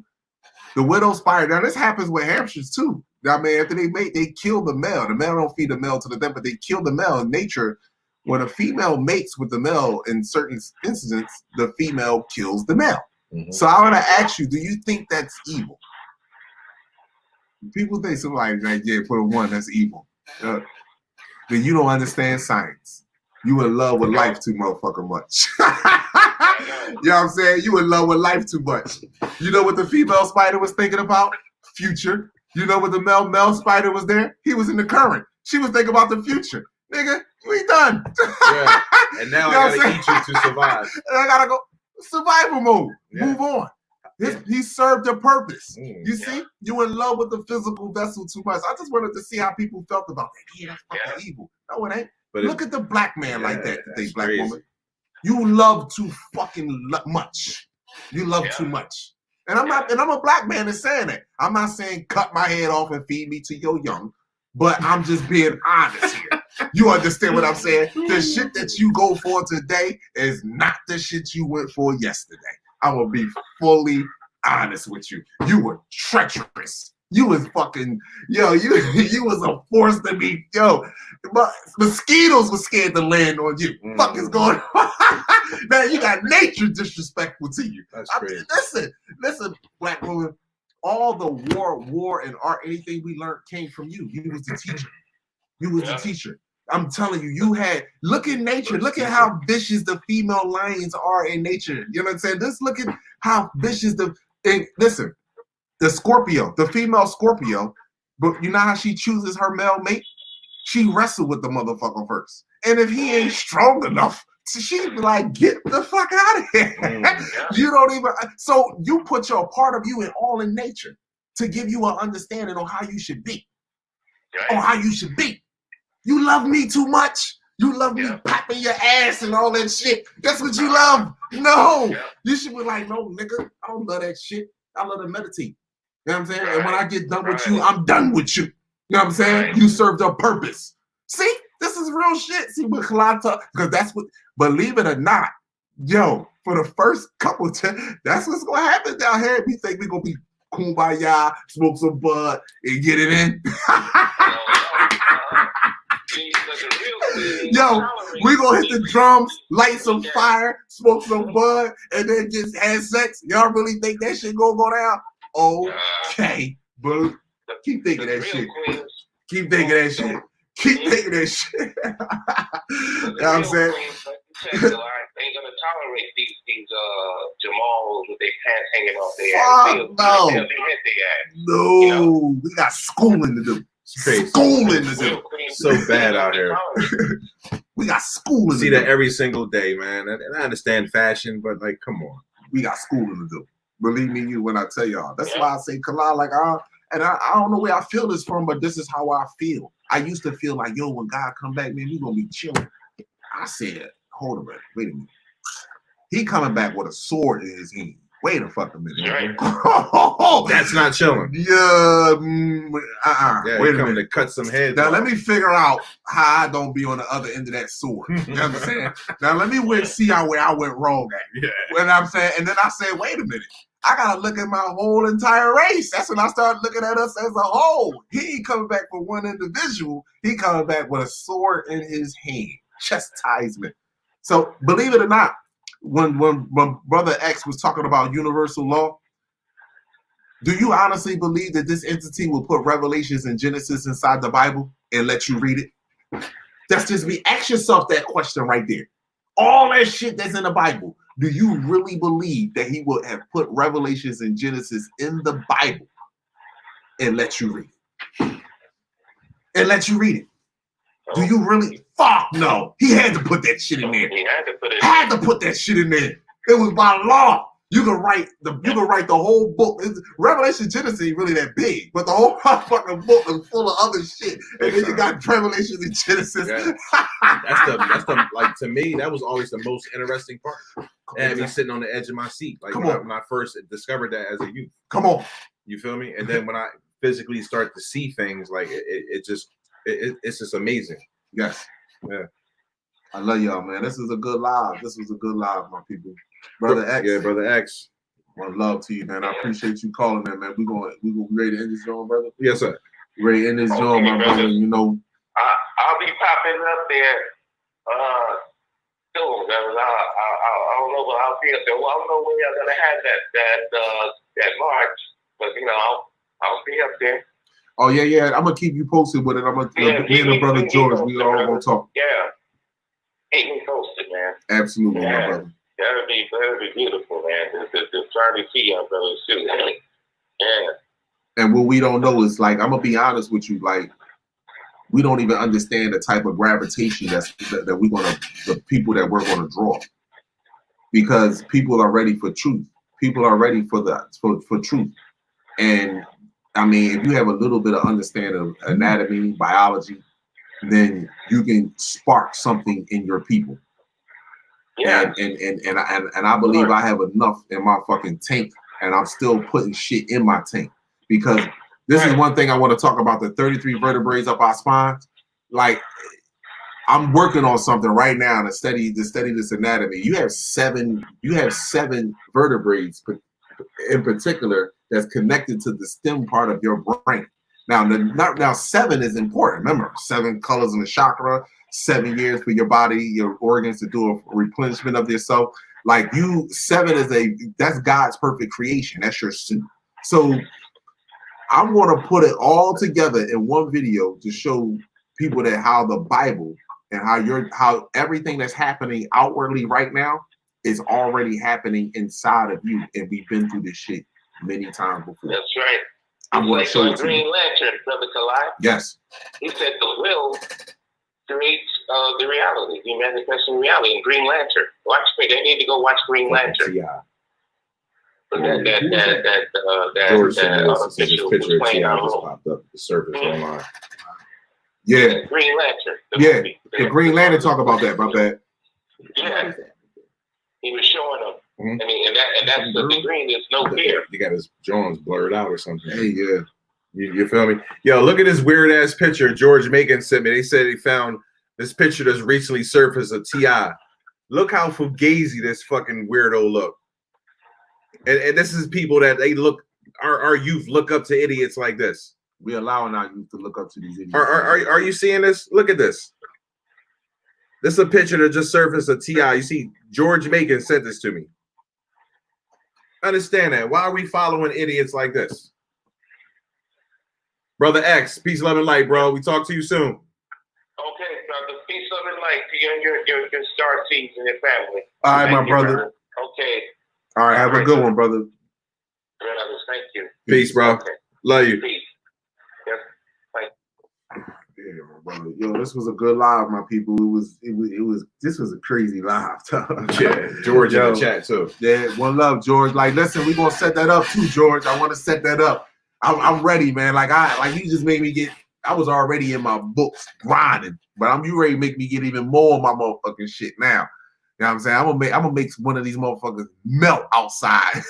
The widow spider. Now this happens with hamsters too. I mean, after they mate, they kill the male. The male don't feed the male to the death, but they kill the male. In nature, when a female mates with the male, in certain instances, the female kills the male. So I want to ask you, do you think that's evil? People think somebody like, yeah, put a 1, that's evil. Then you don't understand science. You in love with life too motherfucking much. You know what I'm saying? You in love with life too much. You know what the female spider was thinking about? Future. You know what the male spider was there? He was in the current. She was thinking about the future. Nigga, we done. Yeah. And now You know I gotta eat you to survive. And I gotta go survival mode. Yeah. Move on. He served a purpose. You see? You in love with the physical vessel too much. I just wanted to see how people felt about that. Yeah, that's fucking evil. No, it ain't. But look at the black man like that today, black woman. You love too fucking much. You love too much. And I'm not, and I'm a black man that's saying that. I'm not saying cut my head off and feed me to your young, but I'm just being honest here. You understand what I'm saying? The shit that you go for today is not the shit you went for yesterday. I will be fully honest with you. You were treacherous. You was fucking, yo, you was a force to be, yo. But mosquitoes were scared to land on you. Fuck is going on? Now you got nature disrespectful to you. That's I crazy. mean, listen, black woman. All the war and art, anything we learned came from you. You was the teacher. You was the teacher. I'm telling you, you had, look at nature. Look at how vicious the female lions are in nature. You know what I'm saying? Just look at how vicious listen, the Scorpio, the female Scorpio, but you know how she chooses her male mate? She wrestled with the motherfucker first. And if he ain't strong enough, she'd be like, get the fuck out of here. You don't even, so you put your part of you in nature to give you an understanding on how you should be. On how you should be. You love me too much. You love me popping your ass and all that shit. That's what you love. No. You should be like, no, nigga, I don't love that shit. I love to meditate. You know what I'm saying? And when I get done with you, I'm done with you. You know what I'm saying? You served a purpose. See? This is real shit. See what Kalai talk, because that's what, believe it or not, yo, for the first couple of times, that's what's gonna happen down here. We think we're gonna be kumbaya, smoke some bud, and get it in. Yo, we gonna hit the drums, light some fire, smoke some bud, and then just have sex. Y'all really think that shit gonna go down? Okay, but keep thinking that shit. Keep thinking that shit. Keep thinking that shit. You know what I'm saying? Ain't gonna tolerate these Jamals with their pants hanging off their ass. No. They'll be hit their ass. No, You know? we got schooling to do. Crazy. Schooling to do. So bad out here. We got schooling See to that do. every single day, man. And I understand fashion, but like, come on. We got schooling to do. Believe me, you when I tell y'all. That's why I say Kalai, like, I don't know where I feel this from, but this is how I feel. I used to feel like, yo, when God come back, man, we gonna be chilling. I said, hold a minute, wait a minute. He coming back with a sword in his hand. Wait a fucking minute. That's not chilling. Yeah, Yeah, wait a coming minute. to cut some heads Now off. let me figure out how I don't be on the other end of that sword. You know what I'm saying? Now let me see where I went wrong at. Yeah. You know what I'm saying? And then I said, wait a minute. I gotta look at my whole entire race. That's when I started looking at us as a whole. He ain't coming back for one individual. He coming back with a sword in his hand. Chastisement. So believe it or not, when Brother X was talking about universal law, do you honestly believe that this entity will put Revelations and Genesis inside the Bible and let you read it? That's just me. Ask yourself that question right there. All that shit that's in the Bible, do you really believe that he would have put Revelations and Genesis in the Bible and let you read it? And let you read it. Do you really? Fuck no. He had to put that shit in there. He had to put it. Had to put that shit in there. It was by law. You can write the whole book. Revelation Genesis ain't really that big, but the whole fucking book is full of other shit. And then you got Revelation and Genesis. Yeah. That's the like, to me, that was always the most interesting part. And me sitting on the edge of my seat, like when I first discovered that as a youth. Come on. You feel me? And then when I physically start to see things, like it's just amazing. Yes. Yeah. I love y'all, man. This is a good live. This was a good live, my people. Brother X. Yeah, Brother X. One love to you, man. I appreciate you calling, man. We gonna ready to end this joint, brother. Yes, sir. Ready to end this joint, my brother. You know, I'll be popping up there soon. I don't know, but I'll be up there. Well, I don't know when y'all gonna have that march, but you know, I'll be up there. Oh yeah. I'm gonna keep you posted with it. I'm gonna me and the brother George. We all gonna talk. Yeah, keep me posted, man. Absolutely, my brother. That'd be beautiful, man. Just trying to see y'all brothers too. Yeah. And what we don't know is, like, I'm gonna be honest with you, like, we don't even understand the type of gravitation that we're gonna, the people that we're gonna draw, because people are ready for truth. People are ready for truth. And I mean, if you have a little bit of understanding of anatomy, biology, then you can spark something in your people. Yeah. And I believe I have enough in my fucking tank, and I'm still putting shit in my tank, because this is one thing I want to talk about, the 33 vertebrae up our spines. Like, I'm working on something right now to study this anatomy. You have seven vertebrae in particular that's connected to the stem part of your brain. Now 7 is important. Remember, 7 colors in the chakra, 7 years for your body, your organs to do a replenishment of yourself. Like, 7 that's God's perfect creation. That's your suit. So I want to put it all together in one video to show people that how the Bible and how everything that's happening outwardly right now is already happening inside of you, and we've been through this shit many times before. That's right. I'm going to show it to Green you. Lantern, Brother Collagen. Yes. He said the will creates the reality, the manifesting reality in Green Lantern. They need to go watch Green Lantern. Yeah. That George sent us his official picture of was playing T.I. our just role. popped up the surface online. Yeah. Green Lantern. Yeah. Movie. The Green Lantern talk about that. About that. Yeah. He was showing them. Mhm. I mean, and that's the green is no fear. You got his Jones blurred out or something. Hey, yeah. You feel me? Yo, look at this weird ass picture George Macon sent me. They said he found this picture that's recently surfaced of T.I. Look how fugazi this fucking weirdo look. And this is people that they look, our youth look up to idiots like this. We're allowing our youth to look up to these idiots. Are you seeing this? Look at this. This is a picture that just surfaced of T.I. You see, George Macon sent this to me. Understand that. Why are we following idiots like this? Brother X, peace, love, and light, bro. We talk to you soon. Okay, brother. Peace, love, and light to you and your star seeds and your family. All right, Thank my you, brother. Okay. All right, have a good one, brother. Brothers, thank you. Peace, bro. Okay. Love you. Peace. Yes. Yeah, my brother. Yo, this was a good live, my people. This was a crazy live. Yeah, George in the chat too. Yeah, one love, George. Like, listen, we're gonna set that up too, George. I want to set that up. I'm ready, man. Like you just made me get. I was already in my books grinding, but you ready to make me get even more of my motherfucking shit now. You know what I'm saying? I'm gonna make one of these motherfuckers melt outside.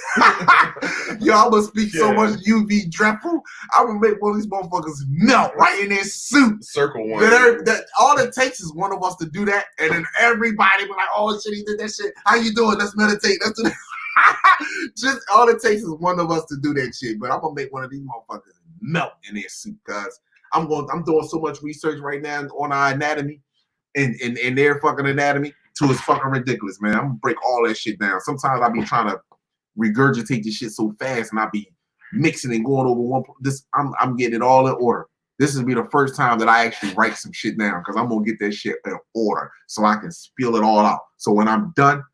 Yo, I'm gonna speak so much UV dreadful. I'm gonna make one of these motherfuckers melt right in their suit. Circle one. That all it takes is one of us to do that, and then everybody be like, "Oh shit, he did that shit. How you doing? Let's meditate. Let's do that." Just all it takes is one of us to do that shit. But I'm gonna make one of these motherfuckers melt in their suit, cause I'm doing so much research right now on our anatomy and their fucking anatomy. To it's fucking ridiculous, man. I'm gonna break all that shit down. Sometimes I be trying to regurgitate this shit so fast, and I be mixing and going over one. I'm getting it all in order. This will be the first time that I actually write some shit down, because I'm gonna get that shit in order so I can spill it all out. So when I'm done,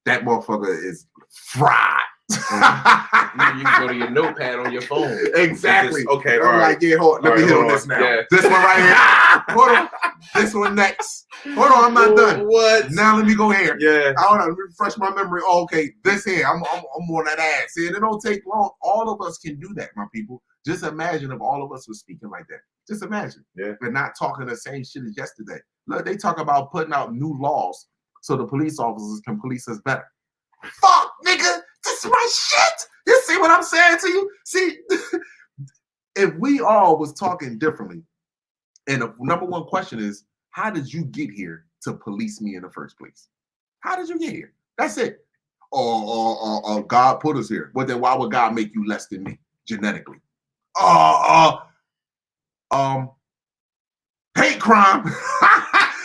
that motherfucker is fried. You can go to your notepad on your phone. Exactly. Okay. I'm like, yeah, hold on. Let me hit on this now. Yeah. This one right here. Hold on. This one next. Hold on, I'm not done. What? Now let me go here. Yeah. Hold on, refresh my memory. Oh, okay, this here. I'm on that ass. See, it don't take long. All of us can do that, my people. Just imagine if all of us were speaking like that. Just imagine. Yeah. We're not talking the same shit as yesterday. Look, they talk about putting out new laws so the police officers can police us better. Fuck, nigga. This is my shit. You see what I'm saying to you? See, if we all was talking differently, and the number one question is, how did you get here to police me in the first place? How did you get here? That's it. or God put us here. Well, then why would God make you less than me genetically? Hate crime,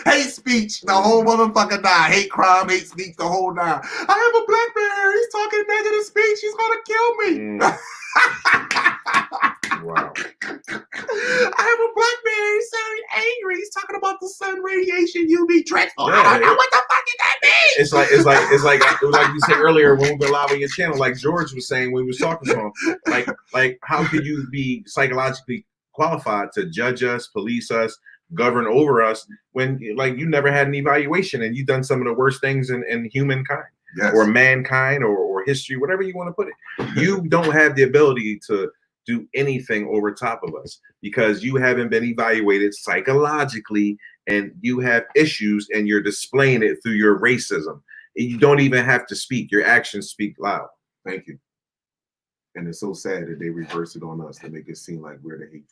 hate speech, the whole motherfucker die. Hate crime, hate speech, the whole nine. I have a black man. He's talking negative speech. He's gonna kill me. Wow. I have a black man. He's sounding angry. He's talking about the sun radiation. UV dreadful. Yeah, I don't know what the fuck did that mean. It's like you said earlier when we were live on your channel, like George was saying when we was talking to him, like how could you be psychologically qualified to judge us, police us, govern over us when like you never had an evaluation and you've done some of the worst things in humankind, yes, or mankind or history, whatever you want to put it. You don't have the ability to do anything over top of us because you haven't been evaluated psychologically and you have issues and you're displaying it through your racism. You don't even have to speak. Your actions speak loud. Thank you. And it's so sad that they reverse it on us to make it seem like we're the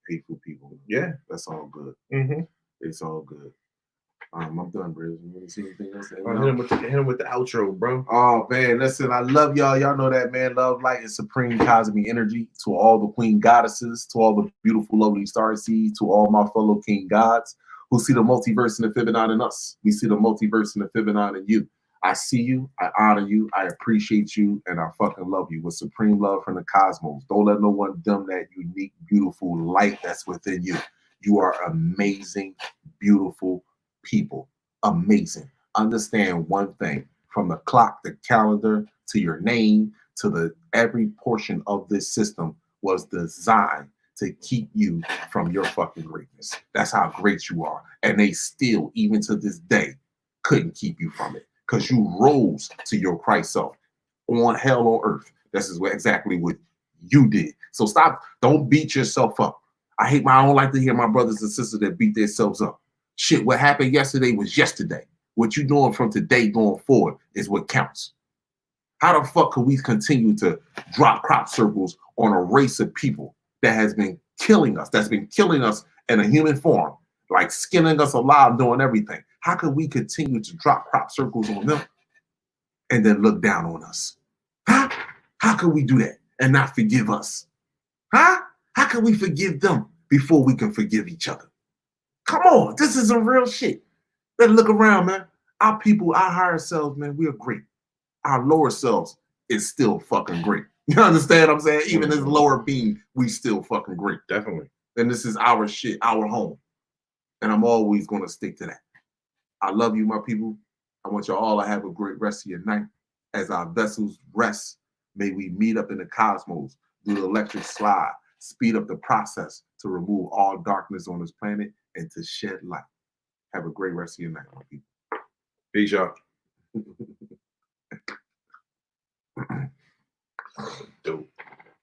hateful people. Yeah. That's all good. Mm-hmm. It's all good. I'm done, bro. You want to see anything else? Hit him with the outro, bro. Oh, man. Listen, I love y'all. Y'all know that, man. Love, light, and supreme cosmic energy to all the queen goddesses, to all the beautiful, lovely star seeds, to all my fellow king gods who see the multiverse and the Fibonacci in us. We see the multiverse and the Fibonacci in you. I see you, I honor you, I appreciate you, and I fucking love you with supreme love from the cosmos. Don't let no one dim that unique, beautiful light that's within you. You are amazing, beautiful people. Amazing. Understand one thing, from the clock, the calendar, to your name, to the every portion of this system was designed to keep you from your fucking greatness. That's how great you are. And they still, even to this day, couldn't keep you from it. Because you rose to your Christ self on hell on earth. This is exactly what you did. So stop, don't beat yourself up. I don't like to hear my brothers and sisters that beat themselves up. Shit, what happened yesterday was yesterday. What you doing from today going forward is what counts. How the fuck can we continue to drop crop circles on a race of people that has been killing us, that's been killing us in a human form, like skinning us alive, doing everything? How can we continue to drop crop circles on them and then look down on us? Huh? How can we do that and not forgive us? Huh? How can we forgive them before we can forgive each other? Come on, this is some real shit. Better look around, man. Our people, our higher selves, man, we are great. Our lower selves is still fucking great. You understand what I'm saying? Even as lower being, we still fucking great. Definitely. And this is our shit, our home. And I'm always going to stick to that. I love you, my people. I want you all to have a great rest of your night. As our vessels rest, may we meet up in the cosmos, do the electric slide, speed up the process to remove all darkness on this planet and to shed light. Have a great rest of your night, my people. Peace, y'all. Dope.